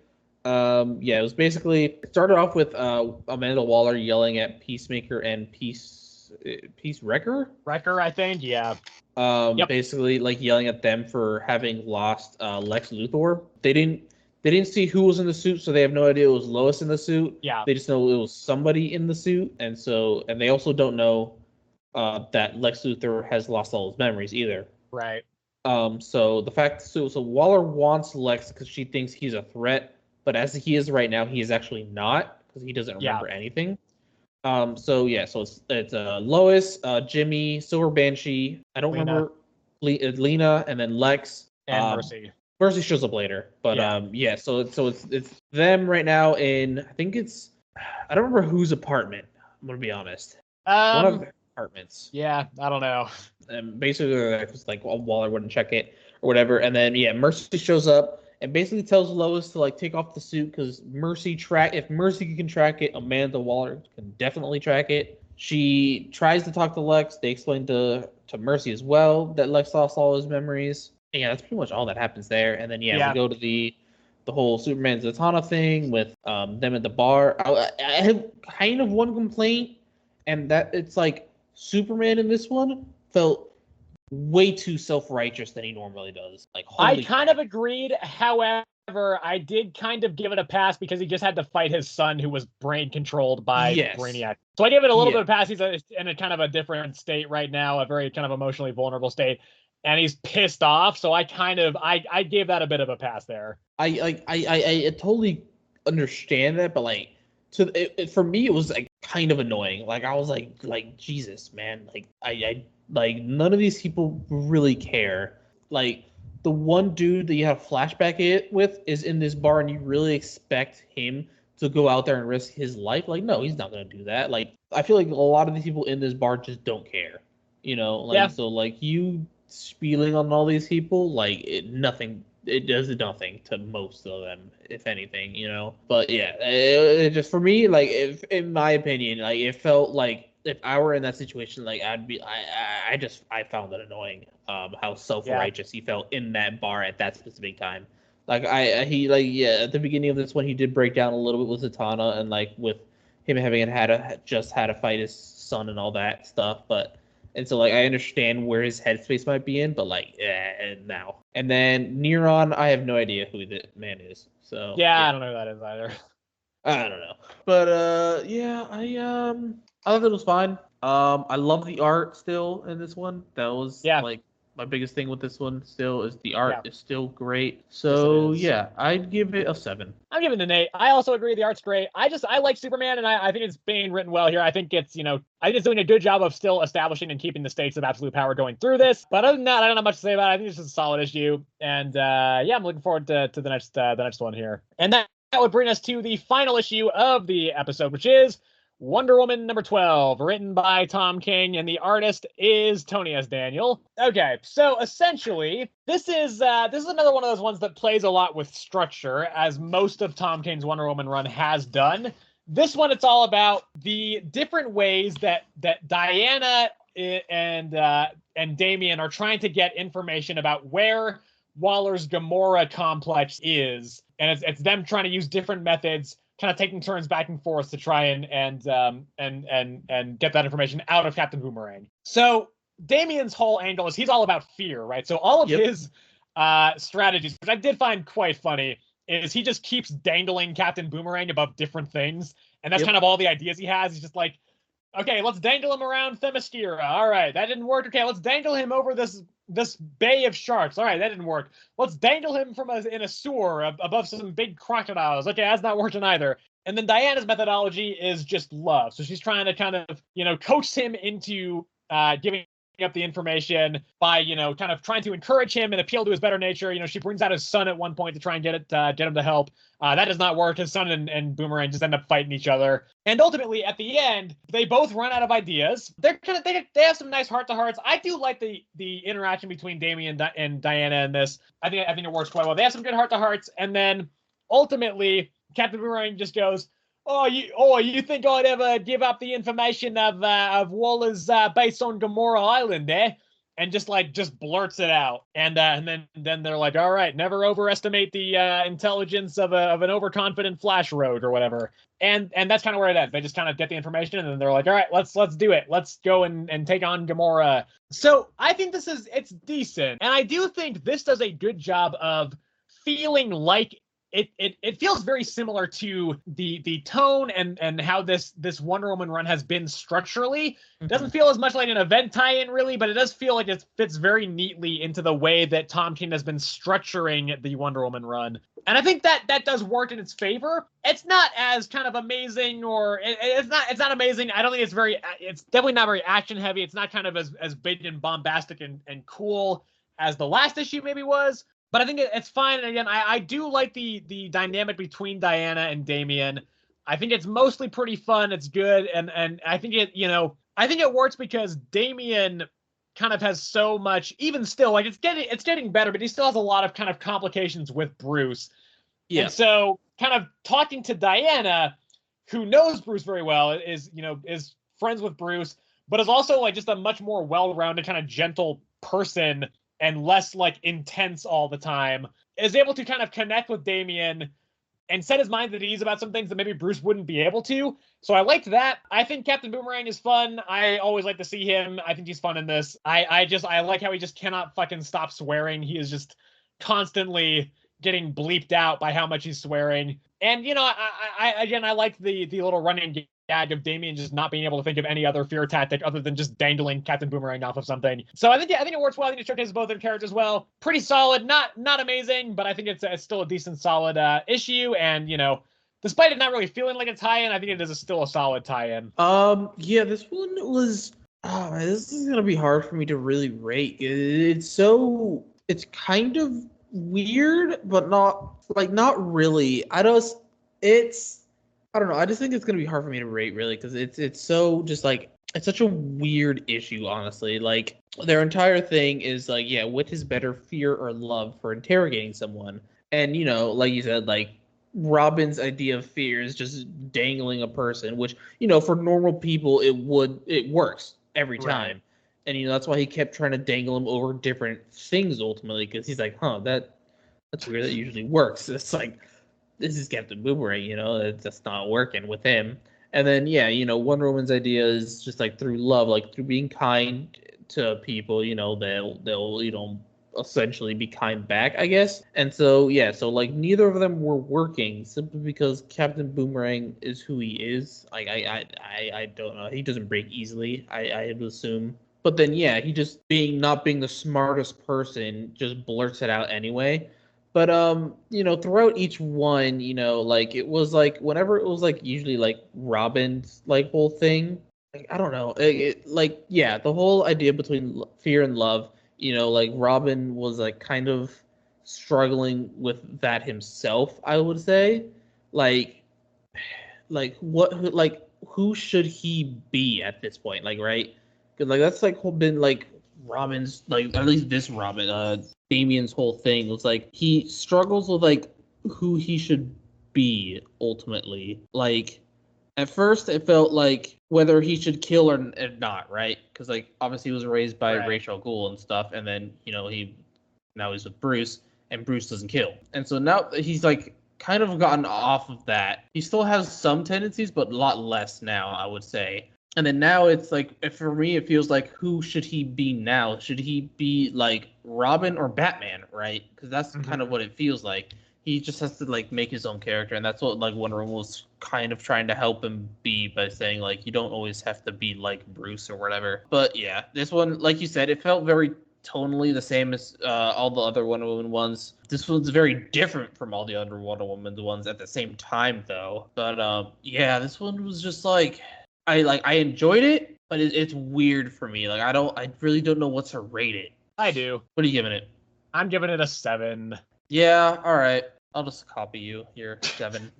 was basically it started off with Amanda Waller yelling at Peacemaker and Peace Wrecker,
I think. Yeah.
Basically like yelling at them for having lost Lex Luthor. They didn't see who was in the suit, so they have no idea it was Lois in the suit.
Yeah.
They just know it was somebody in the suit, and they also don't know that Lex Luthor has lost all his memories either.
Right.
So Waller wants Lex because she thinks he's a threat, but as he is right now, he is actually not, because he doesn't remember anything. So yeah, so it's Lois, Jimmy, Silver Banshee. I don't remember Lena, and then Lex
and Mercy.
Mercy shows up later, but yeah. So it's them right now in I think it's I don't remember whose apartment. I'm gonna be honest. One of their apartments.
Yeah, I don't know.
And basically, it's like Waller wouldn't check it or whatever, and then yeah, Mercy shows up and basically tells Lois to like take off the suit because if Mercy can track it, Amanda Waller can definitely track it. She tries to talk to Lex. They explain to Mercy as well that Lex lost all his memories. And yeah, that's pretty much all that happens there. And then we go to the whole Superman Zatanna thing with them at the bar. I have kind of one complaint, and that it's like Superman in this one felt way too self-righteous than he normally does. Like
I kind of agreed. However, I did kind of give it a pass because he just had to fight his son who was brain controlled by Brainiac. So I gave it a little bit of pass. He's in a kind of a different state right now, a very kind of emotionally vulnerable state. And he's pissed off, so I gave that a bit of a pass there.
I totally understand that, but like for me it was like kind of annoying. Like I was like Jesus, man. Like I like none of these people really care. Like the one dude that you have flashback with is in this bar, and you really expect him to go out there and risk his life. Like no, he's not gonna do that. Like I feel like a lot of these people in this bar just don't care. So like you spieling on all these people, like it does nothing to most of them, if anything, but yeah, it just for me, like if in my opinion, like it felt like if I were in that situation, like I found it annoying how self-righteous he felt in that bar at that specific time. Like at the beginning of this one he did break down a little bit with Zatanna and like with him having just had to fight his son and all that stuff, but and so, like, I understand where his headspace might be in, but, like, now. And then Neron, I have no idea who the man is. So
yeah, I don't know who that is either.
I don't know. But, I thought it was fine. I love the art still in this one. That was, like, my biggest thing with this one still is the art is still great. So, yeah, I'd give it a 7.
I'm giving it an 8. I also agree the art's great. I like Superman, and I think it's being written well here. I think it's, I think it's doing a good job of still establishing and keeping the stakes of absolute power going through this. But other than that, I don't have much to say about it. I think it's just a solid issue. And, I'm looking forward to the next one here. And that would bring us to the final issue of the episode, which is Wonder Woman number 12, written by Tom King, and the artist is Tony S. Daniel. Okay, so essentially, this is another one of those ones that plays a lot with structure, as most of Tom King's Wonder Woman run has done. This one, it's all about the different ways that Diana and Damian are trying to get information about where Waller's Gamora complex is, and it's them trying to use different methods, kind of taking turns back and forth to try and get that information out of Captain Boomerang. So Damian's whole angle is he's all about fear, right? So all of his strategies, which I did find quite funny, is he just keeps dangling Captain Boomerang above different things, and that's kind of all the ideas he has. He's just like, okay, let's dangle him around Themyscira. All right, that didn't work. Okay, let's dangle him over this bay of sharks. All right, that didn't work. Let's dangle him in a sewer above some big crocodiles. Okay, that's not working either. And then Diana's methodology is just love. So she's trying to kind of, coax him into giving up the information by, kind of trying to encourage him and appeal to his better nature. She brings out his son at one point to try and get him to help. That does not work. His son and Boomerang just end up fighting each other. And ultimately, at the end, they both run out of ideas. They have some nice heart-to-hearts. I do like the interaction between Damian and Diana in this. I think it works quite well. They have some good heart-to-hearts, and then ultimately, Captain Boomerang just goes, Oh, you think I'd ever give up the information of Waller's base on Gamora Island there? And just blurts it out. And then they're like, all right, never overestimate the intelligence of an overconfident Flash Road or whatever. And that's kind of where it ends. They just kind of get the information, and then they're like, all right, let's do it. Let's go and take on Gamora. So I think it's decent. And I do think this does a good job of feeling like it feels very similar to the tone and how this Wonder Woman run has been structurally. It doesn't feel as much like an event tie-in really, but it does feel like it fits very neatly into the way that Tom King has been structuring the Wonder Woman run. And I think that does work in its favor. It's not as kind of amazing, or it's not amazing. I don't think it's definitely not very action heavy. It's not kind of as big and bombastic and cool as the last issue maybe was. But I think it's fine. And again, I do like the dynamic between Diana and Damian. I think it's mostly pretty fun. It's good. And I think it works because Damian kind of has so much, even still, like it's getting better, but he still has a lot of kind of complications with Bruce. Yeah. And so kind of talking to Diana, who knows Bruce very well, is friends with Bruce, but is also like just a much more well-rounded, kind of gentle person and less like intense all the time, is able to kind of connect with Damian and set his mind at ease about some things that maybe Bruce wouldn't be able to. So I liked that. I think Captain Boomerang is fun. I always like to see him. I think he's fun in this. I like how he just cannot fucking stop swearing. He is just constantly getting bleeped out by how much he's swearing. And, I like the little running gag of Damian just not being able to think of any other fear tactic other than just dangling Captain Boomerang off of something. So I think it works well. I think it showcases both their characters well. Pretty solid, not amazing, but I think it's still a decent, solid issue. And despite it not really feeling like a tie-in, I think it is still a solid tie-in.
Yeah, this one was. Oh man, this is gonna be hard for me to really rate. It's kind of weird, but not really. I don't know. I just think it's gonna be hard for me to rate really because it's so just like it's such a weird issue, honestly. Like their entire thing is like, yeah, what is better, fear or love for interrogating someone? And like you said, like Robin's idea of fear is just dangling a person, which for normal people it works every time. Right. And that's why he kept trying to dangle him over different things ultimately, because he's like, that's weird. That usually works. It's like, this is Captain Boomerang, it's just not working with him. And then, Wonder Woman's idea is just like through love, like through being kind to people, they'll essentially be kind back, I guess. And so, so like neither of them were working simply because Captain Boomerang is who he is. Like, I don't know. He doesn't break easily, I would assume. But then, he just not being the smartest person, just blurts it out anyway. But throughout each one, like it was like whenever it was like usually like Robin's like whole thing, like I don't know, the whole idea between fear and love, like Robin was like kind of struggling with that himself, I would say, like who should he be at this point, like, right? Because like that's like been like Robin's, like at least this Robin, Damian's whole thing was like he struggles with like who he should be ultimately. Like at first it felt like whether he should kill or not, right? Because like obviously he was raised by Rachel Gould and stuff, and then now he's with Bruce, and Bruce doesn't kill, and so now he's like kind of gotten off of that. He still has some tendencies, but a lot less now, I would say. And then now it's like, for me, it feels like, who should he be now? Should he be like Robin or Batman, right? Because that's kind of what it feels like. He just has to like make his own character, and that's what like Wonder Woman was kind of trying to help him be by saying like, you don't always have to be like Bruce or whatever. But yeah, this one, like you said, it felt very tonally the same as all the other Wonder Woman ones. This one's very different from all the other Wonder Woman ones at the same time, though. But this one was just like. I enjoyed it, but it's weird for me. Like I really don't know what to rate it.
I do.
What are you giving it?
I'm giving it a 7.
Yeah, all right. I'll just copy you here, 7.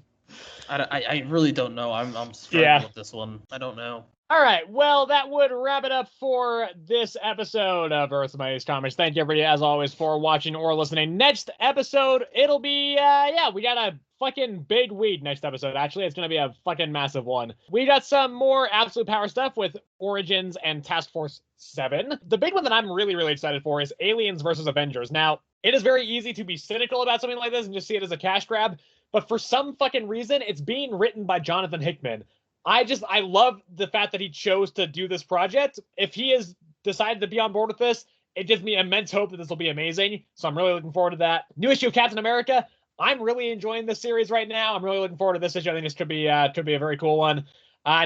I really don't know. I'm struggling with this one. I don't know.
All right, well, that would wrap it up for this episode of Earth's Mightiest Comics. Thank you, everybody, as always, for watching or listening. Next episode, it'll be, we got a fucking big week next episode, actually. It's going to be a fucking massive one. We got some more Absolute Power stuff with Origins and Task Force 7. The big one that I'm really, really excited for is Aliens versus Avengers. Now, it is very easy to be cynical about something like this and just see it as a cash grab, but for some fucking reason, it's being written by Jonathan Hickman. I love the fact that he chose to do this project. If he has decided to be on board with this, it gives me immense hope that this will be amazing. So I'm really looking forward to that. New issue of Captain America. I'm really enjoying this series right now. I'm really looking forward to this issue. I think this could be a very cool one.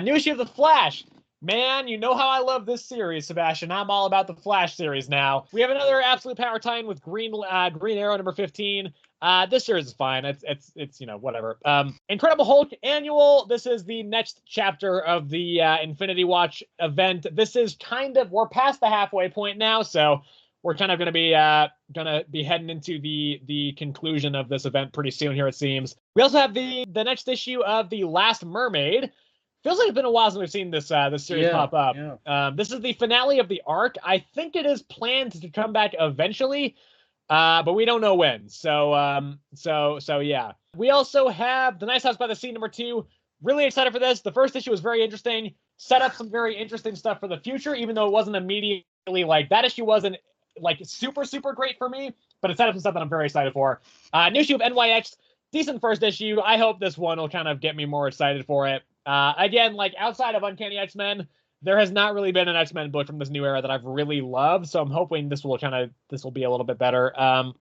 New issue of The Flash. Man, you know how I love this series, Sebastian. I'm all about the Flash series now. We have another Absolute Power tie-in with Green Arrow number 15. This series is fine. It's whatever. Incredible Hulk Annual. This is the next chapter of the Infinity Watch event. This is we're past the halfway point now, so we're kind of going to be heading into the conclusion of this event pretty soon here, it seems. We also have the next issue of The Last Mermaid. Feels like it's been a while since we've seen this series pop up. Yeah. This is the finale of the arc. I think it is planned to come back eventually, but we don't know when. So yeah. We also have The Nice House by the Sea number 2. Really excited for this. The first issue was very interesting. Set up some very interesting stuff for the future, even though it wasn't immediately like that issue wasn't like super great for me, but it set up some stuff that I'm very excited for. New issue of NYX. Decent first issue. I hope this one will kind of get me more excited for it. Again, like outside of Uncanny X-Men, there has not really been an X-Men book from this new era that I've really loved, so I'm hoping this will be a little bit better.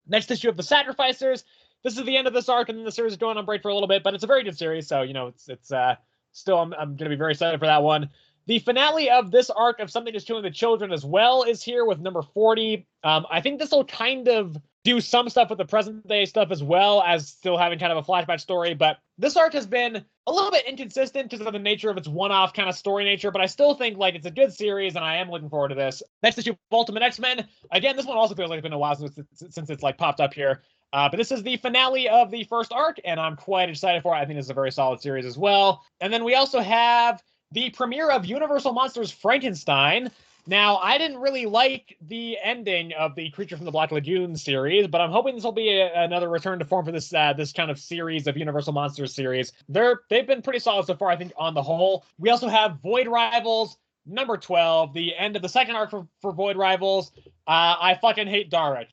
Next issue of The Sacrificers. This is the end of this arc, and then the series is going on break for a little bit, but it's a very good series, so it's still I'm going to be very excited for that one. The finale of this arc of Something is Killing the Children as well is here with number 40. I think this will kind of do some stuff with the present day stuff as well as still having kind of a flashback story, but this arc has been a little bit inconsistent because of the nature of its one-off kind of story nature, but I still think like it's a good series and I am looking forward to this. Next issue of Ultimate X-Men. Again, this one also feels like it's been a while since it's like popped up here. But this is the finale of the first arc, and I'm quite excited for it. I think this is a very solid series as well. And then we also have the premiere of Universal Monsters Frankenstein. Now, I didn't really like the ending of the Creature from the Black Lagoon series, but I'm hoping this will be another return to form for this this kind of series of Universal Monsters series. They've been pretty solid so far, I think, on the whole. We also have Void Rivals number 12, the end of the second arc for Void Rivals. I fucking hate Dalek.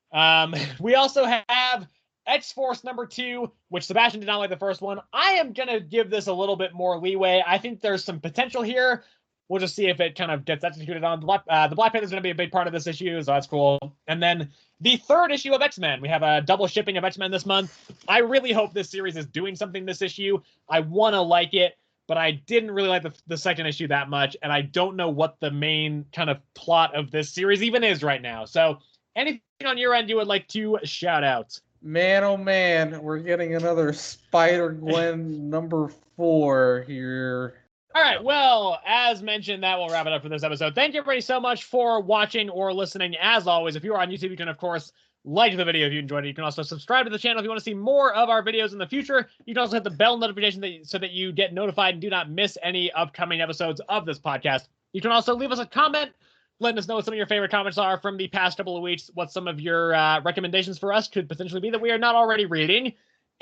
We also have X-Force number 2, which Sebastian did not like the first one. I am going to give this a little bit more leeway. I think there's some potential here. We'll just see if it kind of gets executed on. The Black Panther is going to be a big part of this issue, so that's cool. And then the third issue of X-Men. We have a double shipping of X-Men this month. I really hope this series is doing something this issue. I want to like it, but I didn't really like the second issue that much, and I don't know what the main kind of plot of this series even is right now. So anything on your end you would like to shout out?
Man, oh man, we're getting another Spider-Gwen number 4 here.
All right, well, as mentioned, that will wrap it up for this episode. Thank you everybody so much for watching or listening. As always, if you are on YouTube, you can, of course, like the video if you enjoyed it. You can also subscribe to the channel if you want to see more of our videos in the future. You can also hit the bell notification so that you get notified and do not miss any upcoming episodes of this podcast. You can also leave us a comment, letting us know what some of your favorite comments are from the past couple of weeks, what some of your recommendations for us could potentially be that we are not already reading.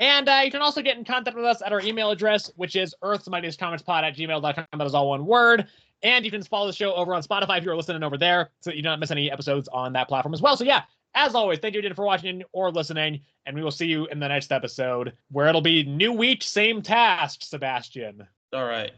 And you can also get in contact with us at our email address, which is earthsmightiestcommonsPod@gmail.com. That is all one word. And you can follow the show over on Spotify if you're listening over there so that you don't miss any episodes on that platform as well. So yeah, as always, thank you again for watching or listening, and we will see you in the next episode where it'll be new week, same task, Sebastian.
All right.